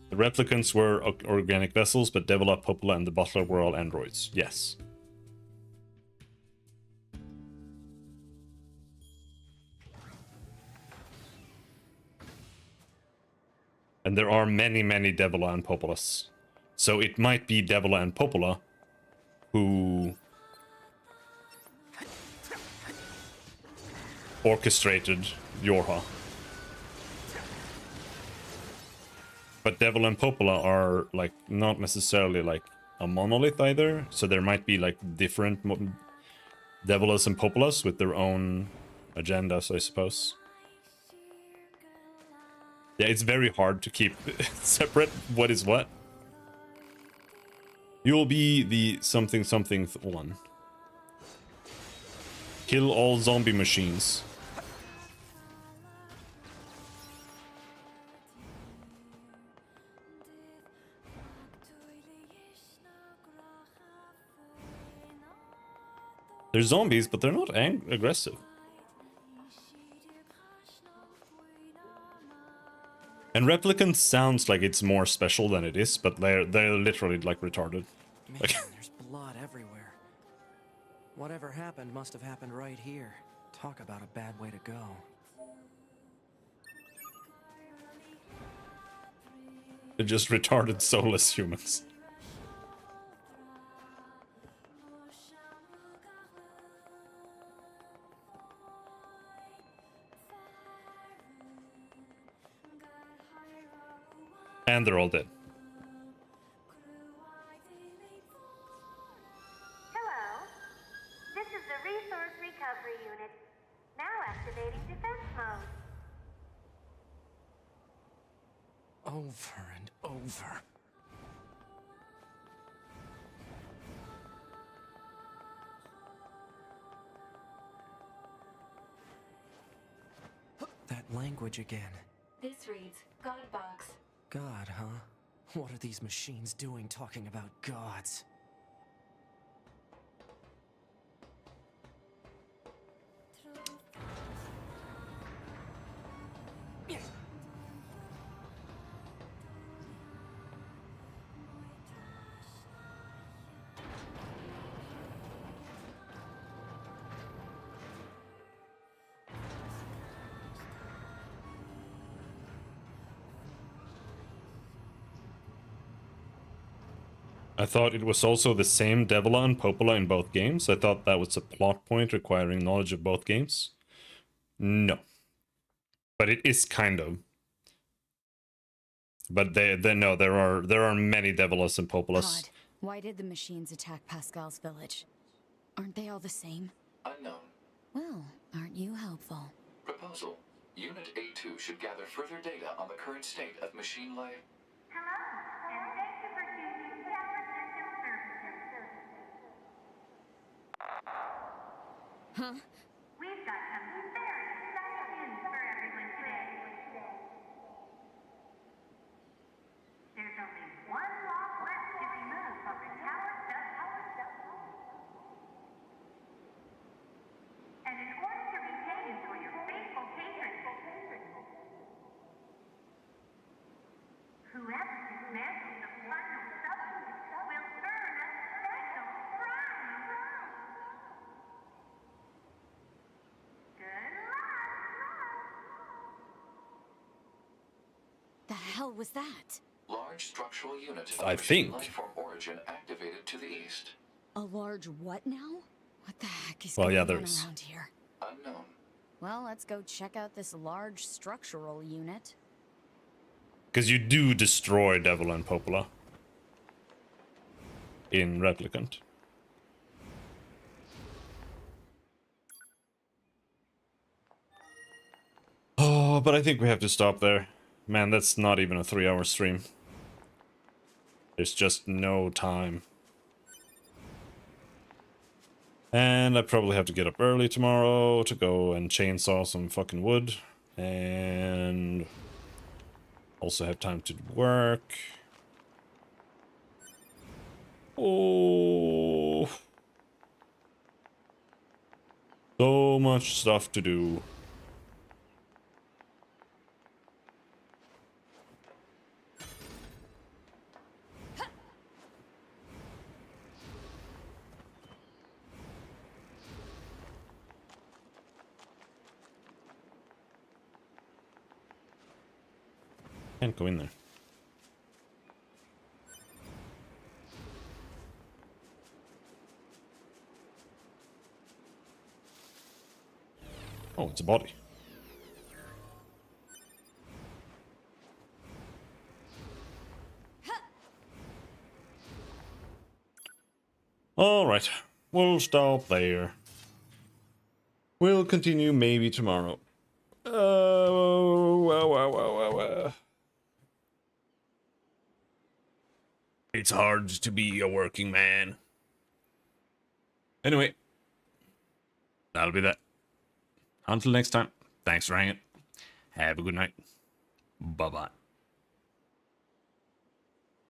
The replicants were organic vessels, but Devola, Popola, and the Butler were all androids. Yes. And there are many, many Devola and Popolas. So it might be Devola and Popola who orchestrated Yorha. But Devil and Popola are like not necessarily like a monolith either, so there might be like different Devolas and Popolas with their own agendas, I suppose. Yeah, it's very hard to keep separate what is what. You'll be the something something one. Kill all zombie machines. They're zombies, but they're not aggressive. And replicant sounds like it's more special than it is, but they're literally like retarded. Man, Like, there's blood everywhere. Whatever happened must have happened right here. Talk about a bad way to go. they're just retarded soulless humans. And they're all dead. Hello. This is the Resource Recovery Unit. Now activating defense mode. Over and over. That language again. This reads, God box. God, huh? What are these machines doing talking about gods? I thought it was also the same Devila and Popola in both games. I thought that was a plot point requiring knowledge of both games. No. But it is kind of. But no, there are many Devilas and Popolas. Odd. Why did the machines attack Pascal's village? Aren't they all the same? Unknown. Well, aren't you helpful? Proposal. Unit A2 should gather further data on the current state of machine life. Hello, and thank you for choosing Tower System Services. Huh? We've got some very exciting news for everyone today. There's only one lock left to remove from the tower subsystem. And in order to repay you for your faithful patronage, whoever dismantles the final subsystem will earn a special prize. Good luck! The hell was that? Large structural unit of I machine think. lifeform origin activated to the east. A large what now? What the heck is Well, going yeah, on there is. around here? Unknown. Well, let's go check out this large structural unit. Because you do destroy Devila and Popola in Replicant. Oh, but I think we have to stop there. Man, that's not even a 3-hour stream. There's just no time. And I probably have to get up early tomorrow to go and chainsaw some fucking wood. And also have time to work. Oh. So much stuff to do. Can't go in there. Oh, it's a body. All right, we'll stop there. We'll continue maybe tomorrow. It's hard to be a working man. Anyway, that'll be that. Until next time, thanks for hanging. Have a good night. Bye-bye.